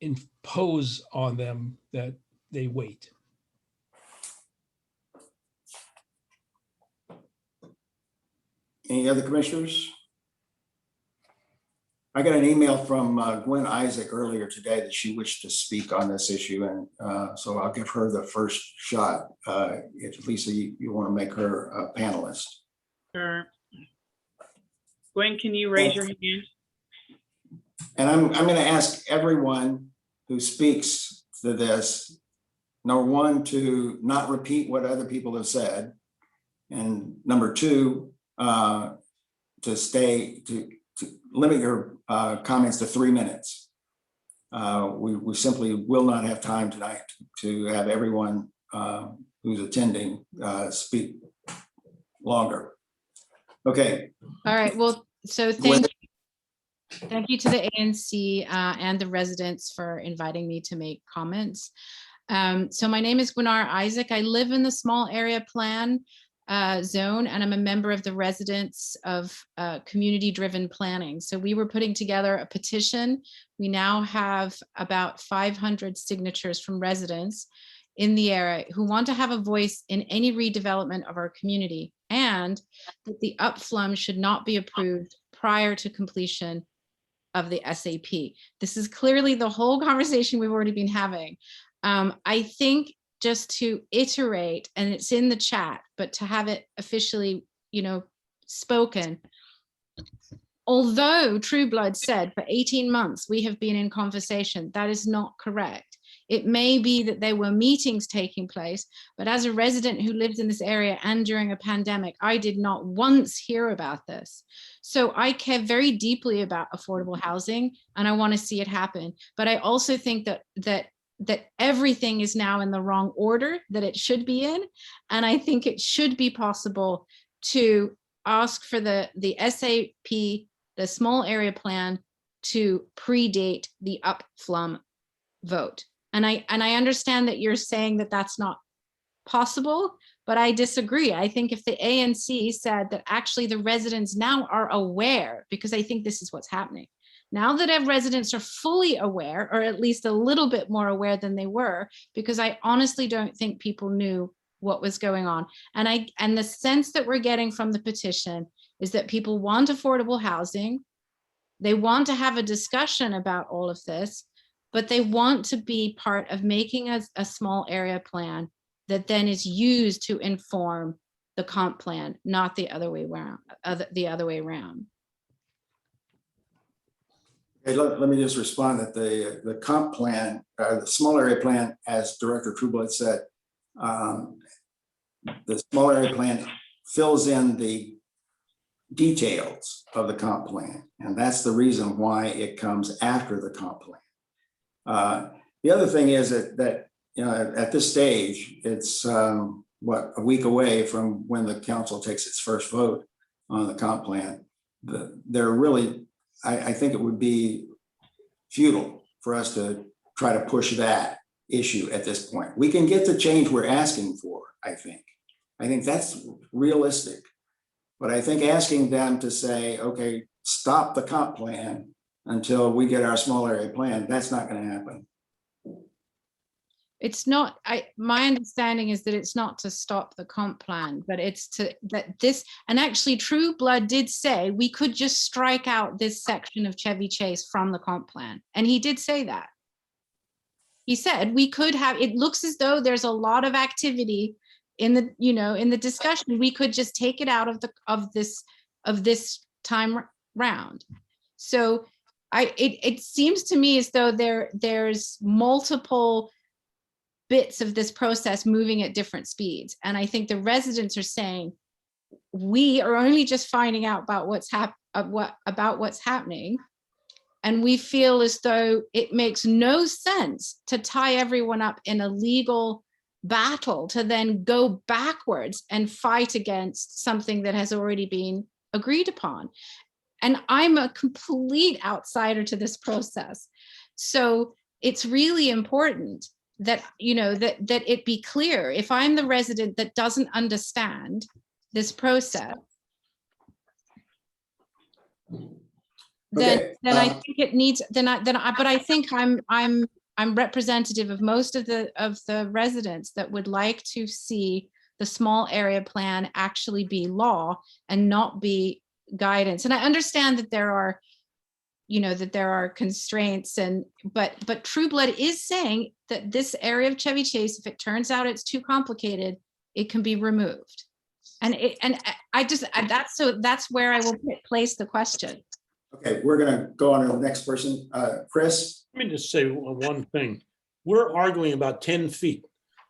impose on them that they wait. Any other commissioners? I got an email from Gwen Isaac earlier today that she wished to speak on this issue, and so I'll give her the first shot. If Lisa, you want to make her a panelist. Sure. Gwen, can you raise your hand? And I'm going to ask everyone who speaks to this, number one, to not repeat what other people have said, and number two, to limit your comments to 3 minutes. We simply will not have time tonight to have everyone who's attending speak longer. Okay. All right. Well, so thank you to the ANC and the residents for inviting me to make comments. So my name is Gwenar Isaac. I live in the small area plan zone, and I'm a member of the residents of community-driven planning. So we were putting together a petition. We now have about 500 signatures from residents in the area who want to have a voice in any redevelopment of our community, and that the upflum should not be approved prior to completion of the SAP. This is clearly the whole conversation we've already been having. I think just to iterate, and it's in the chat, but to have it officially, spoken. Although Trueblood said for 18 months we have been in conversation, that is not correct. It may be that there were meetings taking place, but as a resident who lives in this area and during a pandemic, I did not once hear about this. So I care very deeply about affordable housing and I want to see it happen. But I also think that everything is now in the wrong order that it should be in. And I think it should be possible to ask for the SAP, the small area plan, to predate the UPFLUM vote. And I understand that you're saying that that's not possible, but I disagree. I think if the ANC said that actually the residents now are aware, because I think this is what's happening. Now that our residents are fully aware, or at least a little bit more aware than they were, because I honestly don't think people knew what was going on. And the sense that we're getting from the petition is that people want affordable housing. They want to have a discussion about all of this, but they want to be part of making a small area plan that then is used to inform the comp plan, not the other way around. Hey, let me just respond that the comp plan, the small area plan, as Director Trueblood said, the small area plan fills in the details of the comp plan, and that's the reason why it comes after the comp plan. The other thing is that you know, at this stage, it's what, a week away from when the council takes its first vote on the comp plan. They're really, I think it would be futile for us to try to push that issue at this point. We can get the change we're asking for, I think. I think that's realistic. But I think asking them to say, okay, stop the comp plan until we get our small area plan, that's not going to happen. It's not, my understanding is that it's not to stop the comp plan, but it's to and actually Trueblood did say we could just strike out this section of Chevy Chase from the comp plan. And he did say that. He said we could have, it looks as though there's a lot of activity in the, you know, in the discussion. We could just take it out of this time round. So it seems to me as though there's multiple bits of this process moving at different speeds. And I think the residents are saying, we are only just finding out about what's happening. And we feel as though it makes no sense to tie everyone up in a legal battle to then go backwards and fight against something that has already been agreed upon. And I'm a complete outsider to this process. So it's really important that, you know, that it be clear. If I'm the resident that doesn't understand this process, then I think it needs, but I think I'm representative of most of the residents that would like to see the small area plan actually be law and not be guidance. And I understand that there are, you know, that there are constraints, but Trueblood is saying that this area of Chevy Chase, if it turns out it's too complicated, it can be removed. And that's where I will place the question. Okay, we're going to go on to the next person. Chris? Let me just say one thing. We're arguing about 10 feet.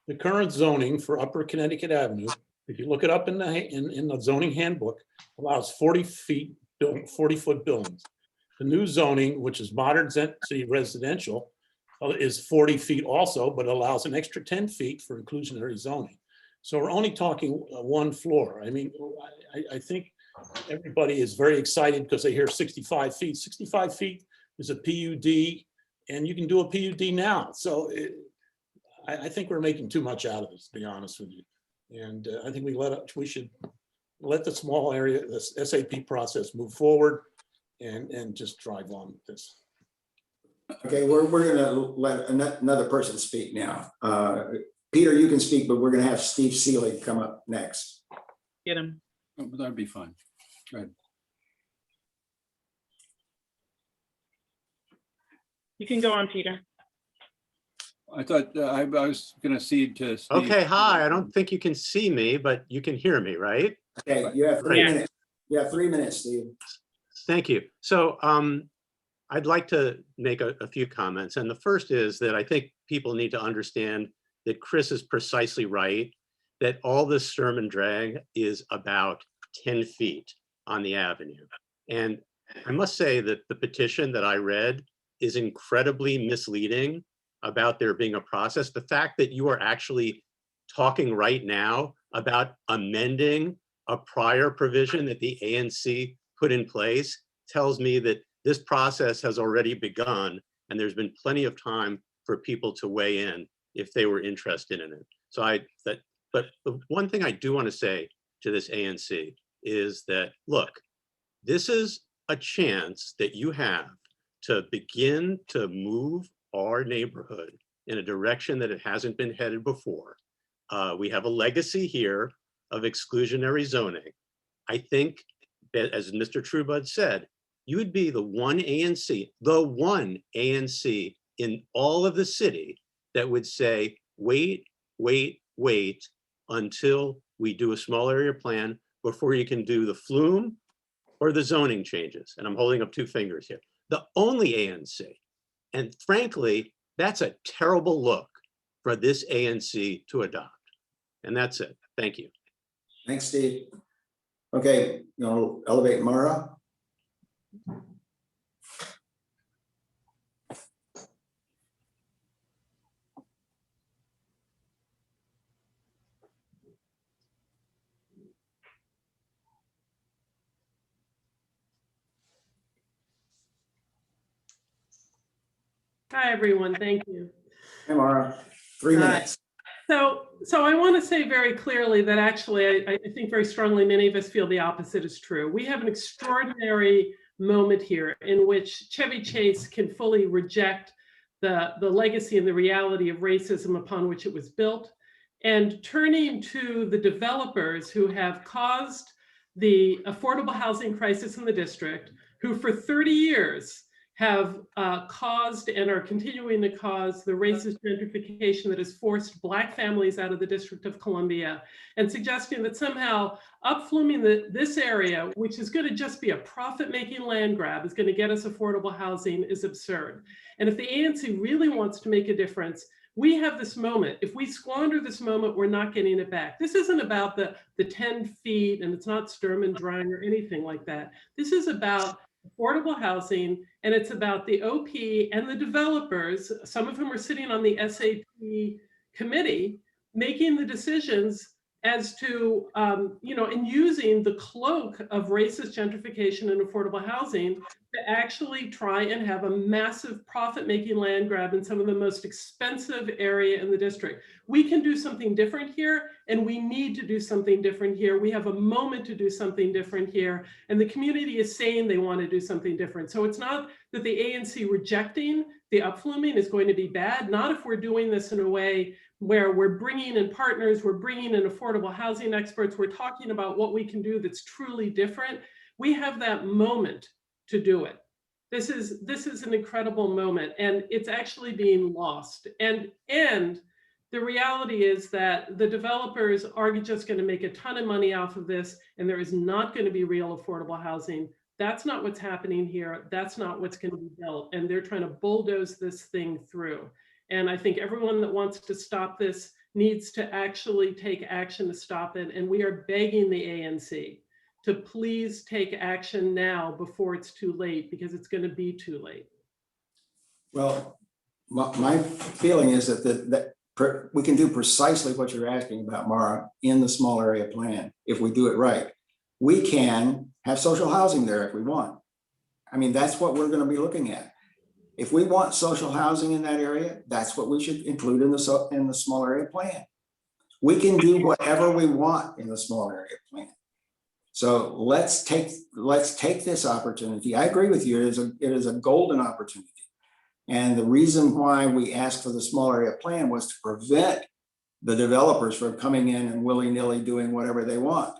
The current zoning for Upper Connecticut Avenue, if you look it up in the zoning handbook, allows 40-foot buildings. The new zoning, which is modern density residential, is 40 feet also, but allows an extra 10 feet for inclusionary zoning. So we're only talking one floor. I mean, I think everybody is very excited because they hear 65 feet. 65 feet is a PUD, and you can do a PUD now. So I think we're making too much out of this, to be honest with you. And I think we should let the small area, the SAP process move forward and just drive on with this. Okay, we're going to let another person speak now. Peter, you can speak, but we're going to have Steve Seeley come up next. Get him. Oh, that'd be fine. Go ahead. You can go on, Peter. I thought I was going to cede to Steve. Okay, hi. I don't think you can see me, but you can hear me, right? Okay, you have 3 minutes. You have 3 minutes, Steve. Thank you. So I'd like to make a few comments. And the first is that I think people need to understand that Chris is precisely right, that all this sturm and drag is about 10 feet on the avenue. And I must say that the petition that I read is incredibly misleading about there being a process. The fact that you are actually talking right now about amending a prior provision that the ANC put in place tells me that this process has already begun and there's been plenty of time for people to weigh in if they were interested in it. So but the one thing I do want to say to this ANC is that, look, this is a chance that you have to begin to move our neighborhood in a direction that it hasn't been headed before. We have a legacy here of exclusionary zoning. I think that, as Mr. Trueblood said, you would be the one ANC in all of the city that would say, wait until we do a small area plan before you can do the flume or the zoning changes. And I'm holding up two fingers here. The only ANC. And frankly, that's a terrible look for this ANC to adopt. And that's it. Thank you. Thanks, Steve. Okay, you know, elevate Mara. Hi, everyone. Thank you. Hey, Mara, 3 minutes. So I want to say very clearly that actually, I think very strongly many of us feel the opposite is true. We have an extraordinary moment here in which Chevy Chase can fully reject the legacy and the reality of racism upon which it was built, and turning to the developers who have caused the affordable housing crisis in the district, who for 30 years have caused and are continuing to cause the racist gentrification that has forced Black families out of the District of Columbia, and suggesting that somehow upfluming this area, which is going to just be a profit-making land grab, is going to get us affordable housing, is absurd. And if the ANC really wants to make a difference, we have this moment. If we squander this moment, we're not getting it back. This isn't about the 10 feet, and it's not Sturm and Drang or anything like that. This is about affordable housing, and it's about the OP and the developers, some of whom are sitting on the SAP committee, making the decisions as to, and using the cloak of racist gentrification and affordable housing to actually try and have a massive profit-making land grab in some of the most expensive area in the district. We can do something different here, and we need to do something different here. We have a moment to do something different here, and the community is saying they want to do something different. So it's not that the ANC rejecting the upfluming is going to be bad, not if we're doing this in a way where we're bringing in partners, we're bringing in affordable housing experts, we're talking about what we can do that's truly different. We have that moment to do it. This is an incredible moment, and it's actually being lost. And the reality is that the developers are just going to make a ton of money off of this, and there is not going to be real affordable housing. That's not what's happening here. That's not what's going to be built. And they're trying to bulldoze this thing through. And I think everyone that wants to stop this needs to actually take action to stop it. And we are begging the ANC to please take action now before it's too late, because it's going to be too late. Well, my feeling is that we can do precisely what you're asking about, Mara, in the small area plan if we do it right. We can have social housing there if we want. I mean, that's what we're going to be looking at. If we want social housing in that area, that's what we should include in the small area plan. We can do whatever we want in the small area plan. So let's take this opportunity. I agree with you. It is a golden opportunity. And the reason why we asked for the small area plan was to prevent the developers from coming in and willy-nilly doing whatever they want.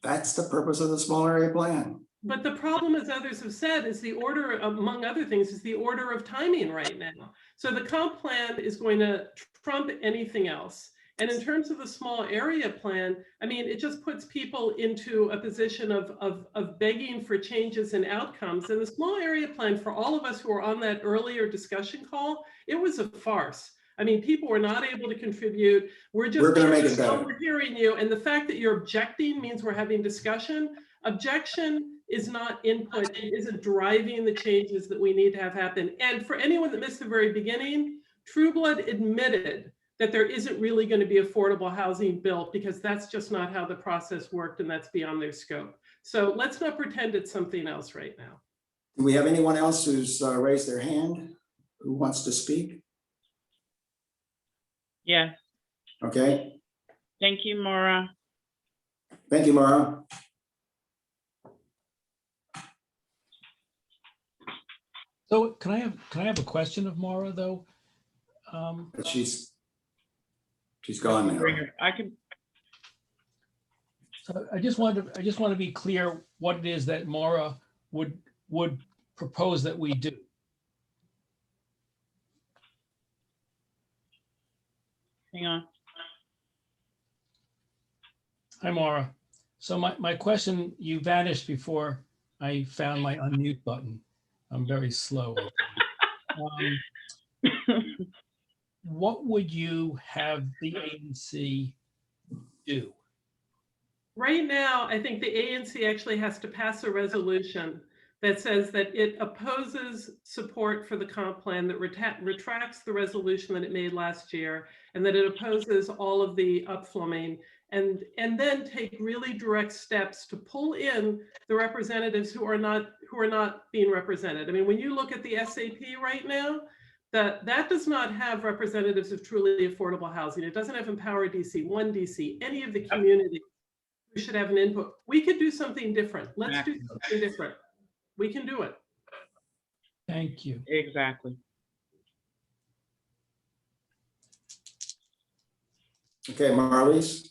That's the purpose of the small area plan. But the problem, as others have said, is the order, among other things, is the order of timing right now. So the comp plan is going to trump anything else. And in terms of the small area plan, I mean, it just puts people into a position of begging for changes in outcomes. And the small area plan, for all of us who were on that earlier discussion call, it was a farce. I mean, people were not able to contribute. We're We're gonna make it better. we're hearing you. And the fact that you're objecting means we're having discussion. Objection is not input. It isn't driving the changes that we need to have happen. And for anyone that missed the very beginning, Trueblood admitted that there isn't really going to be affordable housing built because that's just not how the process worked and that's beyond their scope. So let's not pretend it's something else right now. Do we have anyone else who's raised their hand who wants to speak? Yes. Okay, Thank you, Maura. thank you, Mara. So can I have a question of Maura though? But she's gone now. I can. So I just want to be clear what it is that Maura would propose that we do. Hang on. Hi, Maura. So my question, you vanished before I found my unmute button. I'm very slow. What would you have the ANC do? Right now, I think the ANC actually has to pass a resolution that says that it opposes support for the comp plan, that retracts the resolution that it made last year, and that it opposes all of the upflumming, and then take really direct steps to pull in the representatives who are not being represented. I mean, when you look at the SAP right now, that does not have representatives of truly affordable housing. It doesn't have Empower DC, One DC, any of the community who should have an input. We could do something different. Let's do something different. We can do it. Thank you. Exactly. Okay, Marlies,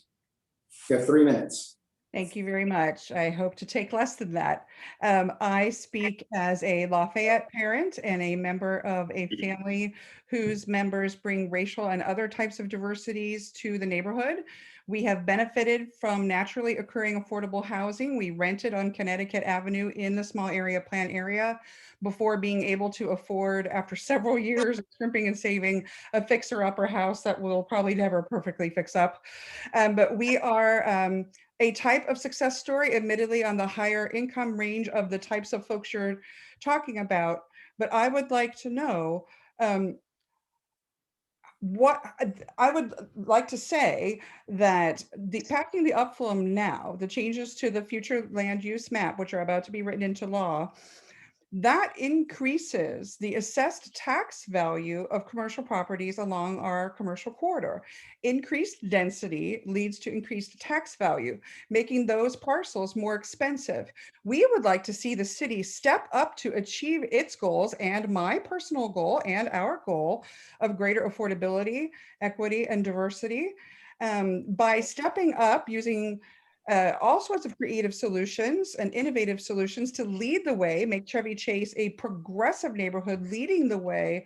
you have 3 minutes. Thank you very much. I hope to take less than that. I speak as a Lafayette parent and a member of a family whose members bring racial and other types of diversities to the neighborhood. We have benefited from naturally occurring affordable housing. We rented on Connecticut Avenue in the small area plan area before being able to afford, after several years of scrimping and saving, a fixer-upper house that will probably never perfectly fix up. But we are a type of success story, admittedly on the higher income range of the types of folks you're talking about. But I would like to know what I would like to say that packing the upflow now, the changes to the future land use map, which are about to be written into law, that increases the assessed tax value of commercial properties along our commercial corridor. Increased density leads to increased tax value, making those parcels more expensive. We would like to see the city step up to achieve its goals and my personal goal and our goal of greater affordability, equity, and diversity by stepping up using all sorts of creative solutions and innovative solutions to lead the way, make Chevy Chase a progressive neighborhood leading the way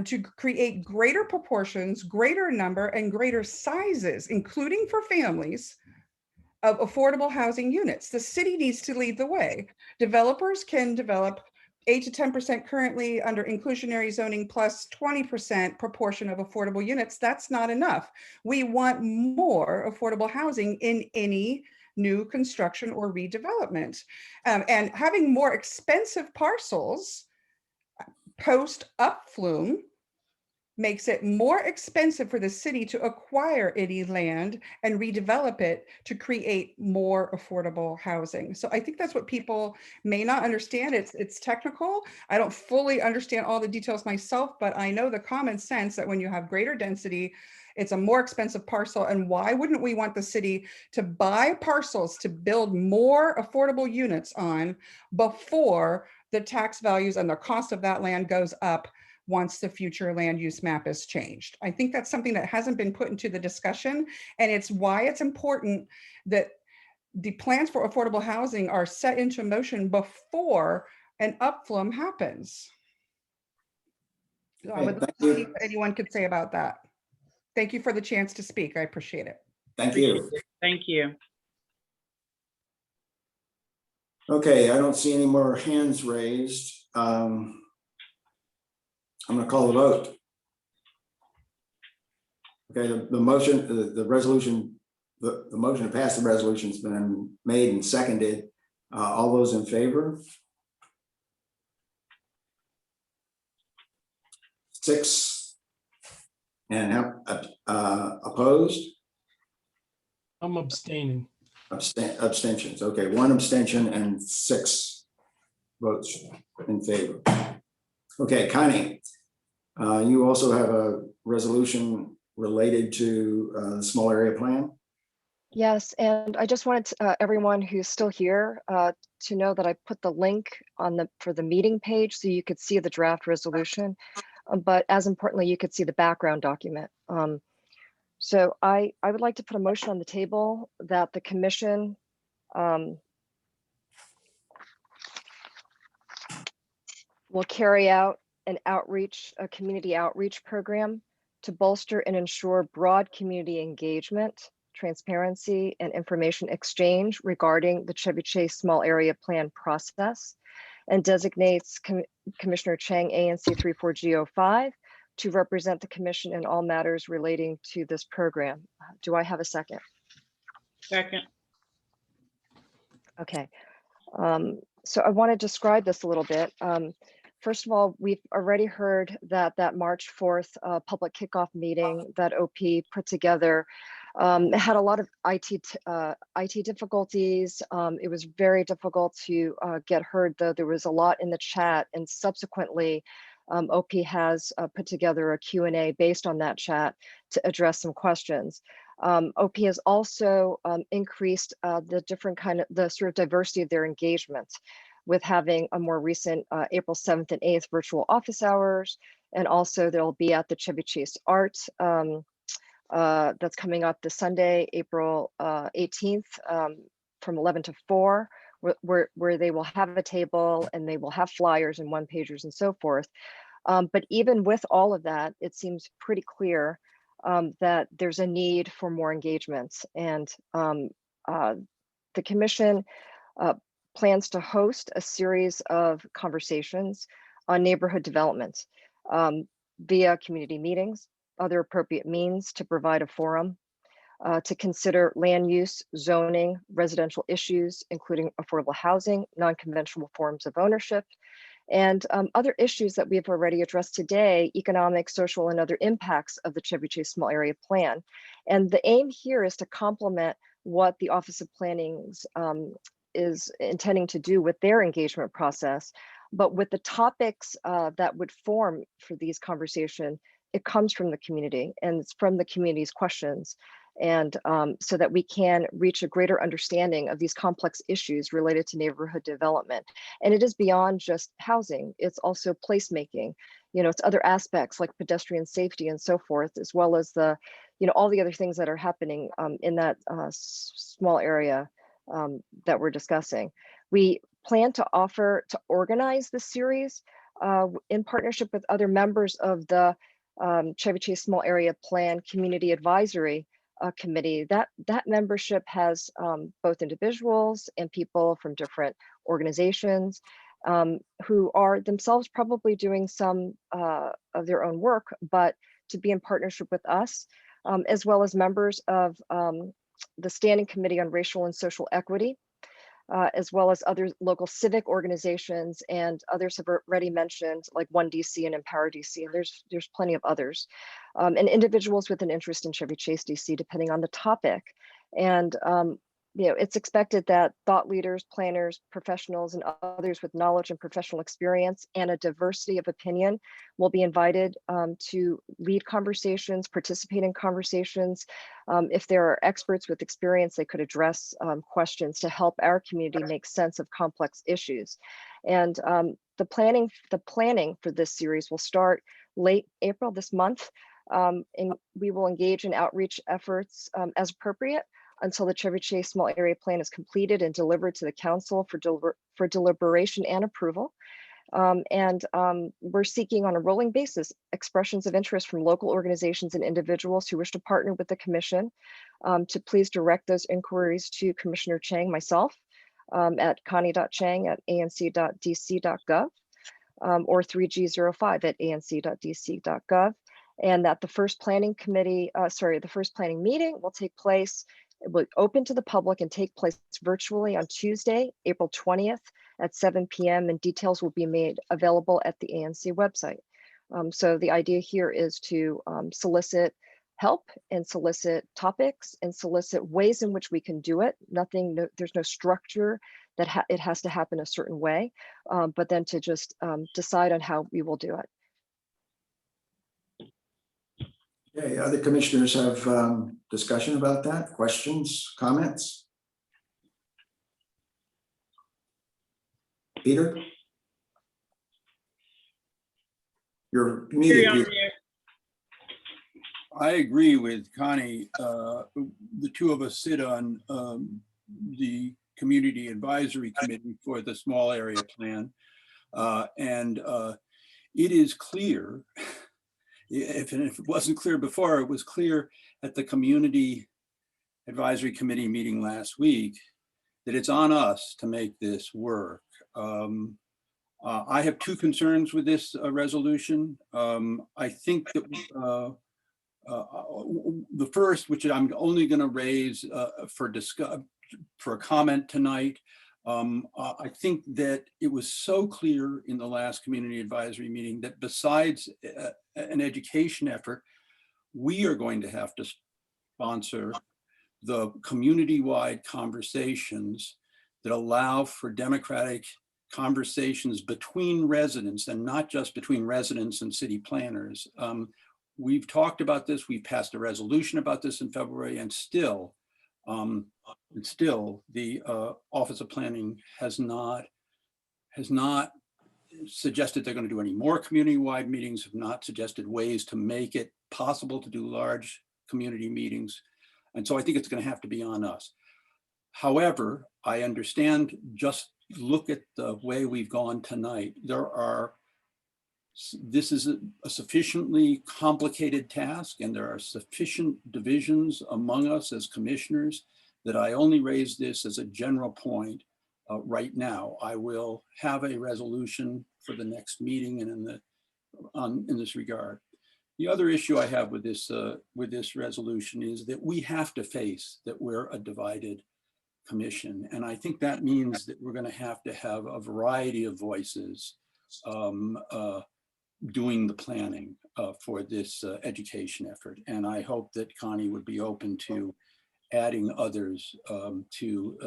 to create greater proportions, greater number, and greater sizes, including for families, of affordable housing units. The city needs to lead the way. Developers can develop 8 to 10% currently under inclusionary zoning plus 20% proportion of affordable units. That's not enough. We want more affordable housing in any new construction or redevelopment. And having more expensive parcels post upflume makes it more expensive for the city to acquire any land and redevelop it to create more affordable housing. So I think that's what people may not understand. It's technical. I don't fully understand all the details myself, but I know the common sense that when you have greater density, it's a more expensive parcel. And why wouldn't we want the city to buy parcels to build more affordable units on before the tax values and the cost of that land goes up once the future land use map is changed? I think that's something that hasn't been put into the discussion, and it's why it's important that the plans for affordable housing are set into motion before an upflow happens. So I would like to see what anyone could say about that. Thank you for the chance to speak. I appreciate it. Thank you. Thank you. Okay, I don't see any more hands raised. I'm gonna call the vote. Okay, the motion, the resolution, the motion to pass the resolution's been made and seconded. All those in favor? 6. And opposed? I'm abstaining. Abstentions. Okay, 1 abstention and 6 votes in favor. Okay, Connie, you also have a resolution related to the small area plan. Yes, and I just wanted everyone who's still here to know that I put the link on for the meeting page so you could see the draft resolution, but as importantly, you could see the background document. So I would like to put a motion on the table that the commission will carry out a community outreach program to bolster and ensure broad community engagement, transparency, and information exchange regarding the Chevy Chase Small Area Plan process, and designates Commissioner Chang, ANC 34G05, to represent the commission in all matters relating to this program. Do I have a second? Second. Okay. So I want to describe this a little bit. First of all, we've already heard that March 4th public kickoff meeting that OP put together had a lot of IT difficulties. It was very difficult to get heard, though there was a lot in the chat, and subsequently OP has put together a Q&A based on that chat to address some questions. OP has also increased the sort of diversity of their engagement, with having a more recent April 7th and 8th virtual office hours. And also they'll be at the Chevy Chase Art that's coming up this Sunday, April 18th from 11 to 4, where they will have a table and they will have flyers and one-pagers and so forth. But even with all of that, it seems pretty clear that there's a need for more engagements. And the commission plans to host a series of conversations on neighborhood development via community meetings, other appropriate means to provide a forum to consider land use, zoning, residential issues, including affordable housing, non-conventional forms of ownership, and other issues that we've already addressed today, economic, social, and other impacts of the Chevy Chase Small Area Plan. And the aim here is to complement what the Office of Planning's is intending to do with their engagement process, but with the topics that would form for these conversations, it comes from the community and it's from the community's questions. And so that we can reach a greater understanding of these complex issues related to neighborhood development. And it is beyond just housing, it's also placemaking, it's other aspects like pedestrian safety and so forth, as well as the, all the other things that are happening in that small area that we're discussing. We plan to organize this series in partnership with other members of the Chevy Chase Small Area Plan Community Advisory Committee. That membership has both individuals and people from different organizations who are themselves probably doing some of their own work, but to be in partnership with us, as well as members of the Standing Committee on Racial and Social Equity, as well as other local civic organizations, and others have already mentioned like One DC and Empower DC, and there's plenty of others, and individuals with an interest in Chevy Chase DC, depending on the topic. And it's expected that thought leaders, planners, professionals, and others with knowledge and professional experience and a diversity of opinion will be invited to lead conversations, participate in conversations. If there are experts with experience, they could address questions to help our community make sense of complex issues. And the planning for this series will start late April this month, and we will engage in outreach efforts as appropriate until the Chevy Chase Small Area Plan is completed and delivered to the council for deliberation and approval. We're seeking on a rolling basis expressions of interest from local organizations and individuals who wish to partner with the commission to please direct those inquiries to Commissioner Chang, myself, at connie.chang@anc.dc.gov or 3G05@anc.dc.gov. And that the first planning meeting will take place, it will open to the public and take place virtually on Tuesday, April 20th at 7 p.m. and details will be made available at the ANC website. So the idea here is to solicit help and solicit topics and solicit ways in which we can do it. There's no structure that it has to happen a certain way, but then to just decide on how we will do it. Okay, other commissioners have discussion about that? Questions, comments? Peter? You're muted, Peter. I agree with Connie. The two of us sit on the Community Advisory Committee for the small area plan. It is clear, if it wasn't clear before, it was clear at the Community Advisory Committee meeting last week that it's on us to make this work. I have two concerns with this resolution. I think that the first, which I'm only going to raise for a comment tonight, I think that it was so clear in the last community advisory meeting that besides an education effort, we are going to have to sponsor the community-wide conversations that allow for democratic conversations between residents and not just between residents and city planners. We've talked about this, we passed a resolution about this in February, and still the Office of Planning has not suggested they're going to do any more community-wide meetings, have not suggested ways to make it possible to do large community meetings. And so I think it's going to have to be on us. However, I understand, just look at the way we've gone tonight. This is a sufficiently complicated task, and there are sufficient divisions among us as commissioners that I only raise this as a general point right now. I will have a resolution for the next meeting and in this regard. The other issue I have with this resolution is that we have to face that we're a divided commission. And I think that means that we're going to have a variety of voices doing the planning for this education effort. And I hope that Connie would be open to adding others to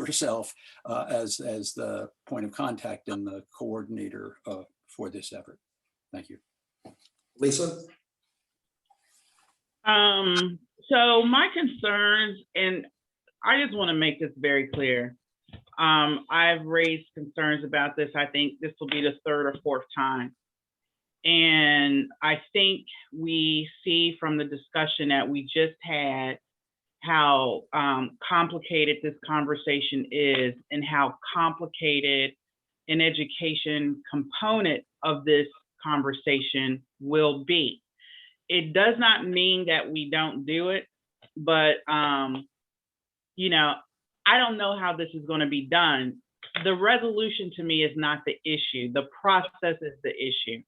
herself as the point of contact and the coordinator for this effort. Thank you. Lisa? So my concerns, and I just want to make this very clear. I've raised concerns about this. I think this will be the third or fourth time. And I think we see from the discussion that we just had how complicated this conversation is and how complicated an education component of this conversation will be. It does not mean that we don't do it, but you know, I don't know how this is going to be done. The resolution to me is not the issue. The process is the issue.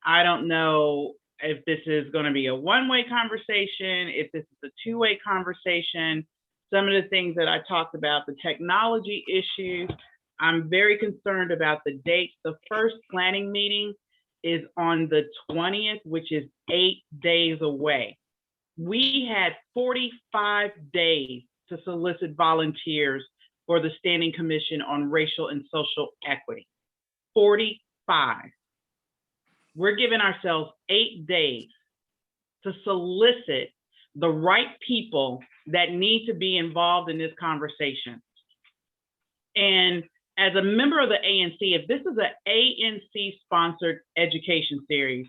I don't know if this is going to be a one-way conversation, if this is a two-way conversation. Some of the things that I talked about, the technology issues, I'm very concerned about the dates. The first planning meeting is on the 20th, which is 8 days away. We had 45 days to solicit volunteers for the Standing Commission on Racial and Social Equity. 45. We're giving ourselves 8 days to solicit the right people that need to be involved in this conversation. And as a member of the ANC, if this is an ANC-sponsored education series,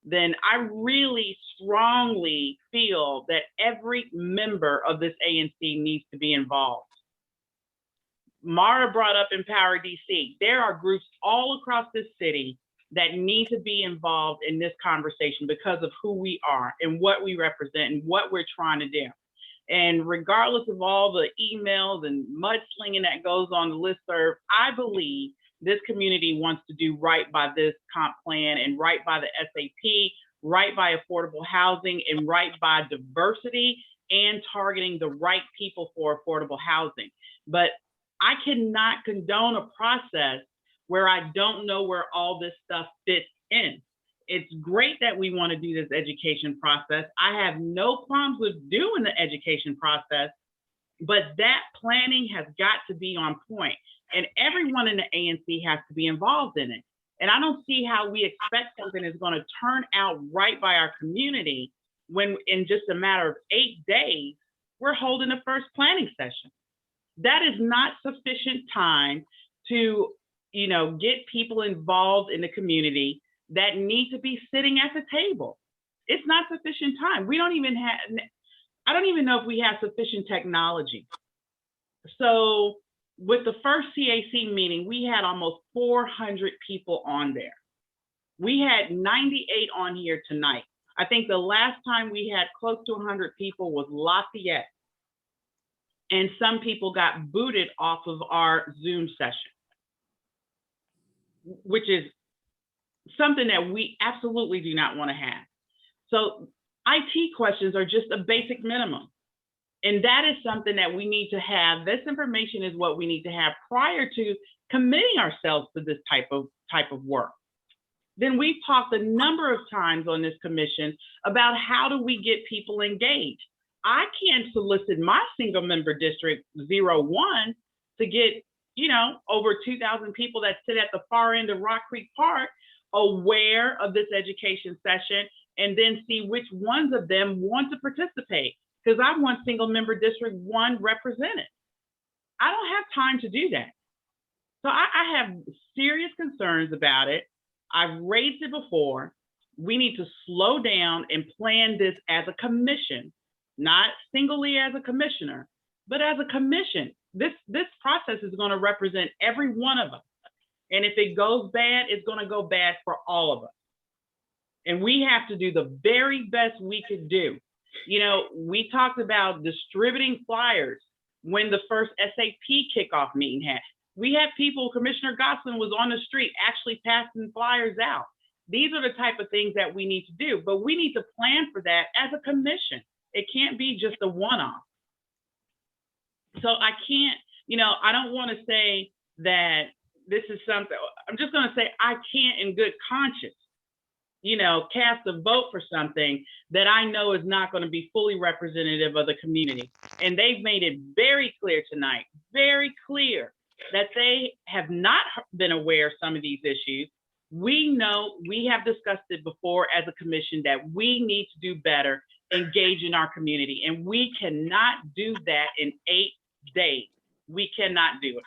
then I really strongly feel that every member of this ANC needs to be involved. Mara brought up Empower DC. There are groups all across this city that need to be involved in this conversation because of who we are and what we represent and what we're trying to do. And regardless of all the emails and mudslinging that goes on the listserv, I believe this community wants to do right by this comp plan and right by the SAP, right by affordable housing, and right by diversity and targeting the right people for affordable housing. But I cannot condone a process where I don't know where all this stuff fits in. It's great that we want to do this education process. I have no problems with doing the education process, but that planning has got to be on point, and everyone in the ANC has to be involved in it. And I don't see how we expect something is going to turn out right by our community when in just a matter of 8 days, we're holding the first planning session. That is not sufficient time to, get people involved in the community that need to be sitting at the table. It's not sufficient time. We don't even have, I don't even know if we have sufficient technology. So with the first CAC meeting, we had almost 400 people on there. We had 98 on here tonight. I think the last time we had close to 100 people was Lafayette. And some people got booted off of our Zoom session, which is something that we absolutely do not want to have. So IT questions are just a basic minimum. And that is something that we need to have. This information is what we need to have prior to committing ourselves to this type of work. Then we've talked a number of times on this commission about how do we get people engaged. I can't solicit my single member district 01 to get, over 2,000 people that sit at the far end of Rock Creek Park aware of this education session and then see which ones of them want to participate, because I want single member district 1 represented. I don't have time to do that. So I have serious concerns about it. I've raised it before. We need to slow down and plan this as a commission, not singly as a commissioner, but as a commission. This process is going to represent every one of us. And if it goes bad, it's going to go bad for all of us. And we have to do the very best we could do. We talked about distributing flyers when the first SAP kickoff meeting had. We had people, Commissioner Gosselin was on the street actually passing flyers out. These are the type of things that we need to do, but we need to plan for that as a commission. It can't be just a one-off. So I can't, I don't want to say that this is something, I'm just going to say I can't in good conscience, cast a vote for something that I know is not going to be fully representative of the community. And they've made it very clear tonight, very clear, that they have not been aware of some of these issues. We know, we have discussed it before as a commission, that we need to do better, engage in our community. And we cannot do that in 8 days. We cannot do it.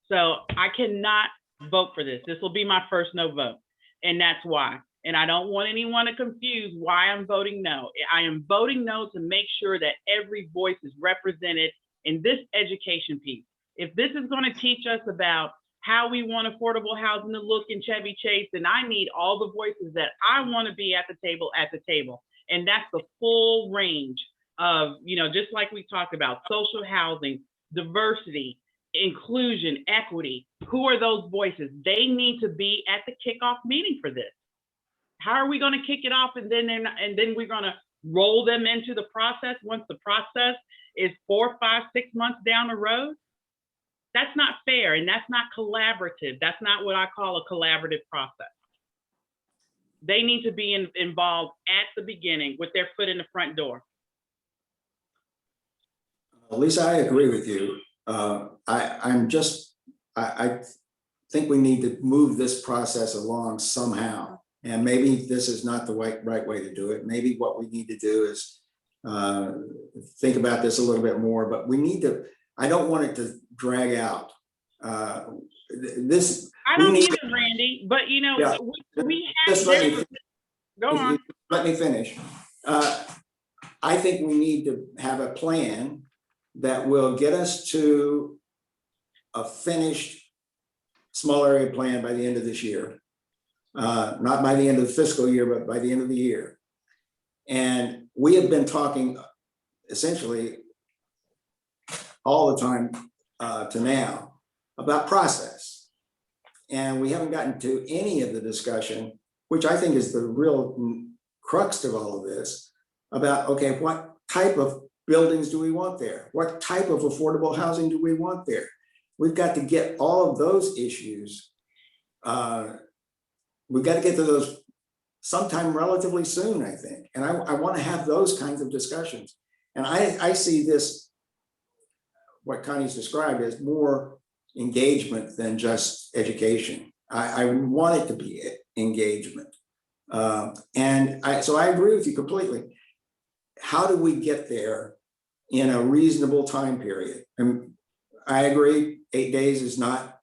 So I cannot vote for this. This will be my first no vote. And that's why. And I don't want anyone to confuse why I'm voting no. I am voting no to make sure that every voice is represented in this education piece. If this is going to teach us about how we want affordable housing to look in Chevy Chase, then I need all the voices that I want to be at the table. And that's the full range of, just like we talked about, social housing, diversity, inclusion, equity. Who are those voices? They need to be at the kickoff meeting for this. How are we going to kick it off and then we're going to roll them into the process once the process is 4, 5, 6 months down the road? That's not fair, and that's not collaborative. That's not what I call a collaborative process. They need to be involved at the beginning with their foot in the front door. Lisa, I agree with you. I think we need to move this process along somehow. And maybe this is not the right way to do it. Maybe what we need to do is think about this a little bit more, but we need to, I don't want it to drag out. I don't either, Randy, but yeah, we have, go on. Let me finish. I think we need to have a plan that will get us to a finished small area plan by the end of this year. Not by the end of the fiscal year, but by the end of the year. And we have been talking essentially all the time to now about process. And we haven't gotten to any of the discussion, which I think is the real crux of all of this, about, okay, what type of buildings do we want there? What type of affordable housing do we want there? We've got to get all of those issues. We've got to get to those sometime relatively soon, I think. And I want to have those kinds of discussions. And I see this, what Connie's described, as more engagement than just education. I want it to be engagement. So I agree with you completely. How do we get there in a reasonable time period? And I agree, 8 days is not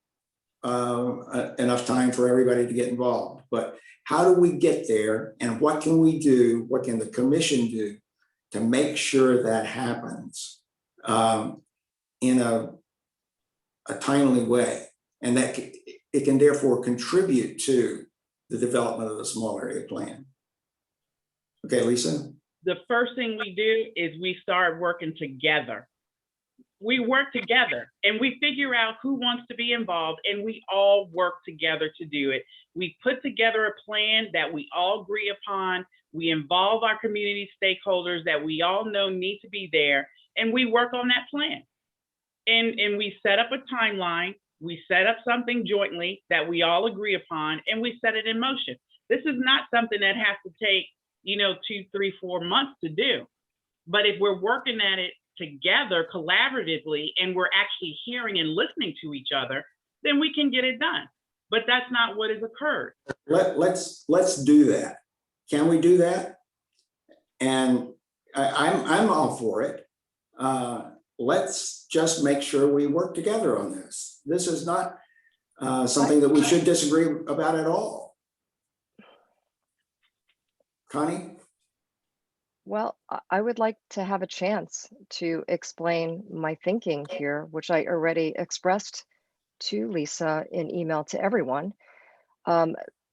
enough time for everybody to get involved, but how do we get there, and what can we do, what can the commission do to make sure that happens in a timely way, and that it can therefore contribute to the development of the small area plan? Okay, Lisa? The first thing we do is we start working together. We work together and we figure out who wants to be involved, and we all work together to do it. We put together a plan that we all agree upon. We involve our community stakeholders that we all know need to be there, and we work on that plan. And we set up a timeline. We set up something jointly that we all agree upon, and we set it in motion. This is not something that has to take, 2, 3, 4 months to do. But if we're working at it together collaboratively, and we're actually hearing and listening to each other, then we can get it done. But that's not what has occurred. Let's do that. Can we do that? And I'm all for it. Let's just make sure we work together on this. This is not something that we should disagree about at all. Connie? Well, I would like to have a chance to explain my thinking here, which I already expressed to Lisa in email to everyone.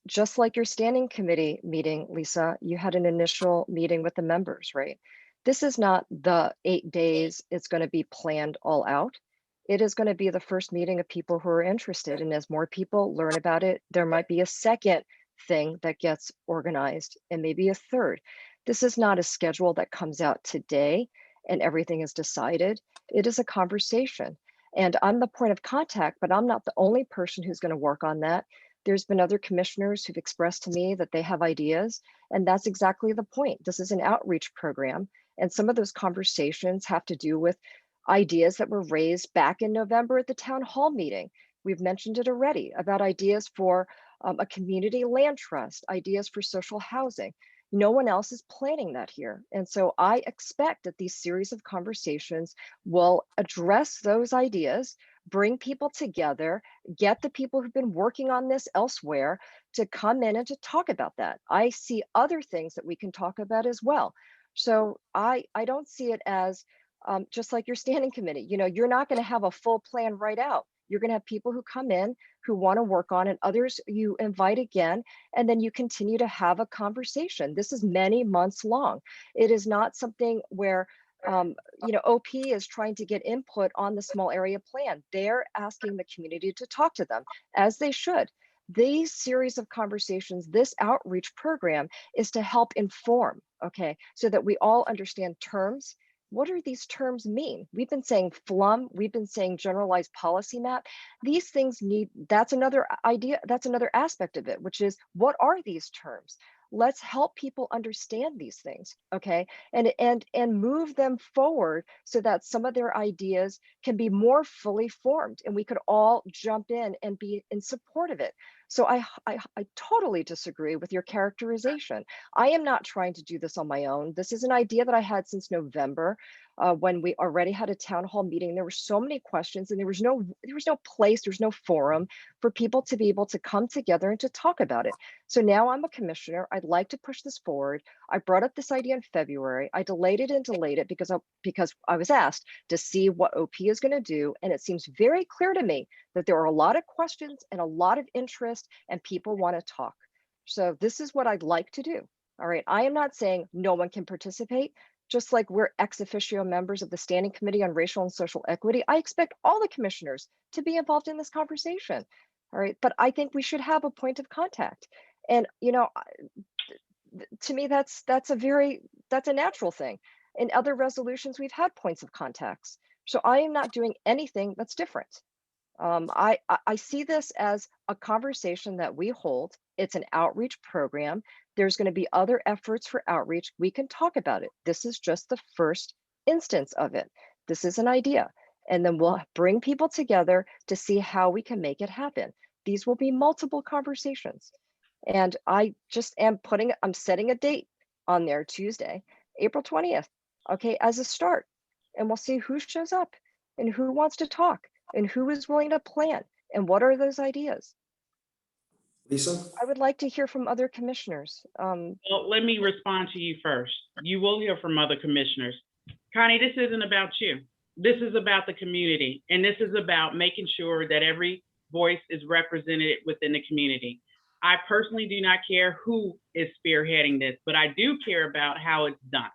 Just like your standing committee meeting, Lisa, you had an initial meeting with the members, right? This is not the 8 days it's going to be planned all out. It is going to be the first meeting of people who are interested. And as more people learn about it, there might be a second thing that gets organized, and maybe a third. This is not a schedule that comes out today and everything is decided. It is a conversation. And I'm the point of contact, but I'm not the only person who's going to work on that. There's been other commissioners who've expressed to me that they have ideas, and that's exactly the point. This is an outreach program, and some of those conversations have to do with ideas that were raised back in November at the town hall meeting. We've mentioned it already about ideas for a community land trust, ideas for social housing. No one else is planning that here. And so I expect that these series of conversations will address those ideas, bring people together, get the people who've been working on this elsewhere to come in and to talk about that. I see other things that we can talk about as well. So I don't see it as just like your standing committee. You're not going to have a full plan right out. You're going to have people who come in who want to work on it, others you invite again, and then you continue to have a conversation. This is many months long. It is not something where OP is trying to get input on the small area plan. They're asking the community to talk to them, as they should. These series of conversations, this outreach program is to help inform, okay, so that we all understand terms. What do these terms mean? We've been saying FLUM, we've been saying generalized policy map. These things that's another idea, that's another aspect of it, which is, what are these terms? Let's help people understand these things, okay? And move them forward so that some of their ideas can be more fully formed and we could all jump in and be in support of it. So I totally disagree with your characterization. I am not trying to do this on my own. This is an idea that I had since November when we already had a town hall meeting. There were so many questions and there was no place, there's no forum for people to be able to come together and to talk about it. So now I'm a commissioner. I'd like to push this forward. I brought up this idea in February. I delayed it and delayed it because I was asked to see what OP is going to do. And it seems very clear to me that there are a lot of questions and a lot of interest and people want to talk. So this is what I'd like to do. All right. I am not saying no one can participate. Just like we're ex officio members of the Standing Committee on Racial and Social Equity, I expect all the commissioners to be involved in this conversation. All right. But I think we should have a point of contact. And, you know, to me, that's a natural thing. In other resolutions, we've had points of contacts. So I am not doing anything that's different. I see this as a conversation that we hold. It's an outreach program. There's going to be other efforts for outreach. We can talk about it. This is just the first instance of it. This is an idea. And then we'll bring people together to see how we can make it happen. These will be multiple conversations. And I just I'm setting a date on there, Tuesday, April 20th, okay, as a start. And we'll see who shows up and who wants to talk and who is willing to plan and what are those ideas. Lisa? I would like to hear from other commissioners. Well, let me respond to you first. You will hear from other commissioners. Connie, this isn't about you. This is about the community. And this is about making sure that every voice is represented within the community. I personally do not care who is spearheading this, but I do care about how it's done.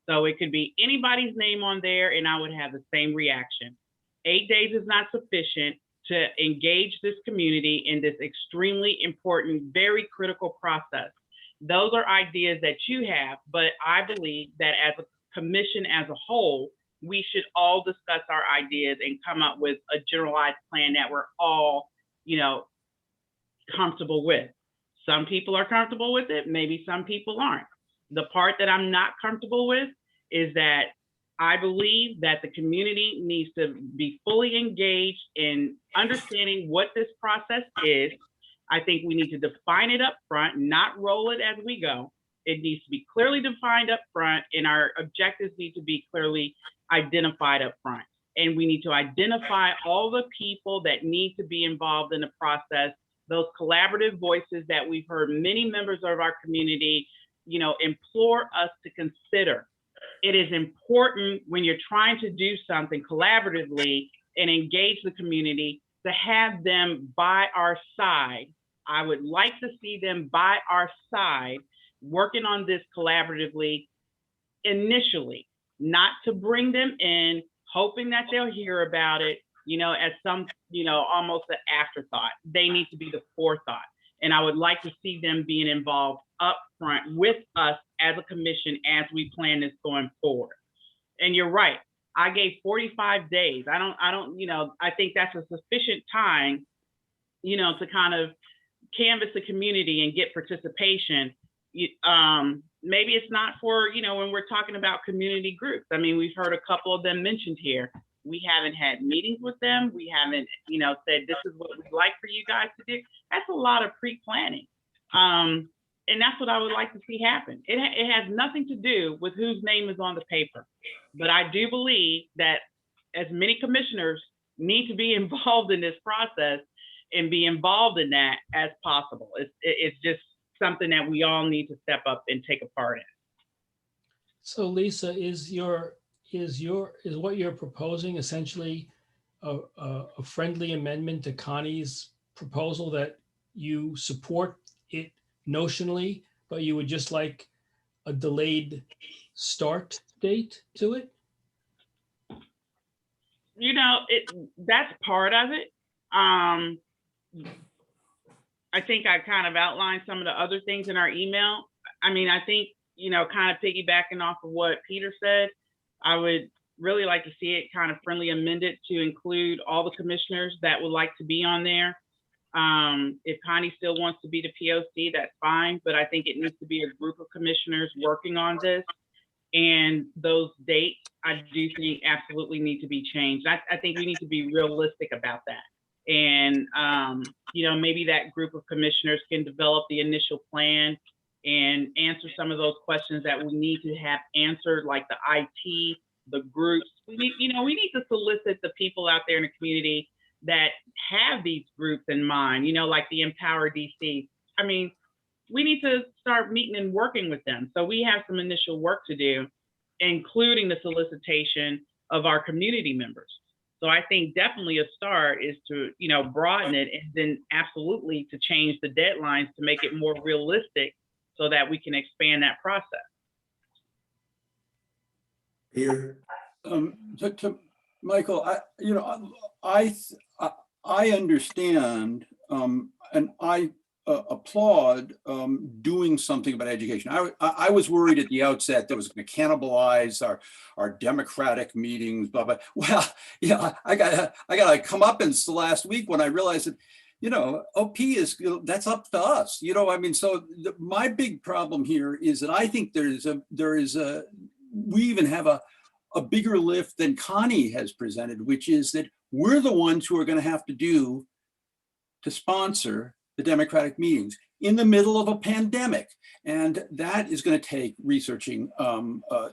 So it could be anybody's name on there and I would have the same reaction. 8 days is not sufficient to engage this community in this extremely important, very critical process. Those are ideas that you have, but I believe that as a commission as a whole, we should all discuss our ideas and come up with a generalized plan that we're all, you know, comfortable with. Some people are comfortable with it, maybe some people aren't. The part that I'm not comfortable with is that I believe that the community needs to be fully engaged in understanding what this process is. I think we need to define it up front, not roll it as we go. It needs to be clearly defined up front, and our objectives need to be clearly identified up front. And we need to identify all the people that need to be involved in the process, those collaborative voices that we've heard many members of our community, you know, implore us to consider. It is important when you're trying to do something collaboratively and engage the community to have them by our side. I would like to see them by our side working on this collaboratively initially, not to bring them in, hoping that they'll hear about it, you know, as some, you know, almost an afterthought. They need to be the forethought. And I would like to see them being involved up front with us as a commission as we plan this going forward. And you're right, I gave 45 days. I don't, you know, I think that's a sufficient time, you know, to kind of canvass the community and get participation. Maybe it's not for, you know, when we're talking about community groups. I mean, we've heard a couple of them mentioned here. We haven't had meetings with them. We haven't, you know, said this is what we'd like for you guys to do. That's a lot of pre-planning. And that's what I would like to see happen. It has nothing to do with whose name is on the paper. But I do believe that as many commissioners need to be involved in this process and be involved in that as possible. It's just something that we all need to step up and take a part in. So Lisa, is what you're proposing essentially a friendly amendment to Connie's proposal, that you support it notionally, but you would just like a delayed start date to it? You know, that's part of it. I think I kind of outlined some of the other things in our email. I mean, I think, you know, kind of piggybacking off of what Peter said, I would really like to see it kind of friendly amended to include all the commissioners that would like to be on there. If Connie still wants to be the POC, that's fine, but I think it needs to be a group of commissioners working on this. And those dates, I do think absolutely need to be changed. I think we need to be realistic about that. And, you know, maybe that group of commissioners can develop the initial plan and answer some of those questions that we need to have answered, like the IT, the groups. We need to solicit the people out there in the community that have these groups in mind, you know, like the Empower DC. I mean, we need to start meeting and working with them. So we have some initial work to do, including the solicitation of our community members. So I think definitely a start is to, you know, broaden it, and then absolutely to change the deadlines to make it more realistic so that we can expand that process. Peter? To Michael, I understand, and I applaud doing something about education. I was worried at the outset that it was going to cannibalize our democratic meetings, blah, blah. Well, yeah, I got come up in the last week when I realized that, you know, OP is, you know, that's up to us. You know, I mean, so my big problem here is that I think we even have a bigger lift than Connie has presented, which is that we're the ones who are going to have to sponsor the democratic meetings in the middle of a pandemic. And that is going to take researching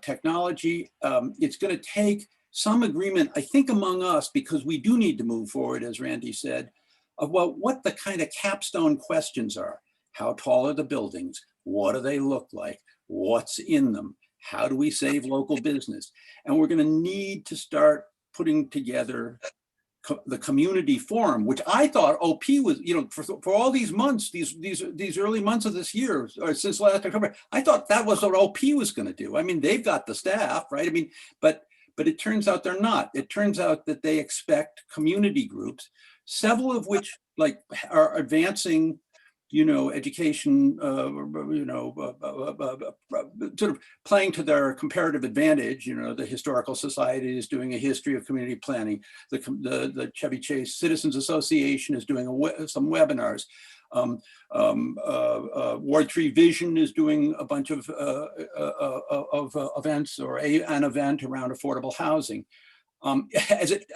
technology. It's going to take some agreement, I think, among us, because we do need to move forward, as Randy said, of what the kind of capstone questions are. How tall are the buildings? What do they look like? What's in them? How do we save local business? And we're going to need to start putting together the community forum, which I thought OP was, you know, for all these months, these early months of this year, or since last October, I thought that was what OP was going to do. I mean, they've got the staff, right? I mean, but it turns out they're not. It turns out that they expect community groups, several of which like are advancing, you know, education, sort of playing to their comparative advantage. You know, the Historical Society is doing a history of community planning. The Chevy Chase Citizens Association is doing some webinars. Ward 3 Vision is doing a bunch of events, or an event around affordable housing. I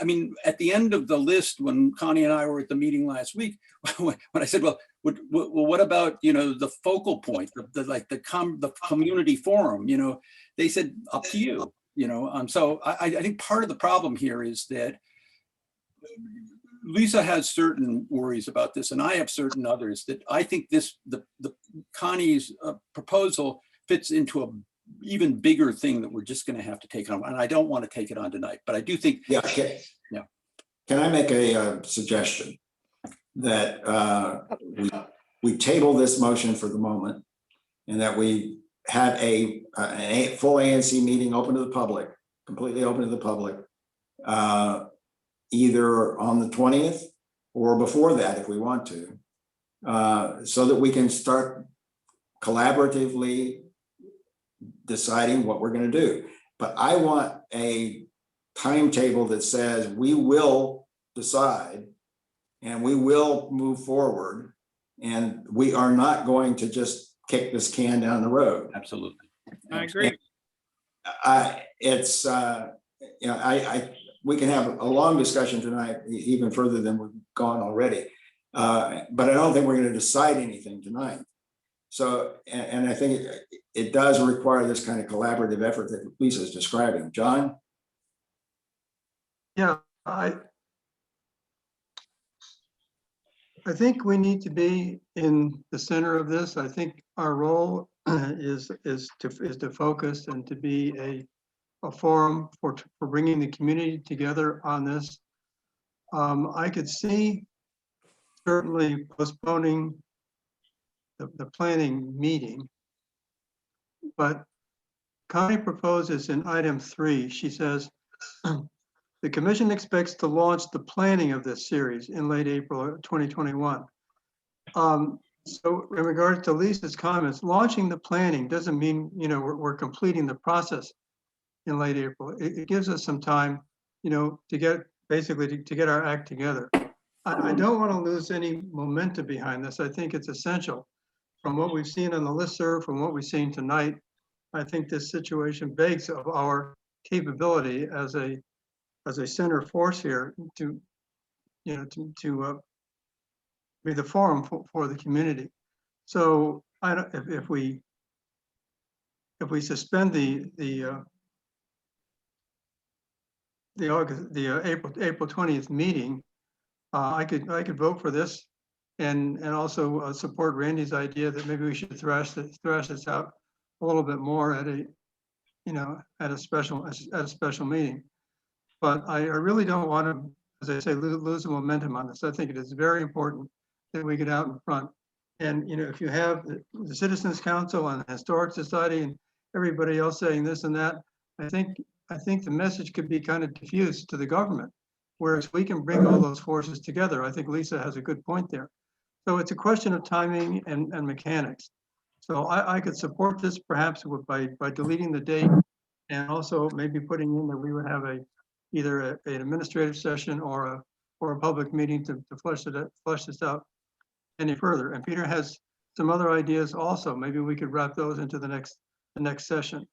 mean, at the end of the list, when Connie and I were at the meeting last week, when I said, well, what about, you know, the focal point, the community forum, you know, they said, up to you, you know. So I think part of the problem here is that Lisa has certain worries about this, and I have certain others, that I think the Connie's proposal fits into a even bigger thing that we're just going to have to take on. And I don't want to take it on tonight, but I do think. Yeah. Okay. Yeah. Can I make a suggestion that we table this motion for the moment, and that we have a full ANC meeting open to the public, completely open to the public, either on the 20th or before that, if we want to, so that we can start collaboratively deciding what we're going to do. But I want a timetable that says we will decide and we will move forward, and we are not going to just kick this can down the road. Absolutely. I agree. We can have a long discussion tonight, even further than we've gone already. But I don't think we're going to decide anything tonight. So, and I think it does require this kind of collaborative effort that Lisa is describing. John? Yeah, I think we need to be in the center of this. I think our role is to focus and to be a forum for bringing the community together on this. I could see certainly postponing the planning meeting, but Connie proposes in item 3, she says, the commission expects to launch the planning of this series in late April 2021. So in regard to Lisa's comments, launching the planning doesn't mean, you know, we're completing the process in late April. It gives us some time, you know, to get basically to get our act together. I don't want to lose any momentum behind this. I think it's essential. From what we've seen on the listserv, from what we've seen tonight, I think this situation begs of our capability as a center force here to, you know, to be the forum for the community. So I don't, if we suspend the April 20th meeting, I could vote for this and also support Randy's idea that maybe we should thrash this out a little bit more at a, at a special meeting. But I really don't want to, as I say, lose the momentum on this. I think it is very important that we get out in front. And, if you have the Citizens Council and the Historic Society and everybody else saying this and that, I think the message could be kind of diffused to the government. Whereas we can bring all those forces together. I think Lisa has a good point there. So it's a question of timing and mechanics. So I could support this perhaps by deleting the date, and also maybe putting in that we would have either an administrative session or a public meeting to flesh this out any further. And Peter has some other ideas also. Maybe we could wrap those into the next session.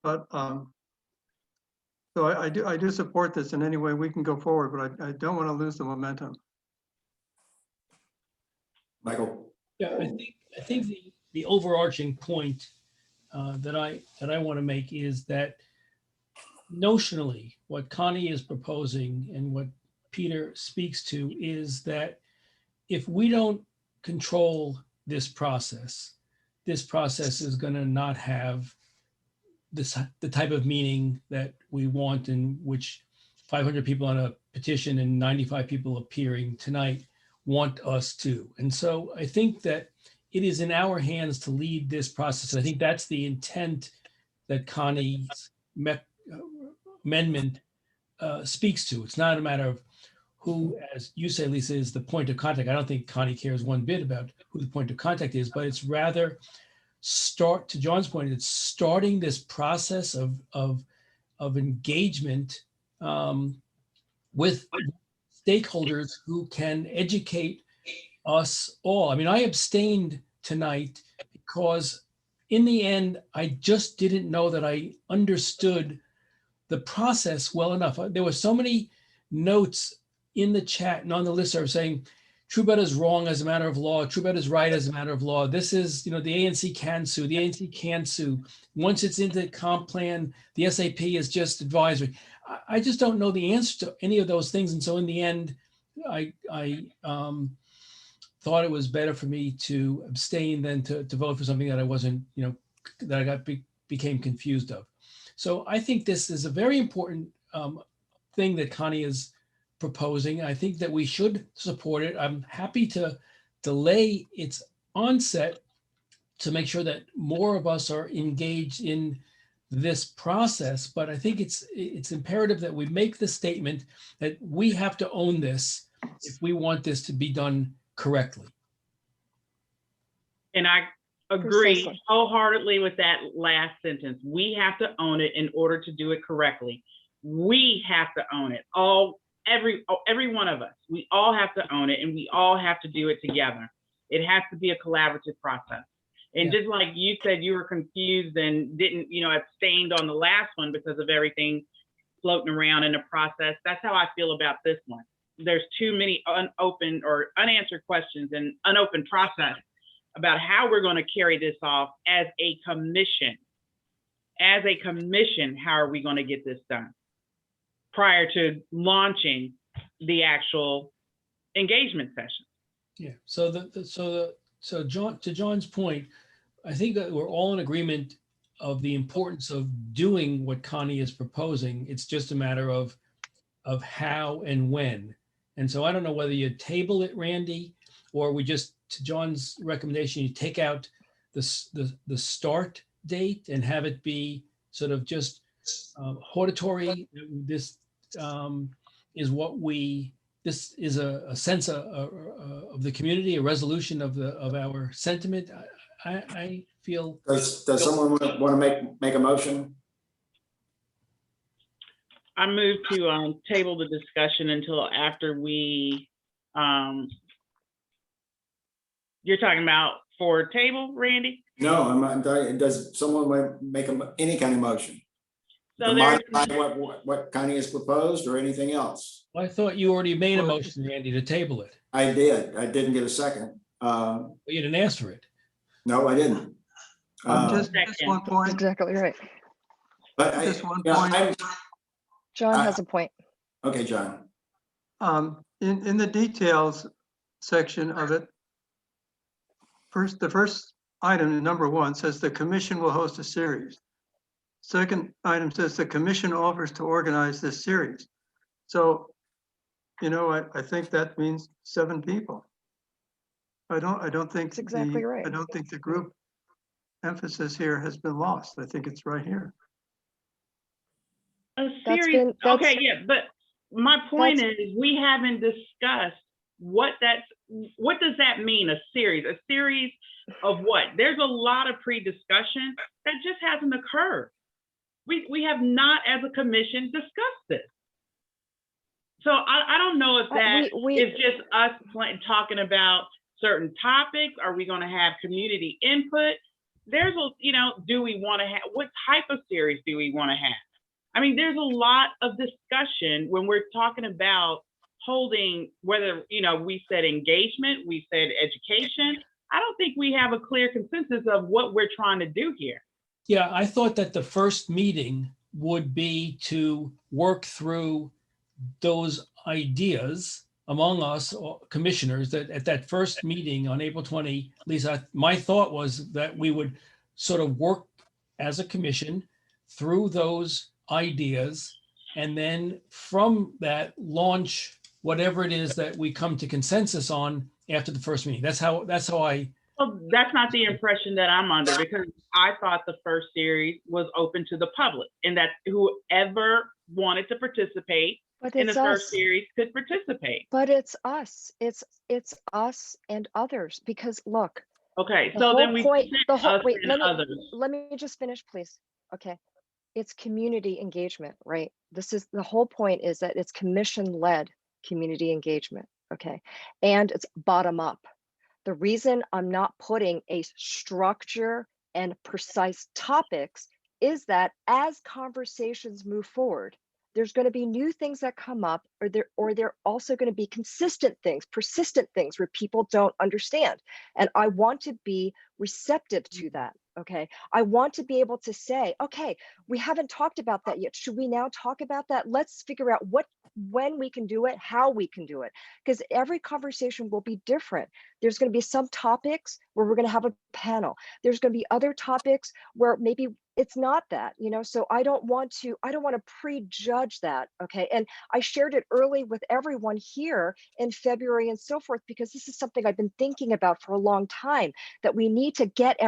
But so I do support this in any way we can go forward, but I don't want to lose the momentum. Michael? Yeah, I think the overarching point that I want to make is that notionally, what Connie is proposing and what Peter speaks to is that if we don't control this process is going to not have the type of meaning that we want, in which 500 people on a petition and 95 people appearing tonight want us to. And so I think that it is in our hands to lead this process. And I think that's the intent that Connie's amendment speaks to. It's not a matter of who, as you say, Lisa, is the point of contact. I don't think Connie cares one bit about who the point of contact is, but it's rather to John's point, it's starting this process of engagement with stakeholders who can educate us all. I mean, I abstained tonight because in the end, I just didn't know that I understood the process well enough. There were so many notes in the chat and on the listserv saying, Trueblood is wrong as a matter of law. Trueblood is right as a matter of law. This is, the ANC can sue. The ANC can't sue. Once it's into comp plan, the SAP is just advisory. I just don't know the answer to any of those things. And so in the end, I thought it was better for me to abstain than to vote for something that I wasn't, that I became confused of. So I think this is a very important thing that Connie is proposing. I think that we should support it. I'm happy to delay its onset to make sure that more of us are engaged in this process. But I think it's imperative that we make the statement that we have to own this if we want this to be done correctly. And I agree Precisely. wholeheartedly with that last sentence. We have to own it in order to do it correctly. We have to own it. Every one of us, we all have to own it, and we all have to do it together. It has to be a collaborative process. And just like you said, you were confused and didn't, abstained on the last one because of everything floating around in the process. That's how I feel about this one. There's too many unopened or unanswered questions and unopened process about how we're going to carry this off as a commission. As a commission, how are we going to get this done prior to launching the actual engagement session? Yeah. So John, to John's point, I think that we're all in agreement of the importance of doing what Connie is proposing. It's just a matter of how and when. And so I don't know whether you table it, Randy, or we just, to John's recommendation, you take out the start date and have it be sort of just hortatory. This is what this is a sense of the community, a resolution of our sentiment. I feel. Does someone want to make a motion? I move to table the discussion until after we, you're talking about for table, Randy? No, I'm does someone want to make any kind of motion? So To there's modify what Connie has proposed or anything else? Well, I thought you already made a motion, Randy, to table it. I did. I didn't get a second. But you didn't ask for it. No, I didn't. Just one point. Exactly right. But Just one point. John has a point. Okay, John. In the details section of it, the first item, number 1, says the commission will host a series. Second item says the commission offers to organize this series. So, you know, I think that means 7 people. I don't think That's exactly right. I don't think the group emphasis here has been lost. I think it's right here. A series, okay, yeah, but my point is we haven't discussed what does that mean, a series? A series of what? There's a lot of pre-discussion that just hasn't occurred. We have not, as a commission, discussed this. So I don't know if that is just us talking about certain topics. Are we going to have community input? There's a, you know, do we want to have, what type of series do we want to have? I mean, there's a lot of discussion when we're talking about holding, whether, you know, we said engagement, we said education. I don't think we have a clear consensus of what we're trying to do here. Yeah, I thought that the first meeting would be to work through those ideas among us commissioners, that at that first meeting on April 20, Lisa, my thought was that we would sort of work as a commission through those ideas, and then from that launch whatever it is that we come to consensus on after the first meeting. That's how I. Well, that's not the impression that I'm under, because I thought the first series was open to the public and that whoever wanted to participate in the first series could participate. But it's us. It's us and others, because look. Okay, so then we wait, others. Let me just finish, please. Okay. It's community engagement, right? This is the whole point, is that it's commission-led community engagement. Okay. And it's bottom up. The reason I'm not putting a structure and precise topics is that as conversations move forward, there's going to be new things that come up, or they're also going to be consistent things, persistent things where people don't understand. And I want to be receptive to that. Okay. I want to be able to say, okay, we haven't talked about that yet. Should we now talk about that? Let's figure out when we can do it, how we can do it, because every conversation will be different. There's going to be some topics where we're going to have a panel. There's going to be other topics where maybe it's not that, you know, so I don't want to prejudge that. Okay. And I shared it early with everyone here in February and so forth, because this is something I've been thinking about for a long time, that we need to get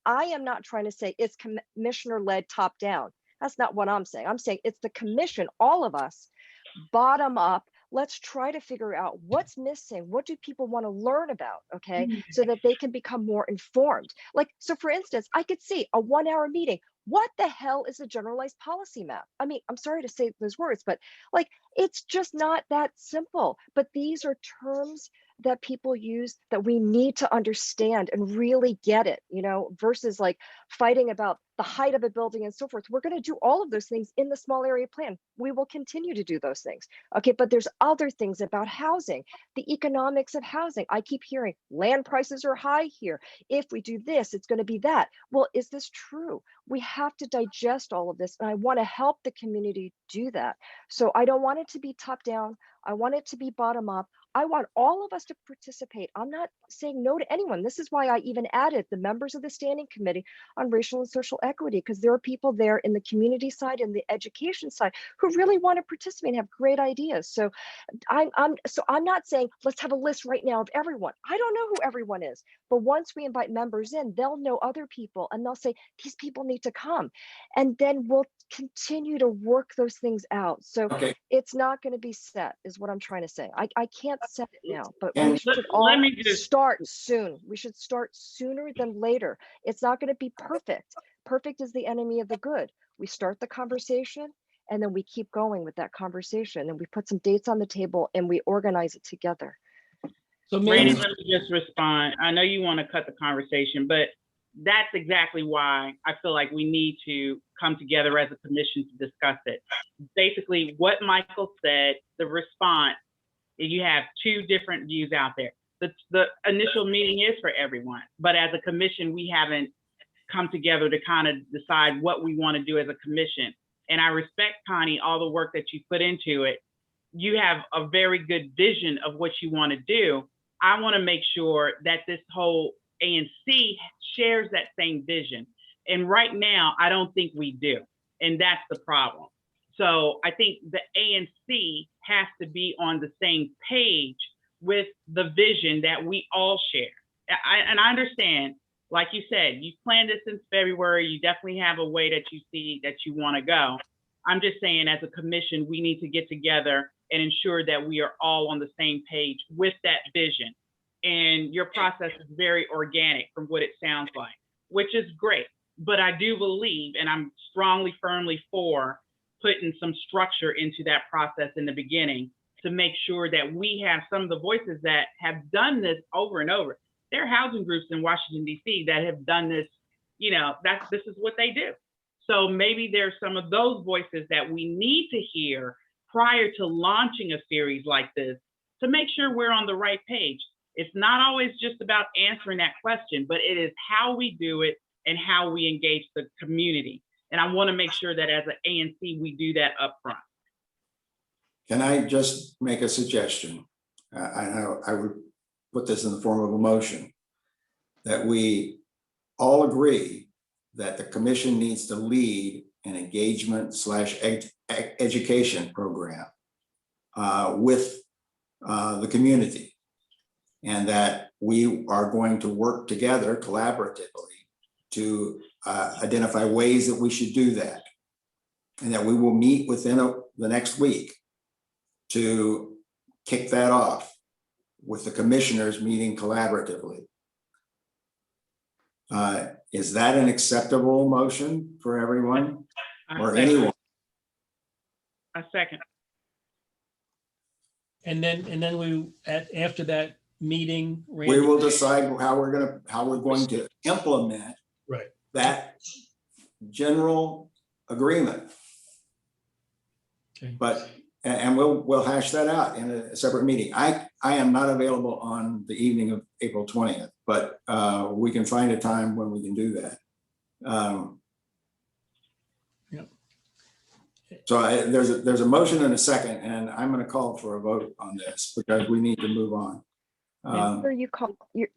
I am not trying to say it's commissioner-led top down. That's not what I'm saying. I'm saying it's the commission, all of us, bottom up. Let's try to figure out what's missing. What do people want to learn about? Okay. So that they can become more informed. Like, so for instance, I could see a 1-hour meeting. What the hell is a generalized policy map? I mean, I'm sorry to say those words, but like, it's just not that simple. But these are terms that people use that we need to understand and really get it, you know, versus like fighting about the height of a building and so forth. We're going to do all of those things in the small area plan. We will continue to do those things. Okay, but there's other things about housing, the economics of housing. I keep hearing land prices are high here. If we do this, it's going to be that. Well, is this true? We have to digest all of this, and I want to help the community do that. So I don't want it to be top down. I want it to be bottom up. I want all of us to participate. I'm not saying no to anyone. This is why I even added the members of the Standing Committee on Racial and Social Equity, because there are people there in the community side and the education side who really want to participate and have great ideas. So I'm not saying let's have a list right now of everyone. I don't know who everyone is, but once we invite members in, they'll know other people and they'll say these people need to come, and then we'll continue to work those things out. So it's not going to be set, is what I'm trying to say. I can't set it now, but we should all start soon. We should start sooner than later. It's not going to be perfect. Perfect is the enemy of the good. We start the conversation, and then we keep going with that conversation, and we put some dates on the table and we organize it together. So Randy, let me just respond. I know you want to cut the conversation, but that's exactly why I feel like we need to come together as a commission to discuss it. Basically, what Michael said, the response, you have two different views out there. The initial meeting is for everyone, but as a commission, we haven't come together to kind of decide what we want to do as a commission. And I respect, Connie, all the work that you put into it. You have a very good vision of what you want to do. I want to make sure that this whole ANC shares that same vision. And right now, I don't think we do. And that's the problem. So I think the ANC has to be on the same page with the vision that we all share. And I understand, like you said, you planned this since February. You definitely have a way that you see that you want to go. I'm just saying, as a commission, we need to get together and ensure that we are all on the same page with that vision. And your process is very organic from what it sounds like, which is great. But I do believe, and I'm strongly, firmly for putting some structure into that process in the beginning to make sure that we have some of the voices that have done this over and over. There are housing groups in Washington, D.C. that have done this, you know, this is what they do. So maybe there's some of those voices that we need to hear prior to launching a series like this to make sure we're on the right page. It's not always just about answering that question, but it is how we do it and how we engage the community. And I want to make sure that as an ANC, we do that up front. Can I just make a suggestion? I would put this in the form of a motion, that we all agree that the commission needs to lead an engagement / education program with the community, and that we are going to work together collaboratively to identify ways that we should do that, and that we will meet within the next week to kick that off with the commissioners meeting collaboratively. Is that an acceptable motion for everyone or anyone? A second. And then we, after that meeting, We Randy, will decide how we're going to implement right. that general agreement. Okay. But and we'll hash that out in a separate meeting. I am not available on the evening of April 20th, but we can find a time when we can do that. Yep. So there's a motion and a second, and I'm going to call for a vote on this because we need to move on. Or you call you.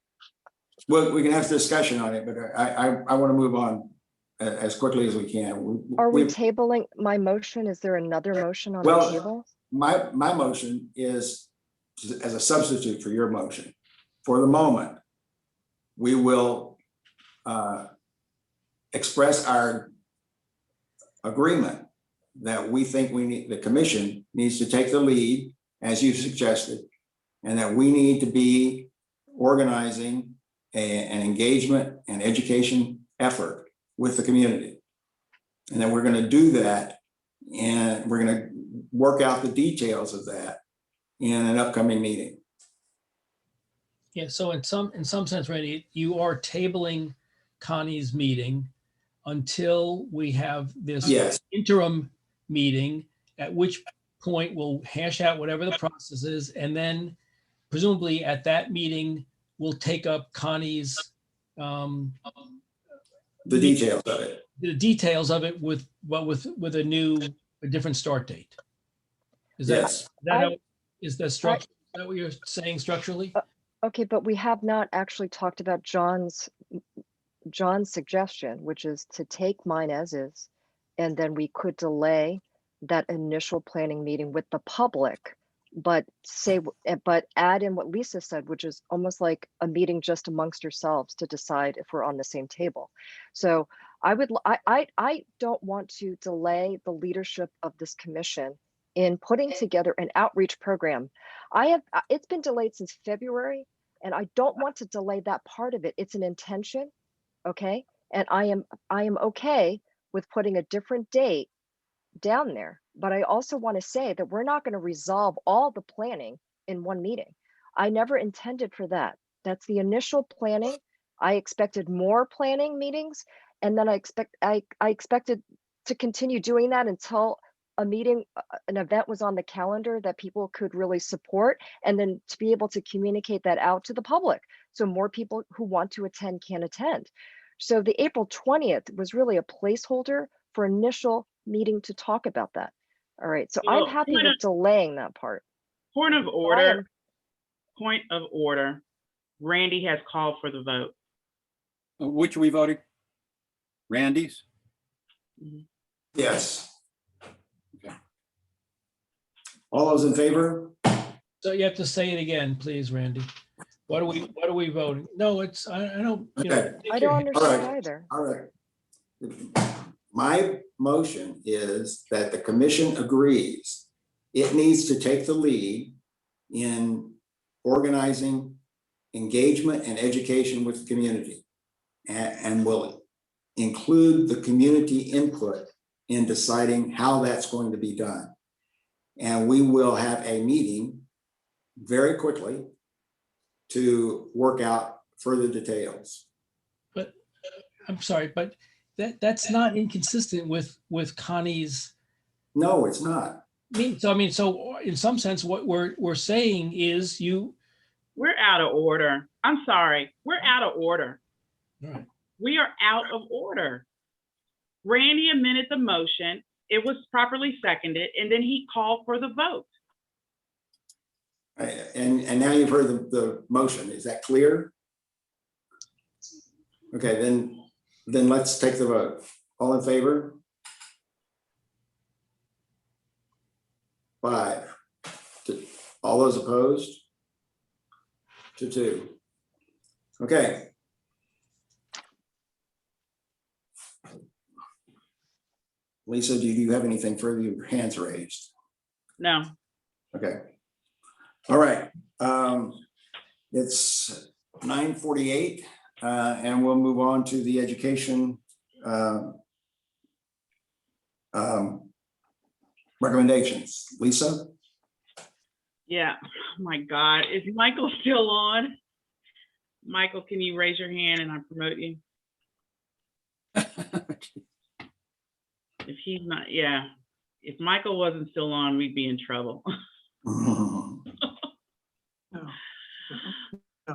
Well, we can have discussion on it, but I want to move on as quickly as we can. Are we tabling my motion? Is there another motion on the table? My motion is as a substitute for your motion. For the moment, we will express our agreement that we think the commission needs to take the lead, as you suggested, and that we need to be organizing an engagement and education effort with the community. And then we're going to do that, and we're going to work out the details of that in an upcoming meeting. Yeah, so in some sense, Randy, you are tabling Connie's meeting until we have this interim meeting, at which point we'll hash out whatever the process is, and then presumably at that meeting, we'll take up Connie's the details of it. The details of it with a different start date. Is that structure? Is that what you're saying structurally? Okay, but we have not actually talked about John's suggestion, which is to take mine as is, and then we could delay that initial planning meeting with the public, but add in what Lisa said, which is almost like a meeting just amongst yourselves to decide if we're on the same table. So I don't want to delay the leadership of this commission in putting together an outreach program. It's been delayed since February, and I don't want to delay that part of it. It's an intention, okay? And I am okay with putting a different date down there. But I also want to say that we're not going to resolve all the planning in one meeting. I never intended for that. That's the initial planning. I expected more planning meetings, and then I expected to continue doing that until a meeting, an event was on the calendar that people could really support, and then to be able to communicate that out to the public so more people who want to attend can attend. So the April 20th was really a placeholder for initial meeting to talk about that. All right, so I'm happy with delaying that part. Point of order. Point of order. Randy has called for the vote. Which are we voting? Randy's? Yes. Okay. All those in favor? So you have to say it again, please, Randy. What are we voting? No, it's, I don't, you know. Okay. take I your don't hand- understand right. either. All right. My motion is that the commission agrees it needs to take the lead in organizing engagement and education with the community, and will include the community input in deciding how that's going to be done. And we will have a meeting very quickly to work out further details. But I'm sorry, but that's not inconsistent with Connie's. No, it's not. So in some sense, what we're saying is We're out of order. I'm sorry. We're out of order. all right. We are out of order. Randy amended the motion. It was properly seconded, and then he called for the vote. And now you've heard the motion. Is that clear? Okay, then let's take the vote. All in favor? 5. All those opposed? 2. Okay. Lisa, do you have anything further? Your hands raised. No. Okay. All right. It's 9:48, and we'll move on to the education recommendations. Lisa? Yeah. Oh my God. Is Michael still on? Michael, can you raise your hand and I promote you? If he's not, yeah. If Michael wasn't still on, we'd be in trouble.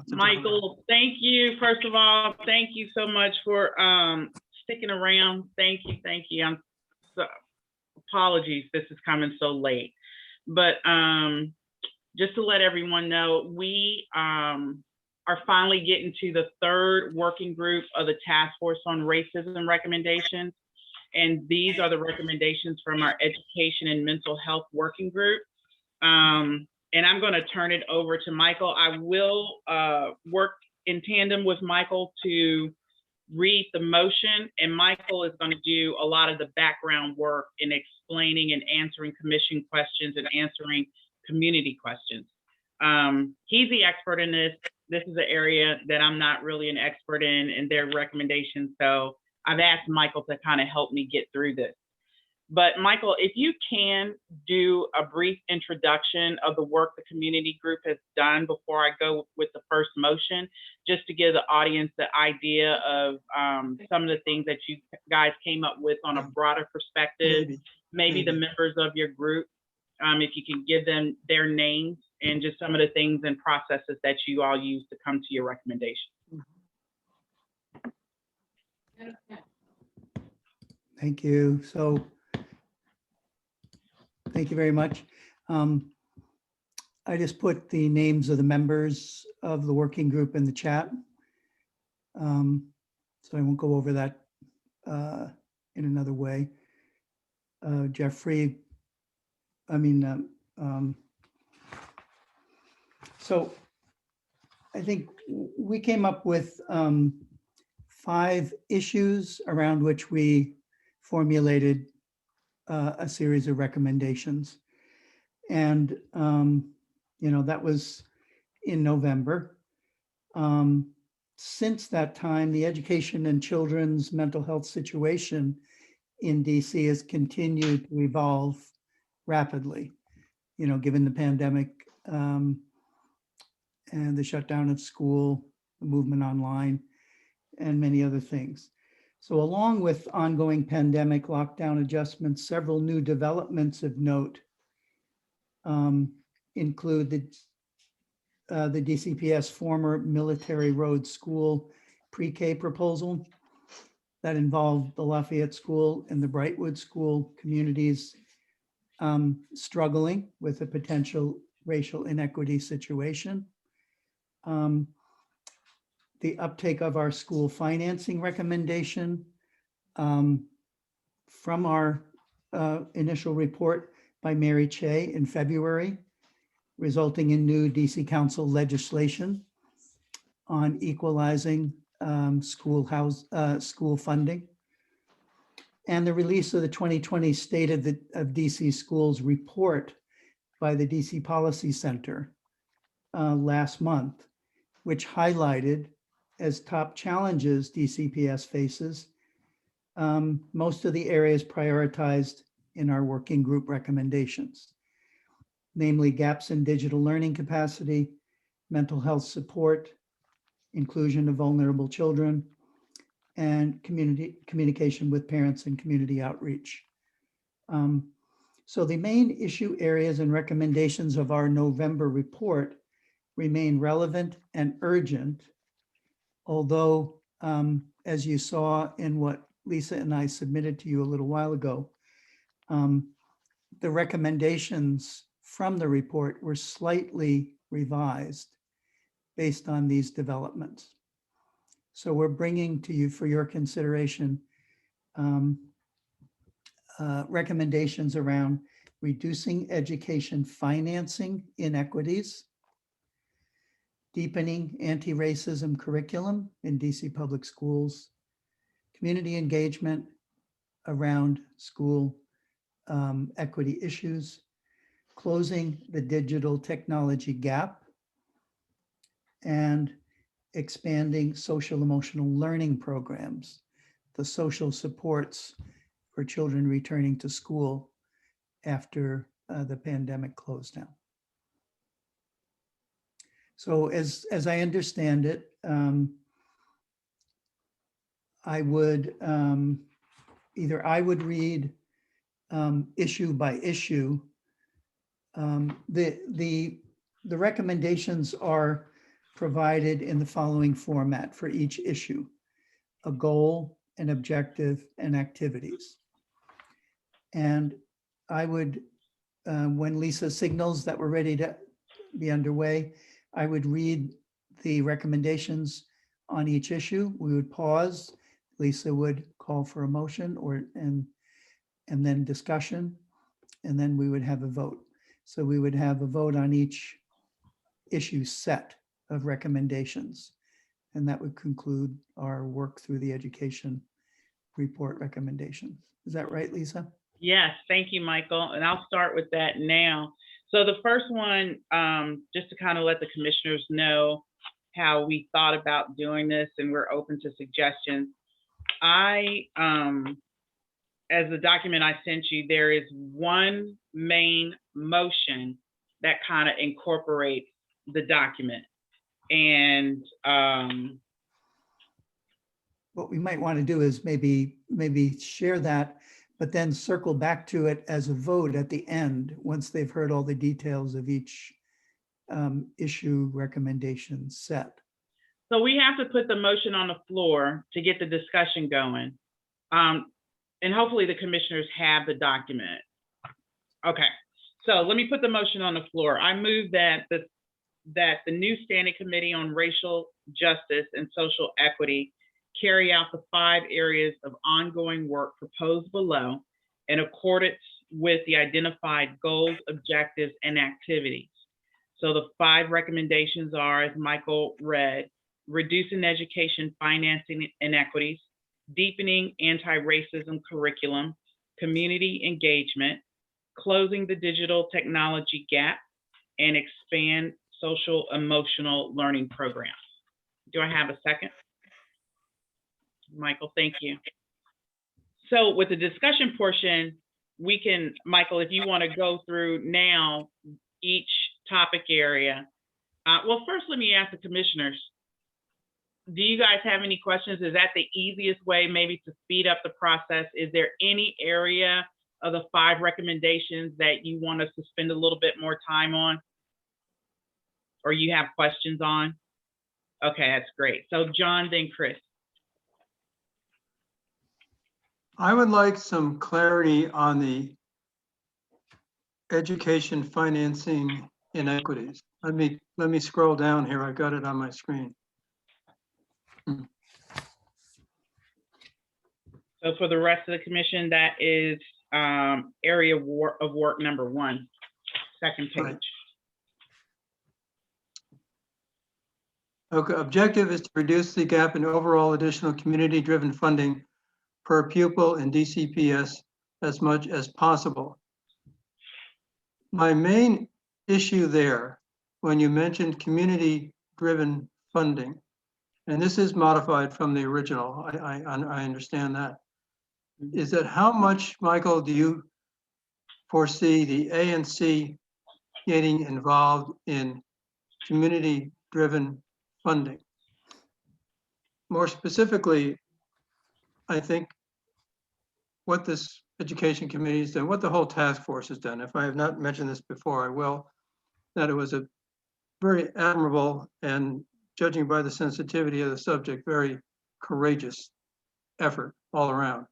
Michael, thank you. First of all, thank you so much for sticking around. Thank you. Thank you. I'm so, apologies. This is coming so late, but just to let everyone know, we are finally getting to the 3rd working group of the Task Force on Racism recommendations. And these are the recommendations from our Education and Mental Health Working Group. And I'm going to turn it over to Michael. I will work in tandem with Michael to read the motion, and Michael is going to do a lot of the background work in explaining and answering commission questions and answering community questions. He's the expert in this. This is an area that I'm not really an expert in, and their recommendations. So I've asked Michael to kind of help me get through this. But Michael, if you can do a brief introduction of the work the community group has done before I go with the first motion, just to give the audience the idea of some of the things that you guys came up with on a broader perspective, maybe the members of your group, if you can give them their names and just some of the things and processes that you all use to come to your recommendation. Thank you. So, thank you very much. I just put the names of the members of the working group in the chat. So I won't go over that in another way. Jeffrey, so I think we came up with 5 issues around which we formulated a series of recommendations. And, that was in November. Since that time, the education and children's mental health situation in DC has continued to evolve rapidly, given the pandemic and the shutdown of school, the movement online, and many other things. So along with ongoing pandemic lockdown adjustments, several new developments of note include the DCPS former Military Road School pre-K proposal that involved the Lafayette School and the Brightwood School communities struggling with a potential racial inequity situation. the uptake of our school financing recommendation from our initial report by Mary Che in February, resulting in new DC Council legislation on equalizing school funding, and the release of the 2020 State of DC Schools report by the DC Policy Center last month, which highlighted as top challenges DCPS faces most of the areas prioritized in our working group recommendations, namely gaps in digital learning capacity, mental health support, inclusion of vulnerable children, and communication with parents and community outreach. So the main issue areas and recommendations of our November report remain relevant and urgent, although as you saw in what Lisa and I submitted to you a little while ago, the recommendations from the report were slightly revised based on these developments. So we're bringing to you for your consideration recommendations around reducing education financing inequities, deepening anti-racism curriculum in DC public schools, community engagement around school equity issues, closing the digital technology gap, and expanding social emotional learning programs, the social supports for children returning to school after the pandemic closed down. So as I understand it, I would either I would read issue by issue. The recommendations are provided in the following format for each issue: a goal, an objective, and activities. And I would, when Lisa signals that we're ready to be underway, I would read the recommendations on each issue. We would pause. Lisa would call for a motion and then discussion, and then we would have a vote. So we would have a vote on each issue set of recommendations, and that would conclude our work through the education report recommendations. Is that right, Lisa? Yes, thank you, Michael. And I'll start with that now. So the first one, just to kind of let the commissioners know how we thought about doing this, and we're open to suggestions. As the document I sent you, there is one main motion that kind of incorporates the document. And what we might want to do is maybe share that, but then circle back to it as a vote at the end once they've heard all the details of each issue recommendation set. So we have to put the motion on the floor to get the discussion going. And hopefully the commissioners have the document. Okay, so let me put the motion on the floor. I move that the new Standing Committee on Racial Justice and Social Equity carry out the 5 areas of ongoing work proposed below in accordance with the identified goals, objectives, and activities. So the 5 recommendations are, as Michael read: reducing education financing inequities, deepening anti-racism curriculum, community engagement, closing the digital technology gap, and expand social emotional learning programs. Do I have a second? Michael, thank you. So with the discussion portion, we can, Michael, if you want to go through now each topic area. Well, first, let me ask the commissioners, do you guys have any questions? Is that the easiest way maybe to speed up the process? Is there any area of the 5 recommendations that you want us to spend a little bit more time on? Or you have questions on? Okay, that's great. So John, then Chris. I would like some clarity on the education financing inequities. Let me scroll down here. I've got it on my screen. So for the rest of the commission, that is area of work number 1, second page. Right. Okay, objective is to reduce the gap in overall additional community-driven funding per pupil in DCPS as much as possible. My main issue there, when you mentioned community-driven funding, and this is modified from the original, I understand that, is that how much, Michael, do you foresee the ANC getting involved in community-driven funding? More specifically, I think what this education committee has done, what the whole task force has done, if I have not mentioned this before, I will, that it was a very admirable and, judging by the sensitivity of the subject, very courageous effort all around.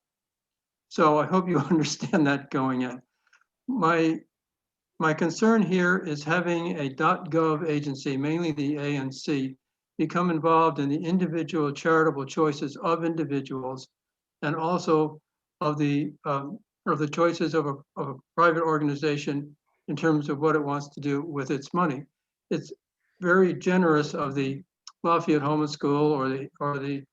So I hope you understand that going in. My concern here is having a .gov agency, mainly the ANC, become involved in the individual charitable choices of individuals, and also of the choices of a private organization in terms of what it wants to do with its money. It's very generous of the Lafayette Home School or the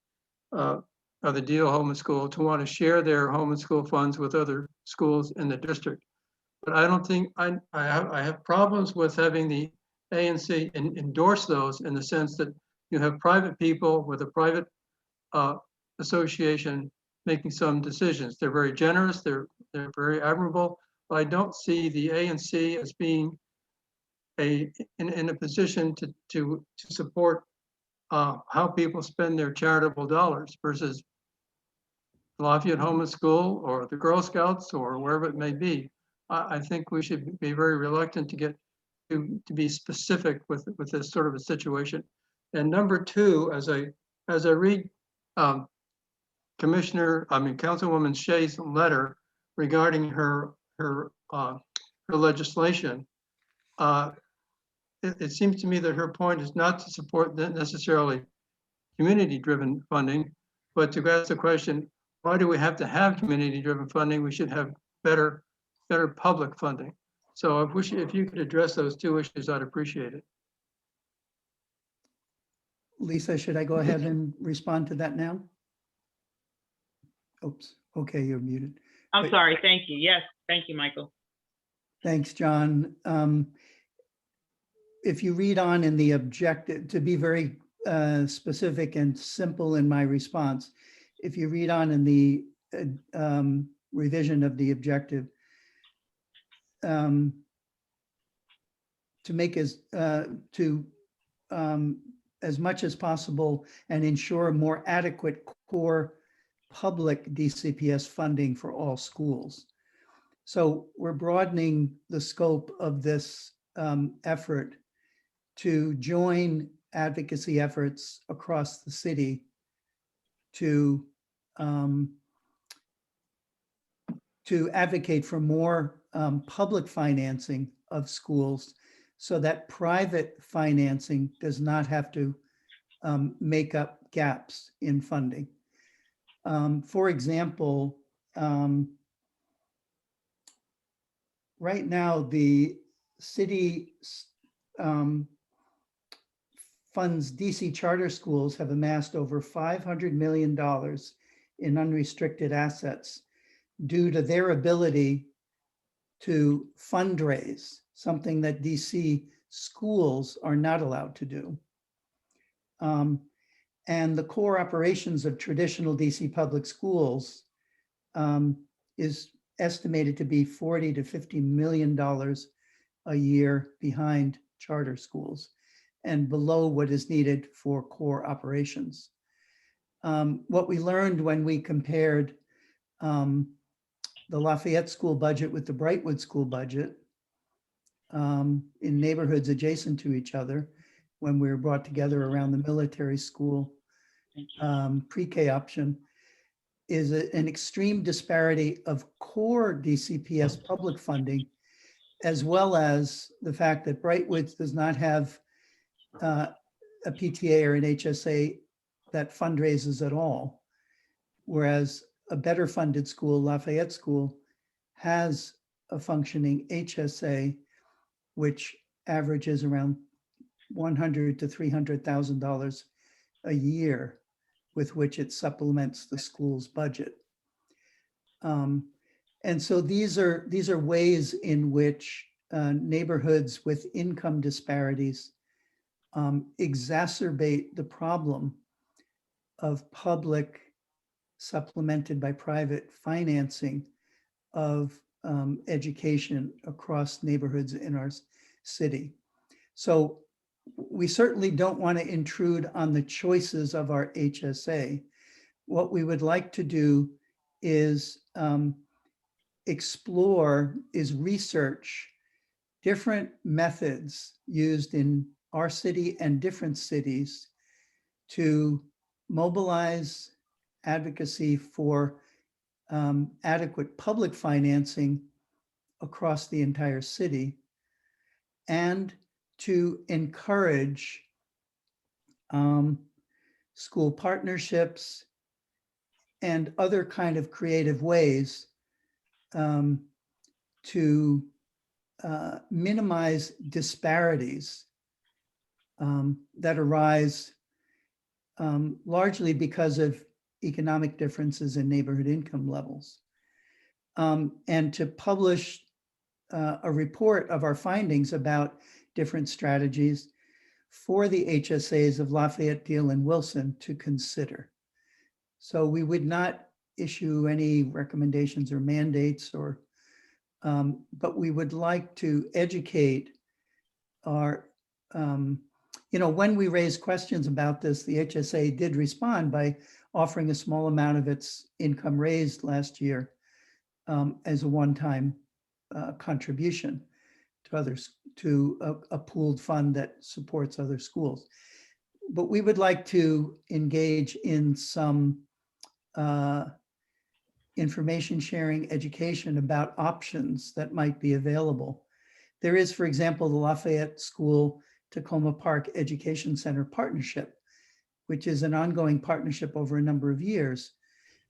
Deal Home School to want to share their home and school funds with other schools in the district. But I don't think, I have problems with having the ANC endorse those, in the sense that you have private people with a private association making some decisions. They're very generous, they're very admirable, but I don't see the ANC as being in a position to support how people spend their charitable dollars versus Lafayette Home School or the Girl Scouts or wherever it may be. I think we should be very reluctant to get to be specific with this sort of a situation. And number 2, as I read Councilwoman Shea's letter regarding her legislation, it seems to me that her point is not to support necessarily community-driven funding, but to ask the question, why do we have to have community-driven funding? We should have better public funding. So if you could address those 2 issues, I'd appreciate it. Lisa, should I go ahead and respond to that now? Oops, okay, you're muted. I'm sorry, thank you. Yes, thank you, Michael. Thanks, John. If you read on in the objective, to be very specific and simple in my response, if you read on in the revision of the objective, to make as much as possible and ensure more adequate core public DCPS funding for all schools. So we're broadening the scope of this effort to join advocacy efforts across the city to advocate for more public financing of schools, so that private financing does not have to make up gaps in funding. For example, right now the city funds DC charter schools have amassed over $500 million in unrestricted assets due to their ability to fundraise, something that DC schools are not allowed to do. And the core operations of traditional DC public schools is estimated to be $40 to $50 million a year behind charter schools and below what is needed for core operations. What we learned when we compared the Lafayette school budget with the Brightwood school budget in neighborhoods adjacent to each other, when we were brought together around the military school pre-K option, is an extreme disparity of core DCPS public funding, as well as the fact that Brightwood does not have a PTA or an HSA that fundraises at all. Whereas a better funded school, Lafayette School, has a functioning HSA, which averages around $100,000 to $300,000 a year, with which it supplements the school's budget. And so these are ways in which neighborhoods with income disparities exacerbate the problem of public supplemented by private financing of education across neighborhoods in our city. So we certainly don't want to intrude on the choices of our HSA. What we would like to do is research different methods used in our city and different cities to mobilize advocacy for adequate public financing across the entire city, and to encourage school partnerships and other kind of creative ways to minimize disparities that arise largely because of economic differences in neighborhood income levels, and to publish a report of our findings about different strategies for the HSAs of Lafayette, Deal, and Wilson to consider. So we would not issue any recommendations or mandates, or but we would like to educate our, when we raised questions about this, the HSA did respond by offering a small amount of its income raised last year as a one-time contribution to others, to a pooled fund that supports other schools. But we would like to engage in some information sharing, education about options that might be available. There is, for example, the Lafayette School Tacoma Park Education Center partnership, which is an ongoing partnership over a number of years,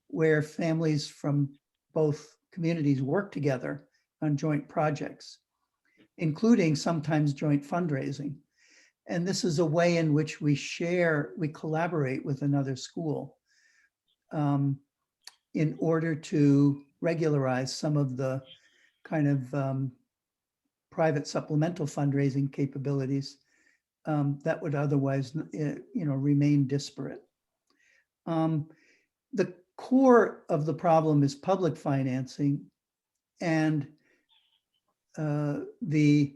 where families from both communities work together on joint projects, including sometimes joint fundraising. And this is a way in which we collaborate with another school in order to regularize some of the kind of private supplemental fundraising capabilities that would otherwise, remain disparate. The core of the problem is public financing, and the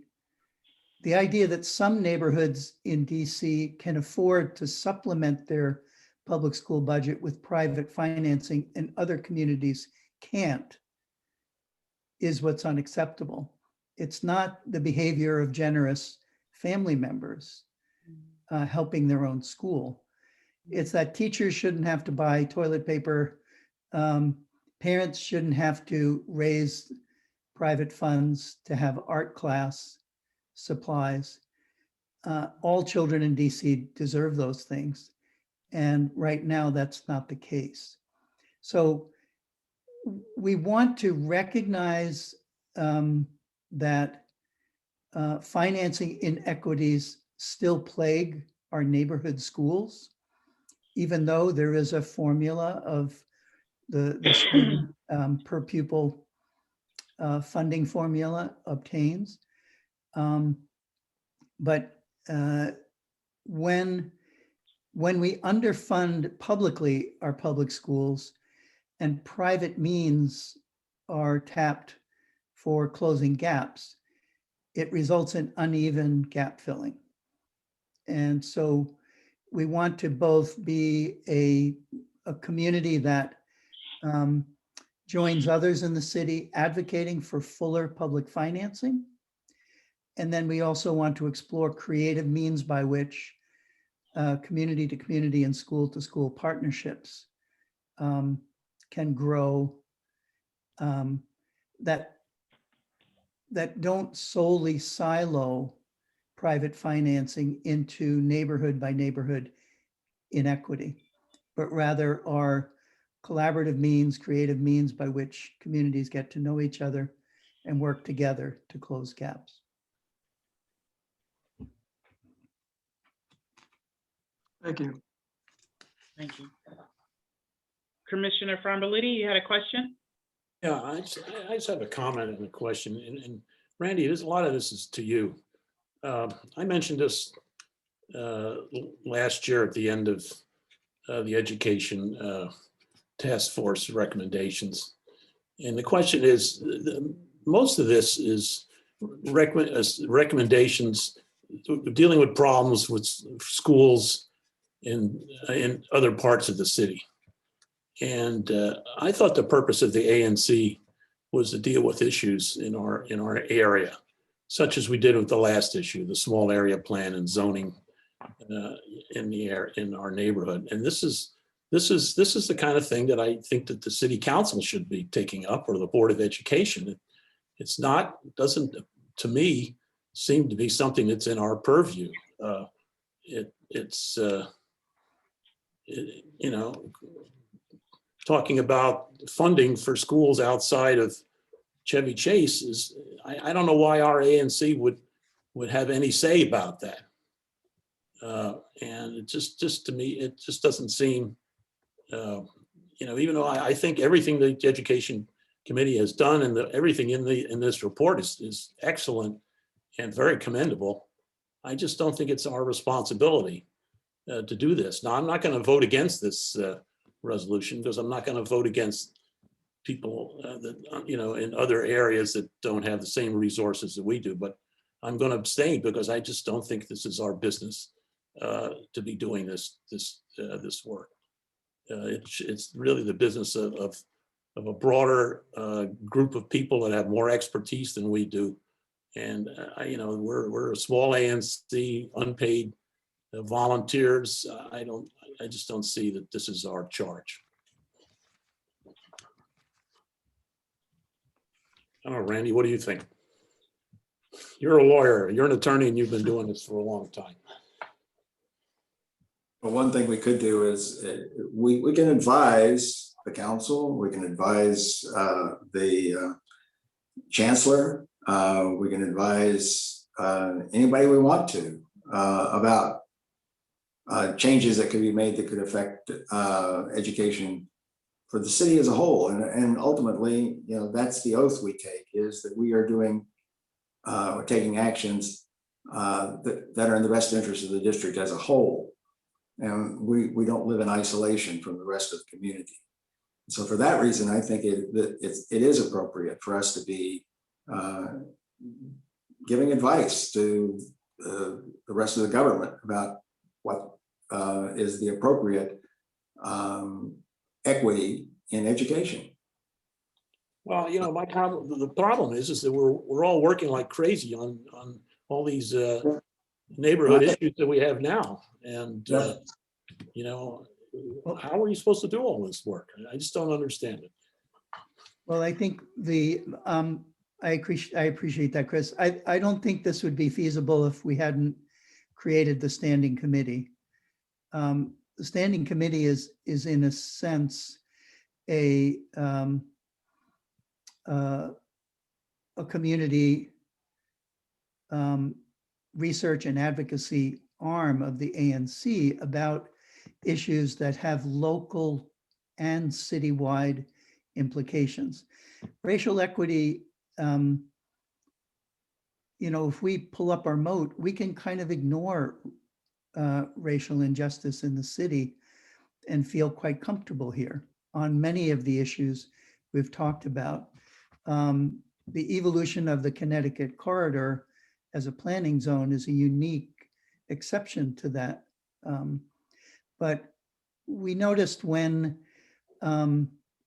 idea that some neighborhoods in DC can afford to supplement their public school budget with private financing and other communities can't is what's unacceptable. It's not the behavior of generous family members helping their own school. It's that teachers shouldn't have to buy toilet paper. Parents shouldn't have to raise private funds to have art class supplies. All children in DC deserve those things. And right now, that's not the case. So we want to recognize that financing inequities still plague our neighborhood schools, even though there is a formula of the per pupil funding formula obtains. But when we underfund publicly our public schools and private means are tapped for closing gaps, it results in uneven gap filling. And so we want to both be a community that joins others in the city advocating for fuller public financing. And then we also want to explore creative means by which community to community and school to school partnerships can grow that don't solely silo private financing into neighborhood by neighborhood inequity. but rather are collaborative means, creative means by which communities get to know each other and work together to close gaps. Thank you. Thank you. Commissioner Farmbaliti, you had a question? Yeah, I just have a comment and a question. And Randy, a lot of this is to you. I mentioned this last year at the end of the education task force recommendations. And the question is, most of this is recommendations dealing with problems with schools in other parts of the city. And I thought the purpose of the ANC was to deal with issues in our area, such as we did with the last issue, the small area plan and zoning in our neighborhood. And this is the kind of thing that I think that the city council should be taking up, or the Board of Education. It's not, doesn't, to me, seem to be something that's in our purview. You know, talking about funding for schools outside of Chevy Chase is, I don't know why our ANC would have any say about that. And it just to me, it just doesn't seem, you know, even though I think everything the Education Committee has done and everything in this report is excellent and very commendable, I just don't think it's our responsibility to do this. Now, I'm not going to vote against this resolution because I'm not going to vote against people that, you know, in other areas that don't have the same resources that we do, but I'm going to abstain because I just don't think this is our business to be doing this work. It's really the business of a broader group of people that have more expertise than we do. And, you know, we're a small ANC, unpaid volunteers. I just don't see that this is our charge. I don't know, Randy, what do you think? You're a lawyer, you're an attorney, and you've been doing this for a long time. Well, one thing we could do is we can advise the council, we can advise the chancellor, we can advise anybody we want to about changes that could be made that could affect education for the city as a whole. And ultimately, you know, that's the oath we take, is that we are doing, we're taking actions that are in the best interest of the district as a whole. And we don't live in isolation from the rest of the community. So for that reason, I think it is appropriate for us to be giving advice to the rest of the government about what is the appropriate equity in education. Well, you know, the problem is that we're all working like crazy on all these neighborhood issues that we have now. And, you know, how are you supposed to do all this work? I just don't understand it. Well, I think I appreciate that, Chris. I don't think this would be feasible if we hadn't created the standing committee. The standing committee is in a sense a community research and advocacy arm of the ANC about issues that have local and citywide implications. Racial equity, you know, if we pull up our moat, we can kind of ignore racial injustice in the city and feel quite comfortable here on many of the issues we've talked about. The evolution of the Connecticut corridor as a planning zone is a unique exception to that. But we noticed when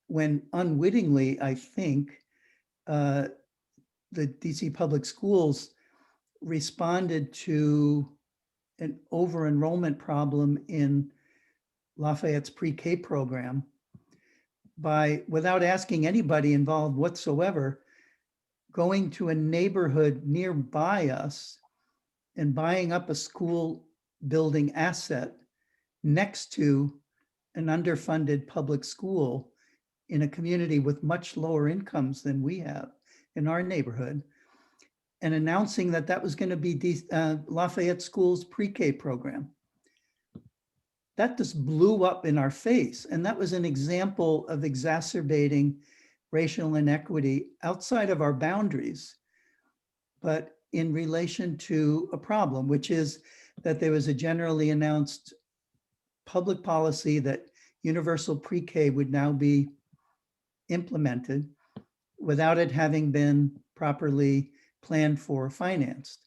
unwittingly, I think, the DC Public Schools responded to an over-enrollment problem in Lafayette's pre-K program by, without asking anybody involved whatsoever, going to a neighborhood nearby us and buying up a school building asset next to an underfunded public school in a community with much lower incomes than we have in our neighborhood, and announcing that that was going to be Lafayette School's pre-K program. That just blew up in our face. And that was an example of exacerbating racial inequity outside of our boundaries, but in relation to a problem, which is that there was a generally announced public policy that universal pre-K would now be implemented without it having been properly planned for or financed,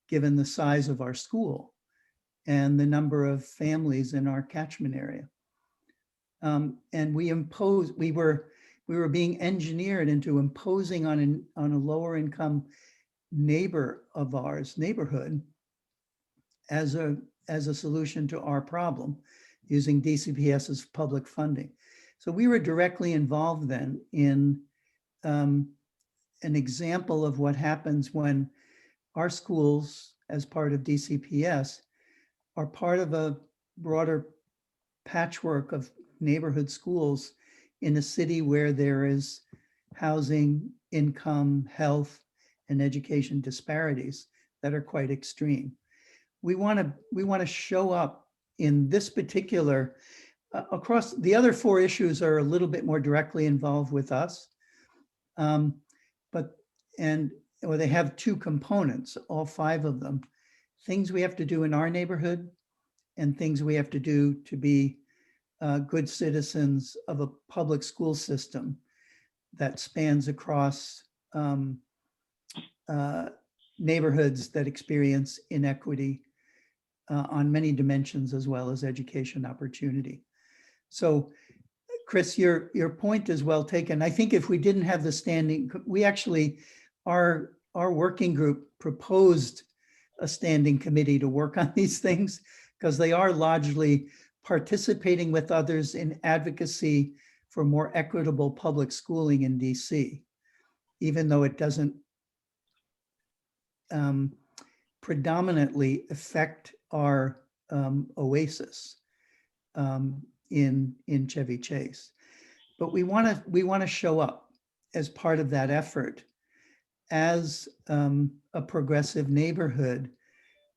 given the size of our school and the number of families in our catchment area. And we were being engineered into imposing on a lower income neighbor of ours, neighborhood, as a solution to our problem, using DCPS's public funding. So we were directly involved then in an example of what happens when our schools, as part of DCPS, are part of a broader patchwork of neighborhood schools in a city where there is housing, income, health, and education disparities that are quite extreme. We want to show up in this particular, across the other four issues are a little bit more directly involved with us. Or they have two components, all five of them. Things we have to do in our neighborhood and things we have to do to be good citizens of a public school system that spans across neighborhoods that experience inequity on many dimensions, as well as education opportunity. So Chris, your point is well taken. I think if we didn't have the standing, we actually, our working group proposed a standing committee to work on these things because they are largely participating with others in advocacy for more equitable public schooling in DC, even though it doesn't predominantly affect our oasis in Chevy Chase. But we want to show up as part of that effort as a progressive neighborhood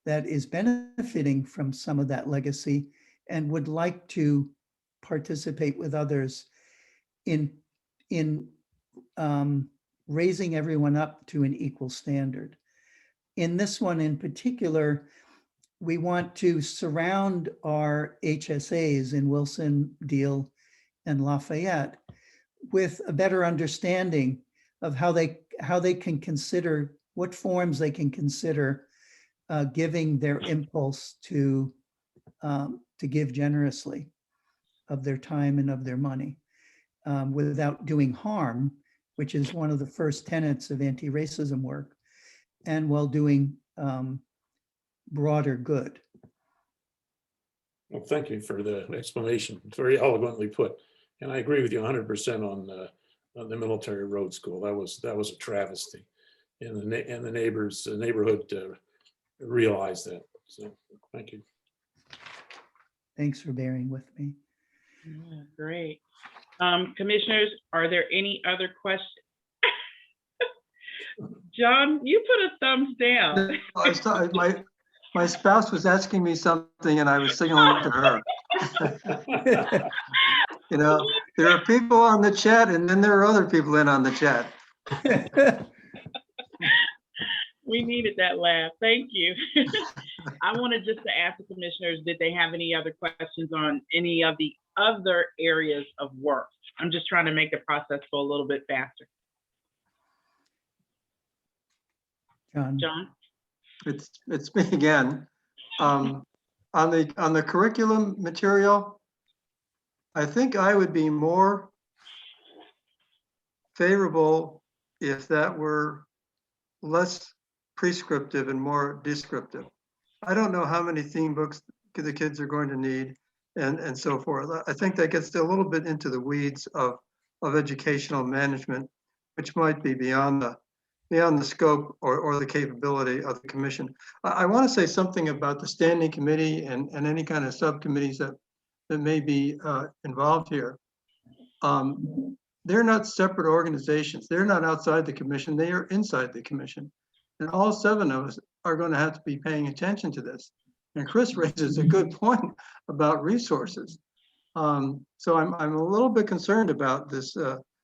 that is benefiting from some of that legacy and would like to participate with others in raising everyone up to an equal standard. In this one in particular, we want to surround our HSAs in Wilson, Deal, and Lafayette with a better understanding of how they can consider, what forms they can consider giving their impulse to give generously of their time and of their money without doing harm, which is one of the first tenets of anti-racism work, and while doing broader good. Well, thank you for the explanation. It's very eloquently put. And I agree with you 100% on the military road school. That was a travesty. And the neighborhood realized that. So thank you. Thanks for bearing with me. Yeah, great. Commissioners, are there any other questions? John, you put a thumbs down. My spouse was asking me something and I was signaling to her. You know, there are people on the chat and then there are other people in on the chat. We needed that laugh. Thank you. I wanted just to ask the commissioners, did they have any other questions on any of the other areas of work? I'm just trying to make the process go a little bit faster. John? It's me again. On the curriculum material, I think I would be more favorable if that were less prescriptive and more descriptive. I don't know how many theme books the kids are going to need and so forth. I think that gets a little bit into the weeds of educational management, which might be beyond the scope or the capability of the commission. I want to say something about the standing committee and any kind of subcommittees that that may be involved here. They're not separate organizations. They're not outside the commission. They are inside the commission. And all 7 of us are going to have to be paying attention to this. And Chris raises a good point about resources. So I'm a little bit concerned about this,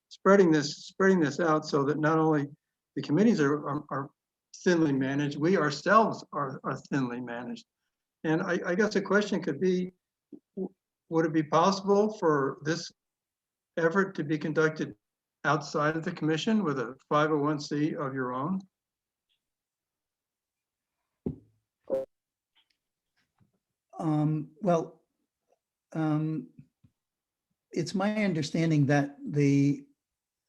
spreading this out so that not only the committees are thinly managed, we ourselves are thinly managed. And I guess the question could be, would it be possible for this effort to be conducted outside of the commission with a 501c of your own? It's my understanding that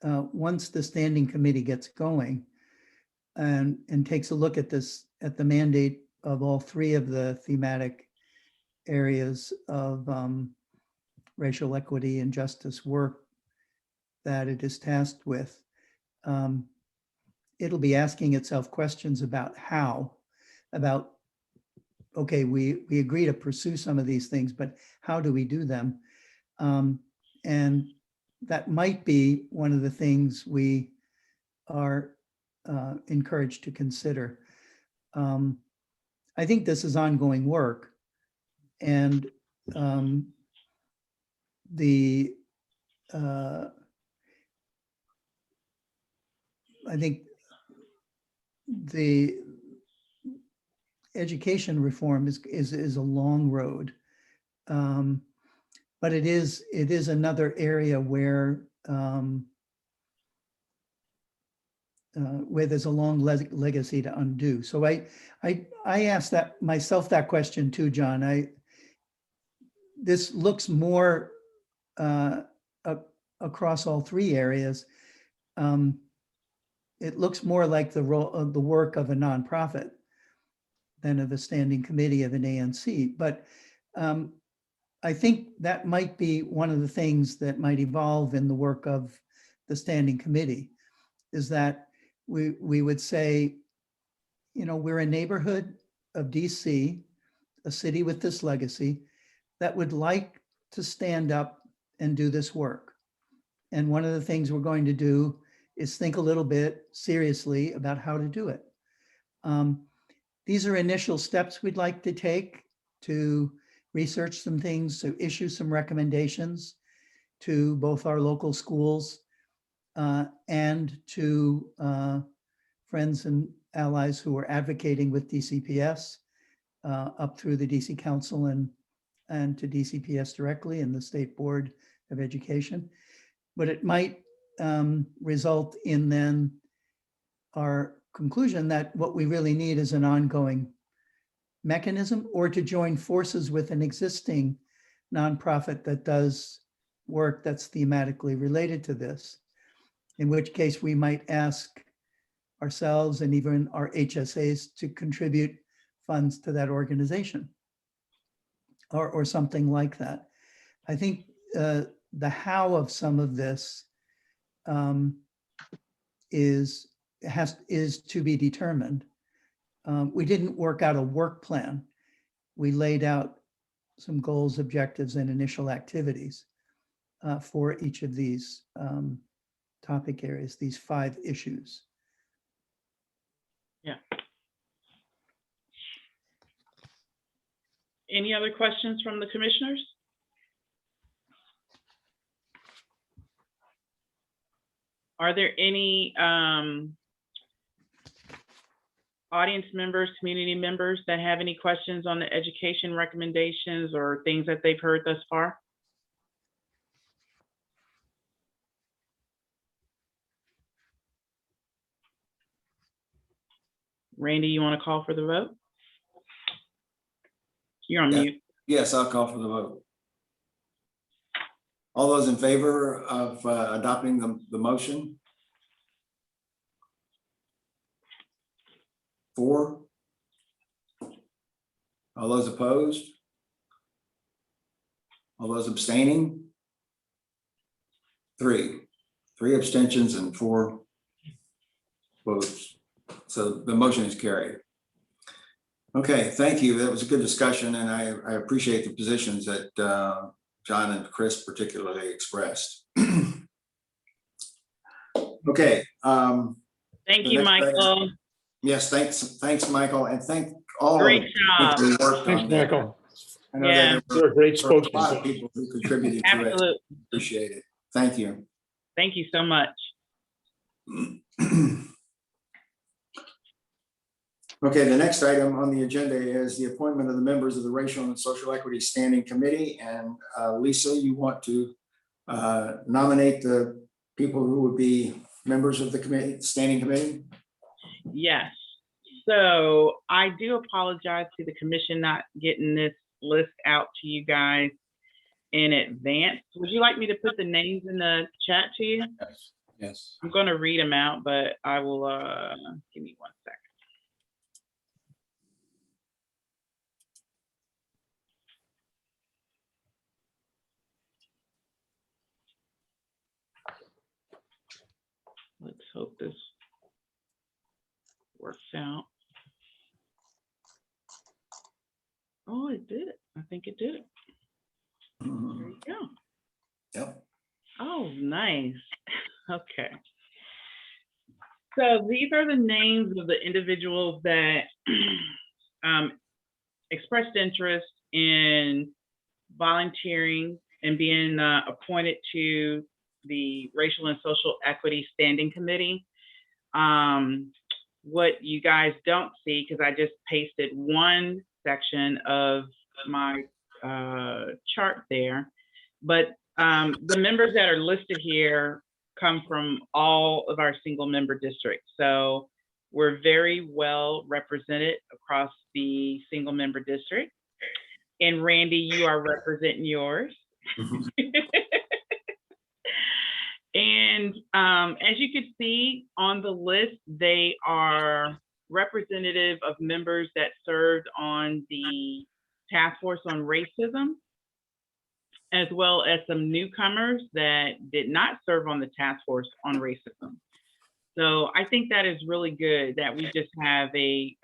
once the standing committee gets going and takes a look at this, at the mandate of all 3 of the thematic areas of racial equity and justice work that it is tasked with, it'll be asking itself questions about okay, we agree to pursue some of these things, but how do we do them? And that might be one of the things we are encouraged to consider. I think this is ongoing work, and I think the education reform is a long road, but it is another area where there's a long legacy to undo. So I asked myself that question too, John. This looks more across all 3 areas. It looks more like the work of a nonprofit than of a standing committee of an ANC. But I think that might be one of the things that might evolve in the work of the standing committee, is that we would say, we're a neighborhood of DC, a city with this legacy, that would like to stand up and do this work. And one of the things we're going to do is think a little bit seriously about how to do it. These are initial steps we'd like to take to research some things, to issue some recommendations to both our local schools and to friends and allies who are advocating with DCPS up through the DC Council and to DCPS directly and the State Board of Education. But it might result in then our conclusion that what we really need is an ongoing mechanism, or to join forces with an existing nonprofit that does work that's thematically related to this, in which case we might ask ourselves and even our HSAs to contribute funds to that organization or something like that. I think the how of some of this is to be determined. We didn't work out a work plan. We laid out some goals, objectives, and initial activities for each of these topic areas, these 5 issues. Yeah. Any other questions from the commissioners? Are there any audience members, community members that have any questions on the education recommendations or things that they've heard thus far? Randy, you want to call for the vote? You're on mute. Yes, I'll call for the vote. All those in favor of adopting the motion? 4. All those opposed? All those abstaining? 3 abstentions and 4 votes. So the motion is carried. Okay, thank you. That was a good discussion, and I appreciate the positions that John and Chris particularly expressed. Okay. Thank the you, next item- Michael. Yes, thanks, Michael, and thank all Great of the job. people who worked Thanks, on that. Michael. I know Yeah. that You're a great there were a lot spokesman. of people who contributed to it. Absolutely. Appreciate it. Thank you. Thank you so much. Okay, the next item on the agenda is the appointment of the members of the Racial and Social Equity Standing Committee. And Lisa, you want to nominate the people who would be members of the committee, standing committee? Yes. So I do apologize to the commission not getting this list out to you guys in advance. Would you like me to put the names in the chat to you? Yes. Yes. I'm going to read them out, but I will, give me 1 second. Let's hope this works out. Oh, it did. I think it did. There you go. Yep. Oh, nice. Okay. So these are the names of the individuals that expressed interest in volunteering and being appointed to the Racial and Social Equity Standing Committee. What you guys don't see, because I just pasted one section of my chart there, but the members that are listed here come from all of our single member districts. So we're very well represented across the single member district. And Randy, you are representing yours. And as you can see on the list, they are representative of members that served on the Task Force on Racism, as well as some newcomers that did not serve on the Task Force on Racism. So I think that is really good that we just have a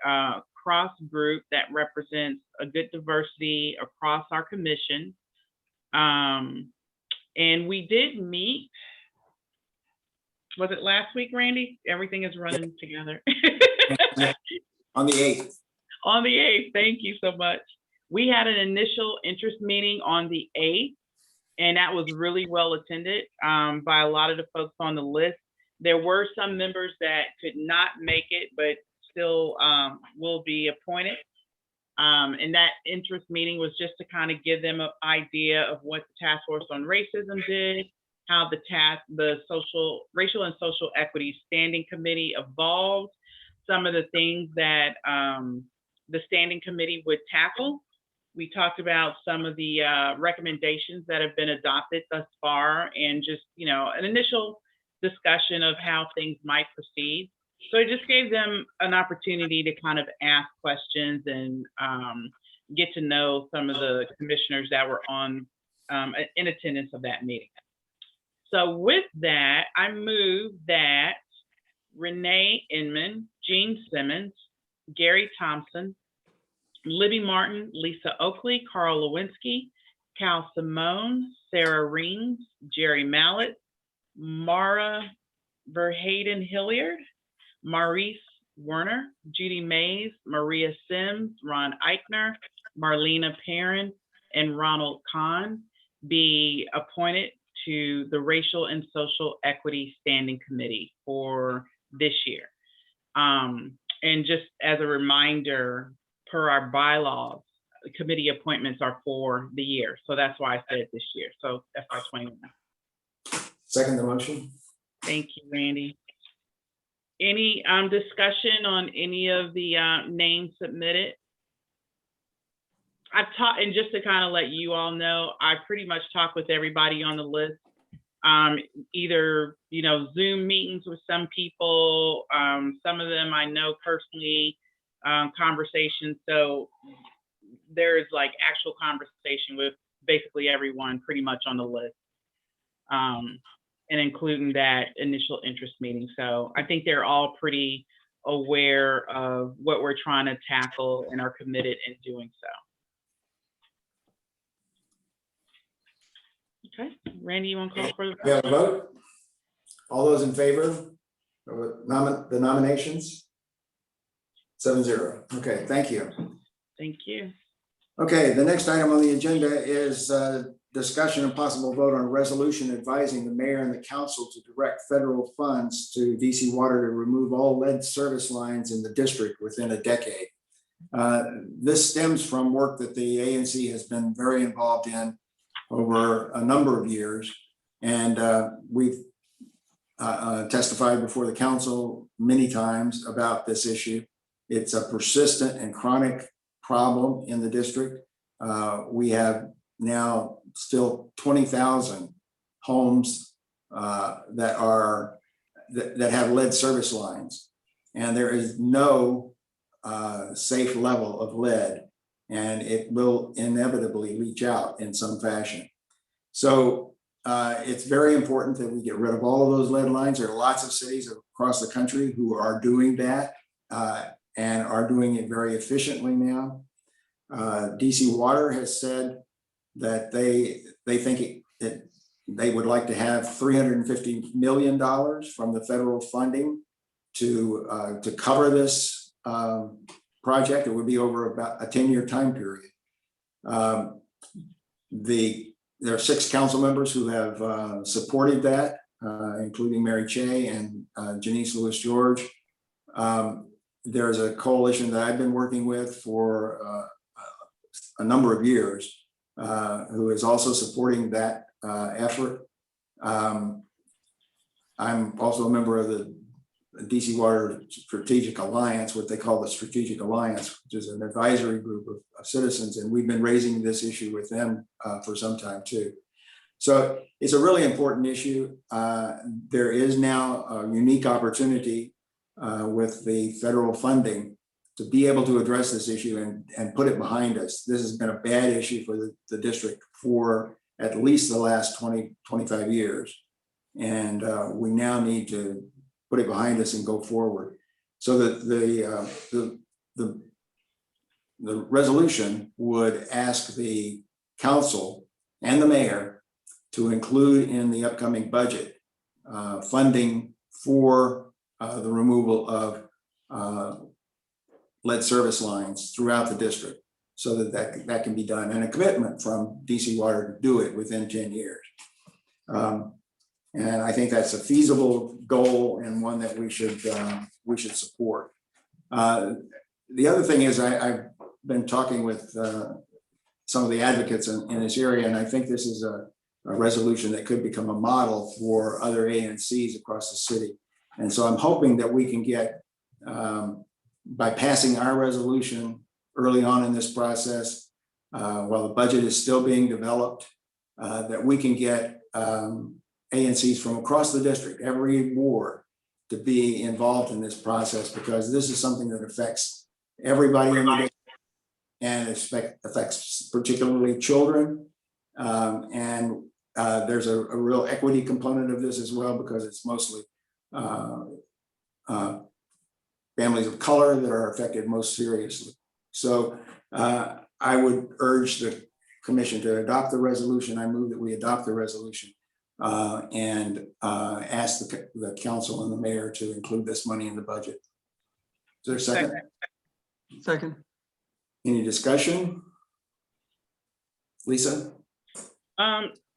cross group that represents a good diversity across our commission. And we did meet, was it last week, Randy? Everything is running together. On the 8th. On the 8th, thank you so much. We had an initial interest meeting on the 8th, and that was really well attended by a lot of the folks on the list. There were some members that could not make it, but still will be appointed. And that interest meeting was just to kind of give them an idea of what the Task Force on Racism did, how the Racial and Social Equity Standing Committee evolved, some of the things that the Standing Committee would tackle. We talked about some of the recommendations that have been adopted thus far, and just, an initial discussion of how things might proceed. So it just gave them an opportunity to kind of ask questions and get to know some of the commissioners that were on in attendance of that meeting. So with that, I move that Renee Inman, Jean Simmons, Gary Thompson, Libby Martin, Lisa Oakley, Carl Lewinsky, Cal Simone, Sarah Reams, Jerry Mallett, Mara Verheyden Hilliard, Maurice Werner, Judy Mays, Maria Sims, Ron Eichner, Marlena Perrin, and Ronald Kahn be appointed to the Racial and Social Equity Standing Committee for this year. And just as a reminder, per our bylaws, committee appointments are for the year. So that's why I said this year. So FY21. Second the motion. Thank you, Randy. Any discussion on any of the names submitted? I've talked, and just to kind of let you all know, I pretty much talk with everybody on the list. Either, Zoom meetings with some people, some of them I know personally, conversations. So there is like actual conversation with basically everyone pretty much on the list, and including that initial interest meeting. So I think they're all pretty aware of what we're trying to tackle and are committed in doing so. Okay, Randy, you want to call for We have a vote? All those in favor of the nominations? 7-0. Okay, thank you. Thank you. Okay, the next item on the agenda is discussion and possible vote on a resolution advising the mayor and the council to direct federal funds to DC Water to remove all lead service lines in the district within a decade. This stems from work that the ANC has been very involved in over a number of years. And we've testified before the council many times about this issue. It's a persistent and chronic problem in the district. We have now still 20,000 homes that have lead service lines, and there is no safe level of lead, and it will inevitably leach out in some fashion. So it's very important that we get rid of all of those lead lines. There are lots of cities across the country who are doing that and are doing it very efficiently now. DC Water has said that they think they would like to have $350 million from the federal funding to cover this project. It would be over about a 10-year time period. There are 6 council members who have supported that, including Mary Chang and Janice Lewis George. There's a coalition that I've been working with for a number of years who is also supporting that effort. I'm also a member of the DC Water Strategic Alliance, what they call the Strategic Alliance, which is an advisory group of citizens, and we've been raising this issue with them for some time too. So it's a really important issue. There is now a unique opportunity with the federal funding to be able to address this issue and put it behind us. This has been a bad issue for the district for at least the last 25 years. And we now need to put it behind us and go forward. So that the resolution would ask the council and the mayor to include in the upcoming budget funding for the removal of lead service lines throughout the district, so that can be done, and a commitment from DC Water to do it within 10 years. And I think that's a feasible goal and one that we should support. The other thing is I've been talking with some of the advocates in this area, and I think this is a resolution that could become a model for other ANCs across the city. And so I'm hoping that we can get, by passing our resolution early on in this process, while the budget is still being developed, that we can get ANCs from across the district, every ward, to be involved in this process, because this is something that affects everybody in the district and affects particularly children. And there's a real equity component of this as well, because it's mostly families of color that are affected most seriously. So I would urge the commission to adopt the resolution. I move that we adopt the resolution and ask the council and the mayor to include this money in the budget. Is there a second? Second. Any discussion? Lisa?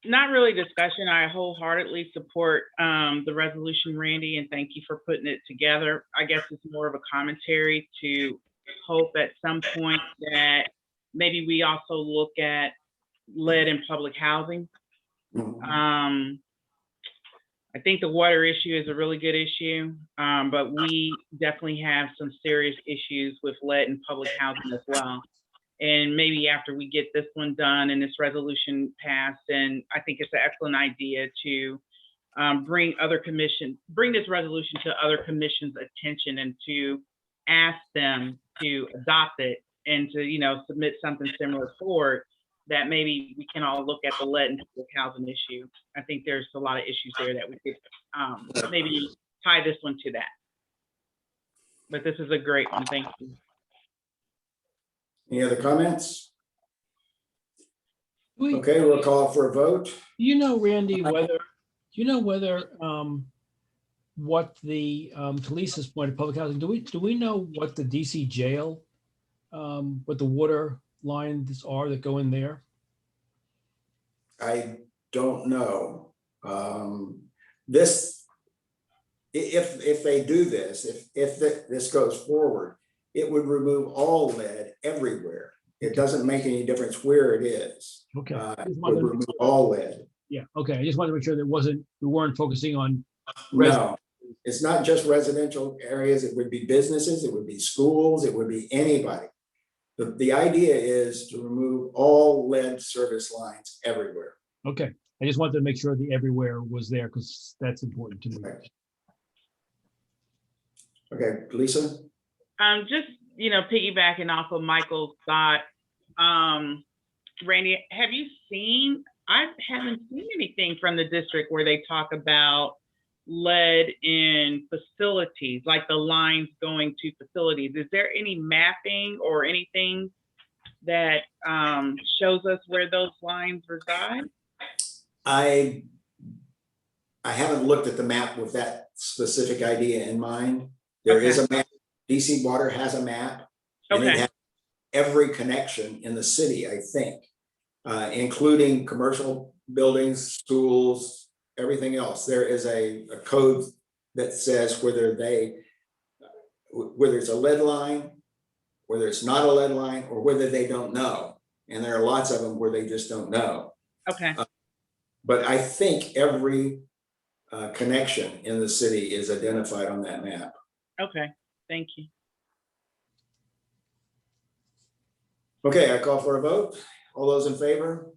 Not really discussion. I wholeheartedly support the resolution, Randy, and thank you for putting it together. I guess it's more of a commentary to hope at some point that maybe we also look at lead in public housing. I think the water issue is a really good issue, but we definitely have some serious issues with lead in public housing as well. And maybe after we get this one done and this resolution passed, and I think it's an excellent idea to bring this resolution to other commissions' attention and to ask them to adopt it and to, submit something similar forward, that maybe we can all look at the lead in public housing issue. I think there's a lot of issues there that we could maybe tie this one to that. But this is a great one. Thank you. Any other comments? Okay, we'll call for a vote. Do you know, Randy, whether, what the, to Lisa's point of public housing, do we know what the DC jail, what the water lines are that go in there? I don't know. This, if they do this, if this goes forward, it would remove all lead everywhere. It doesn't make any difference where it is. Okay. It would remove all lead. Yeah, okay. I just wanted to make sure that we weren't focusing on. No, it's not just residential areas. It would be businesses, it would be schools, it would be anybody. The idea is to remove all lead service lines everywhere. Okay, I just wanted to make sure the everywhere was there because that's important to me. Okay, Lisa? Just, piggybacking off of Michael's thought, Randy, have you seen, I haven't seen anything from the district where they talk about lead in facilities, like the lines going to facilities. Is there any mapping or anything that shows us where those lines reside? I haven't looked at the map with that specific idea in mind. There is a map. DC Water has a map. And it has every connection in the city, I think, including commercial buildings, schools, everything else. There is a code that says whether it's a lead line, whether it's not a lead line, or whether they don't know. And there are lots of them where they just don't know. Okay. But I think every connection in the city is identified on that map. Okay, thank you. Okay, I call for a vote. All those in favor?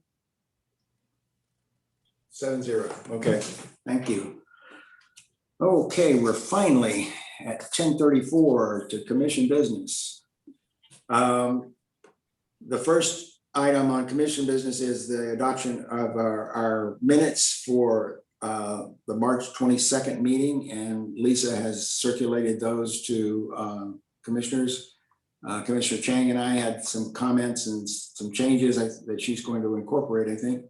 7-0. Okay, thank you. Okay, we're finally at 10:34 to commission business. The first item on commission business is the adoption of our minutes for the March 22nd meeting, and Lisa has circulated those to commissioners. Commissioner Chang and I had some comments and some changes that she's going to incorporate, I think.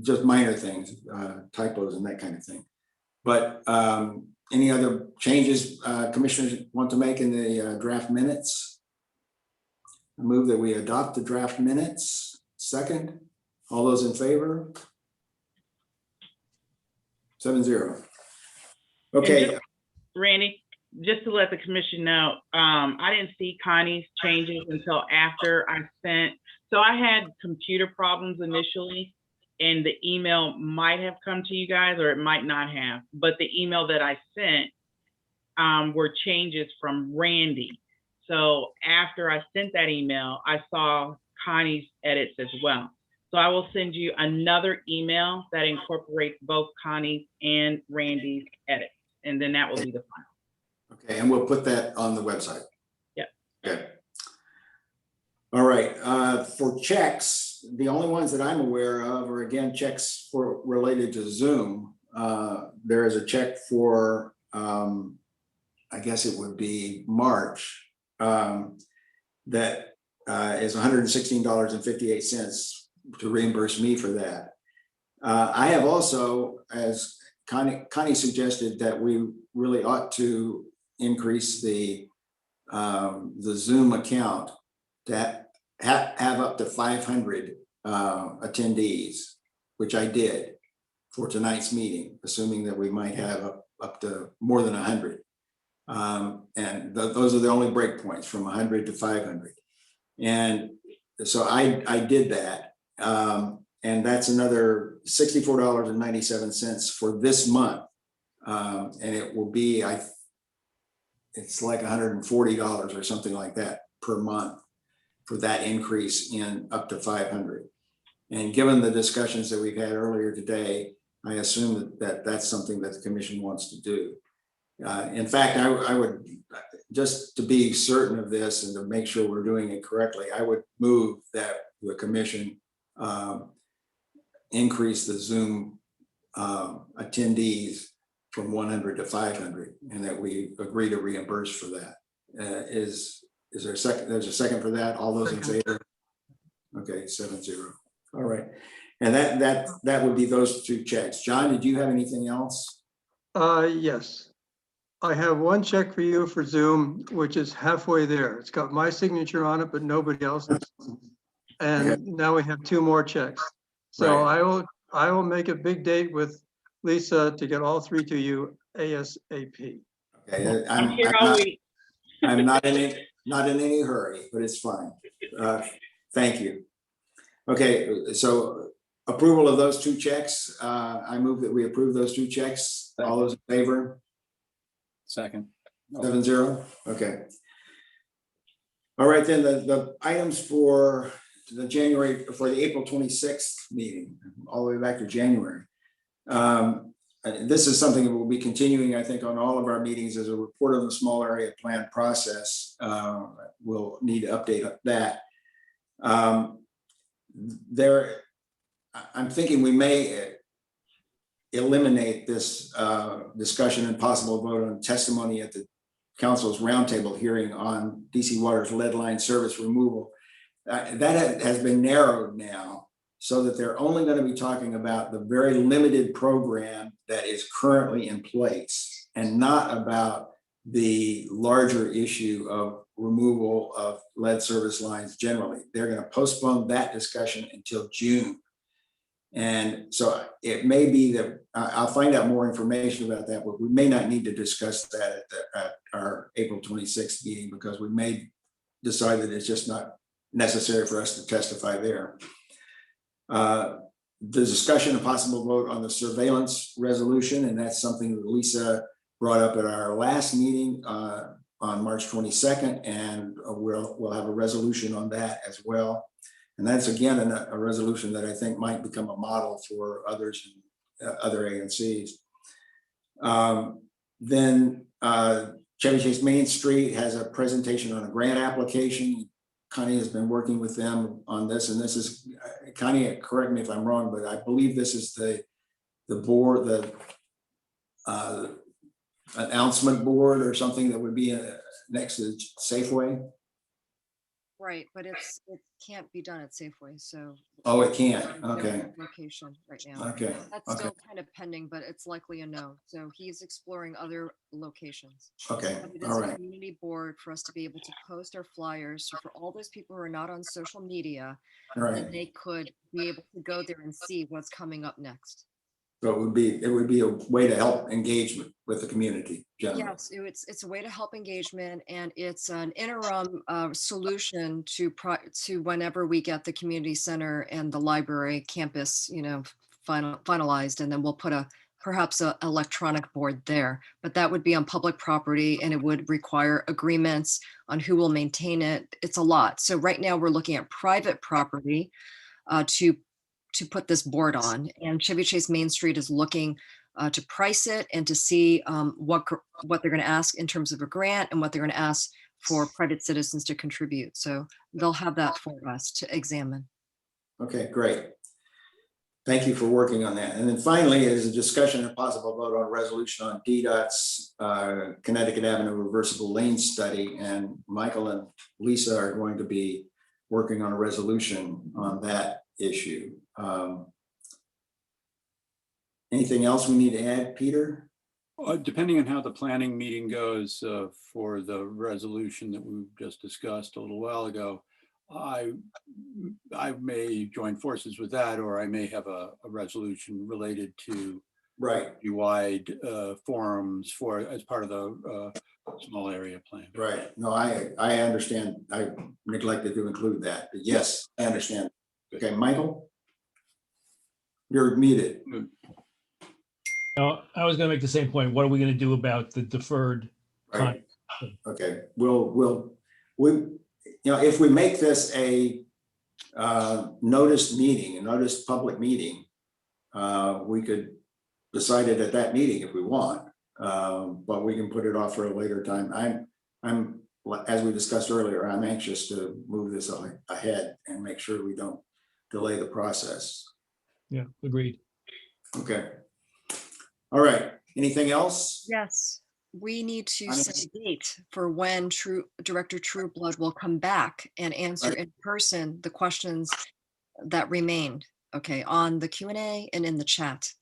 Just minor things, typos and that kind of thing. But any other changes commissioners want to make in the draft minutes? I move that we adopt the draft minutes. Second, all those in favor? 7-0. Okay. Randy, just to let the commission know, I didn't see Connie's changes until after I sent. So I had computer problems initially, and the email might have come to you guys or it might not have. But the email that I sent were changes from Randy. So after I sent that email, I saw Connie's edits as well. So I will send you another email that incorporates both Connie's and Randy's edits, and then that will be the final. Okay, and we'll put that on the website. Yep. Okay. All right, for checks, the only ones that I'm aware of are, again, checks related to Zoom. There is a check for, I guess it would be March, that is $116.58 to reimburse me for that. I have also, as Connie suggested, that we really ought to increase the Zoom account to have up to 500 attendees, which I did for tonight's meeting, assuming that we might have up to more than 100. And those are the only breakpoints, from 100 to 500. And so I did that. And that's another $64.97 for this month. And it will be, it's like $140 or something like that per month for that increase in up to 500. And given the discussions that we've had earlier today, I assume that that's something that the commission wants to do. In fact, I would, just to be certain of this and to make sure we're doing it correctly, I would move that the commission increase the Zoom attendees from 100 to 500, and that we agree to reimburse for that. Is there a second? There's a second for that. All those in favor? Okay, 7-0. All right. And that would be those two checks. John, did you have anything else? Yes. I have one check for you for Zoom, which is halfway there. It's got my signature on it, but nobody else's. And now we have two more checks. So Right. I will make a big date with Lisa to get all three to you ASAP. Okay, I'm here all week. I'm not in any hurry, but it's fine. Thank you. Okay, so approval of those two checks. I move that we approve those two checks. All those in favor? Second. 7-0. Okay. All right, then the items for the April 26th meeting, all the way back to January. This is something that we'll be continuing, I think, on all of our meetings as a report on the small area plan process. We'll need to update that. I'm thinking we may eliminate this discussion and possible vote on testimony at the council's roundtable hearing on DC Water's lead line service removal. That has been narrowed now so that they're only going to be talking about the very limited program that is currently in place and not about the larger issue of removal of lead service lines generally. They're going to postpone that discussion until June. And so it may be that I'll find out more information about that, but we may not need to discuss that at our April 26th meeting because we may decide that it's just not necessary for us to testify there. The discussion and possible vote on the surveillance resolution, and that's something that Lisa brought up at our last meeting on March 22nd, and we'll have a resolution on that as well. And that's again a resolution that I think might become a model for others in other ANCs. Then Chevy Chase Main Street has a presentation on a grant application. Connie has been working with them on this, and this is, Connie, correct me if I'm wrong, but I believe this is the board, the announcement board or something that would be next to Safeway. Right, but it can't be done at Safeway, so. Oh, it can't, no okay. Location right now. Okay, That's okay. still kind of pending, but it's likely a no. So he's exploring other locations. Okay, But it all is a right. community board for us to be able to post our flyers. So for all those people who are not on social media, Right. then they could be able to go there and see what's coming up next. So it would be a way to help engagement with the community generally. Yes, it's a way to help engagement, and it's an interim solution to whenever we get the community center and the library campus, finalized, and then we'll put perhaps a electronic board there. But that would be on public property, and it would require agreements on who will maintain it. It's a lot. So right now we're looking at private property to put this board on, and Chevy Chase Main Street is looking to price it and to see what they're going to ask in terms of a grant and what they're going to ask for private citizens to contribute. So they'll have that for us to examine. Okay, great. Thank you for working on that. And then finally is a discussion and possible vote on a resolution on DDOT's Connecticut Avenue reversible lane study. And Michael and Lisa are going to be working on a resolution on that issue. Anything else we need to add, Peter? Depending on how the planning meeting goes for the resolution that we just discussed a little while ago, I may join forces with that, or I may have a resolution related to wide forums as part of the small area plan. Right. No, I understand. I neglected to include that, but yes, I understand. Okay, Michael, you're muted. No, I was going to make the same point. What are we going to do about the deferred? Right. Okay, if we make this a noticed public meeting, we could decide it at that meeting if we want, but we can put it off for a later time. I'm, as we discussed earlier, I'm anxious to move this ahead and make sure we don't delay the process. Yeah, agreed. Okay. All right. Anything else? Yes, we need to set a date for when Director Trueblood will come back and answer in person the questions that remained, okay, on the Q&A and in the chat.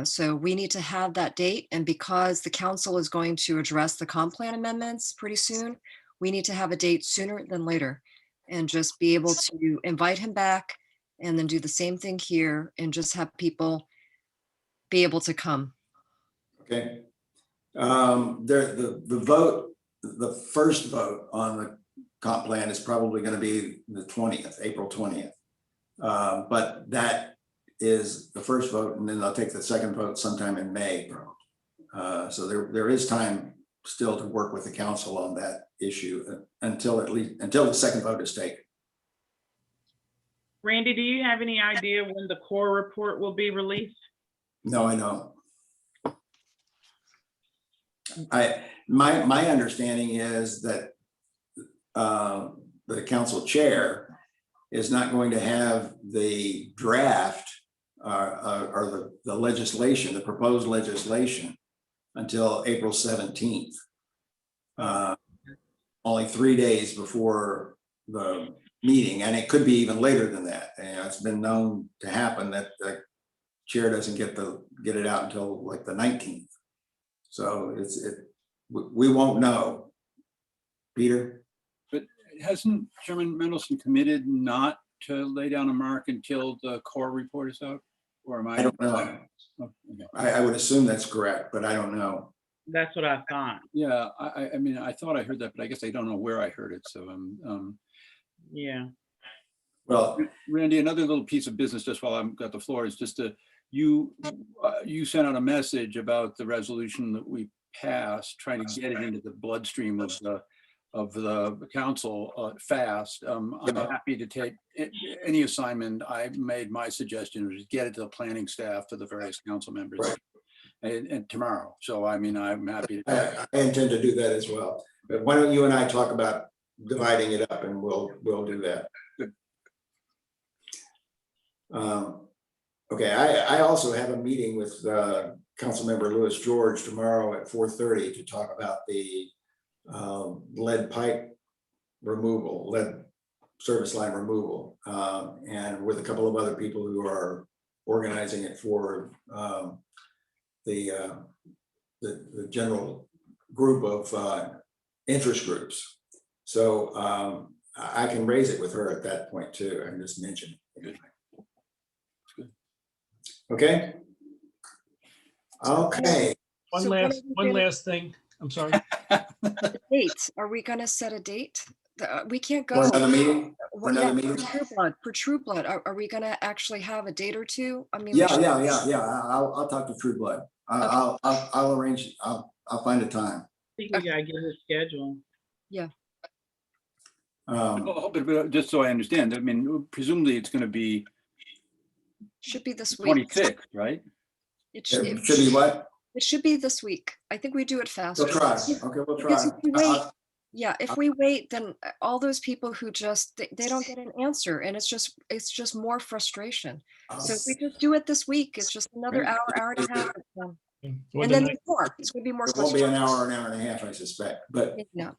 So we need to have that date, and because the council is going to address the comp plan amendments pretty soon, we need to have a date sooner than later and just be able to invite him back and then do the same thing here and just have people be able to come. Okay. The vote, the first vote on the comp plan is probably going to be the 20th, April 20th. But that is the first vote, and then they'll take the second vote sometime in May. So there is time still to work with the council on that issue until the second vote is taken. Randy, do you have any idea when the core report will be released? No, I know. My understanding is that the council chair is not going to have the draft or the legislation, the proposed legislation, until April 17th. Only 3 days before the meeting, and it could be even later than that. And it's been known to happen that the chair doesn't get it out until like the 19th. So we won't know. Peter? But hasn't Chairman Mendelson committed not to lay down a mark until the core report is out? Or am I don't know. Oh, okay. I would assume that's correct, but I don't know. That's what I thought. Yeah, I mean, I thought I heard that, but I guess I don't know where I heard it. So yeah. Well, Randy, another little piece of business just while I've got the floor is just you sent out a message about the resolution that we passed, trying to get it into the bloodstream of the council fast. I'm happy to take any assignment. I made my suggestion was get it to the planning staff, to the various council members, right. and tomorrow. So I mean, I'm happy to. I intend to do that as well. But why don't you and I talk about dividing it up, and we'll do that. Good. Okay, I also have a meeting with Councilmember Louis George tomorrow at 4:30 to talk about the lead pipe removal, lead service line removal, and with a couple of other people who are organizing it for the general group of interest groups. So I can raise it with her at that point too, and just mention it. Okay. Okay. One last thing. I'm sorry. Date. Are we going to set a date? We can't go. For another meeting? For Yeah, another meeting? For Trueblood, are we going to actually have a date or two? I mean, Yeah. I'll talk to Trueblood. I'll arrange. I'll find a time. I think we gotta get his schedule. Yeah. But just so I understand, I mean, presumably it's going to be should be this week. 26th, right? It should be what? It should be this week. I think we do it faster. We'll try. Okay, we'll try. If we wait, if we wait, then all those people who just they don't get an answer, and it's just more frustration. So if we just do it this week, it's just another hour and a half. And then there's more. It's going to be more. It won't be an hour and a half, I suspect. But yeah.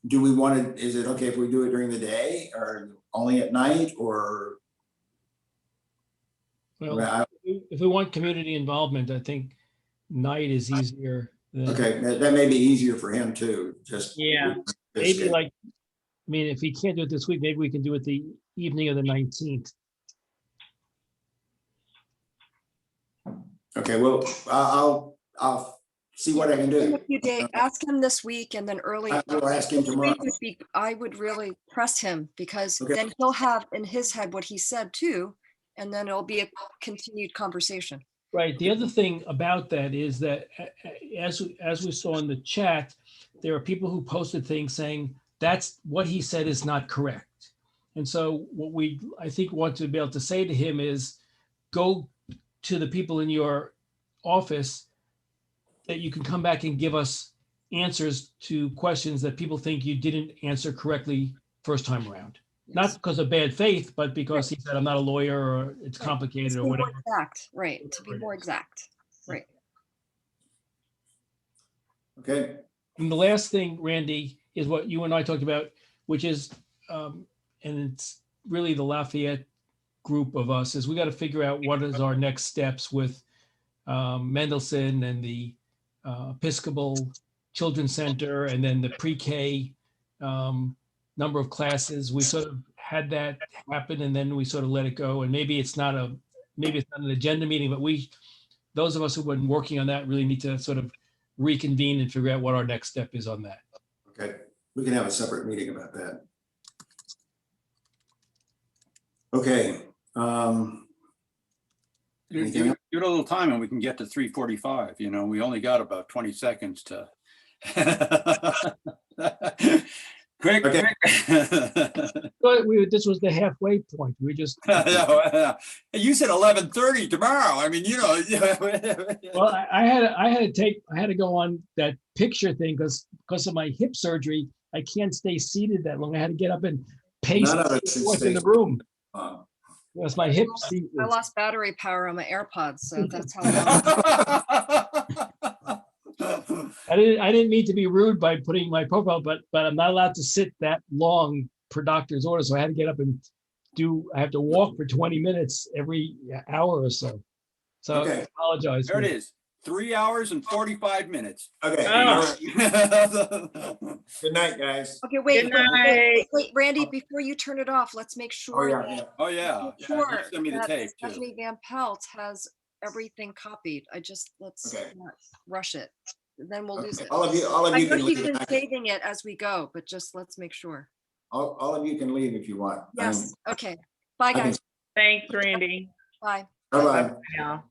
Do we want to? Is it okay if we do it during the day, or only at night, or? Well, if we want community involvement, I think night is easier. Okay, that may be easier for him too. Just maybe like, I mean, if he can't do it this week, maybe we can do it the evening of the 19th. Okay, well, I'll see what I can do. A few days. Ask him this week, and then early. I'll ask him tomorrow. I would really press him because then he'll have in his head what he said too, and then it'll be a continued conversation. Right. The other thing about that is that as we saw in the chat, there are people who posted things saying that's what he said is not correct. And so what we, I think, want to be able to say to him is go to the people in your office that you can come back and give us answers to questions that people think you didn't answer correctly first time around. Not because of bad faith, but because he said, I'm not a lawyer, or it's complicated, or whatever. Exact, right. To be more exact, right. Okay. And the last thing, Randy, is what you and I talked about, which is, and it's really the Lafayette group of us is we got to figure out what is our next steps with Mendelssohn and the Episcopal Children's Center, and then the pre-K number of classes. We sort of had that happen, and then we sort of let it go. And maybe it's not an agenda meeting, but those of us who've been working on that really need to sort of reconvene and figure out what our next step is on that. Okay, we can have a separate meeting about that. Okay. Give it a little time and we can get to 3:45. You know, we only got about 20 seconds to. Quick, Okay. But this was the halfway point. We just. You said 11:30 tomorrow. I mean, you know. Well, I had to go on that picture thing because of my hip surgery. I can't stay seated that long. I had to get up and pace forth in the room. That's my hip seat. I lost battery power on my AirPods, so that's how long. I didn't mean to be rude by putting my profile, but I'm not allowed to sit that long per doctor's order. So I had to get up and I have to walk for 20 minutes every hour or so. So Okay. I apologize. There it is. 3 hours and 45 minutes. Okay. Oh. Good night, guys. Okay, wait, Good night. wait, Randy, before you turn it off, let's make Oh, sure. yeah. Oh, yeah. Make You sure send me the that tape too. Stephanie Van Pelt has everything copied. Let's Okay. not rush it. Then we'll lose Okay. it. All of I you know can she's leave. been saving it as we go, but just let's make sure. All of you can leave if you want. Yes, okay. Bye, I can- guys. Thanks, Randy. Bye. Bye-bye. Now.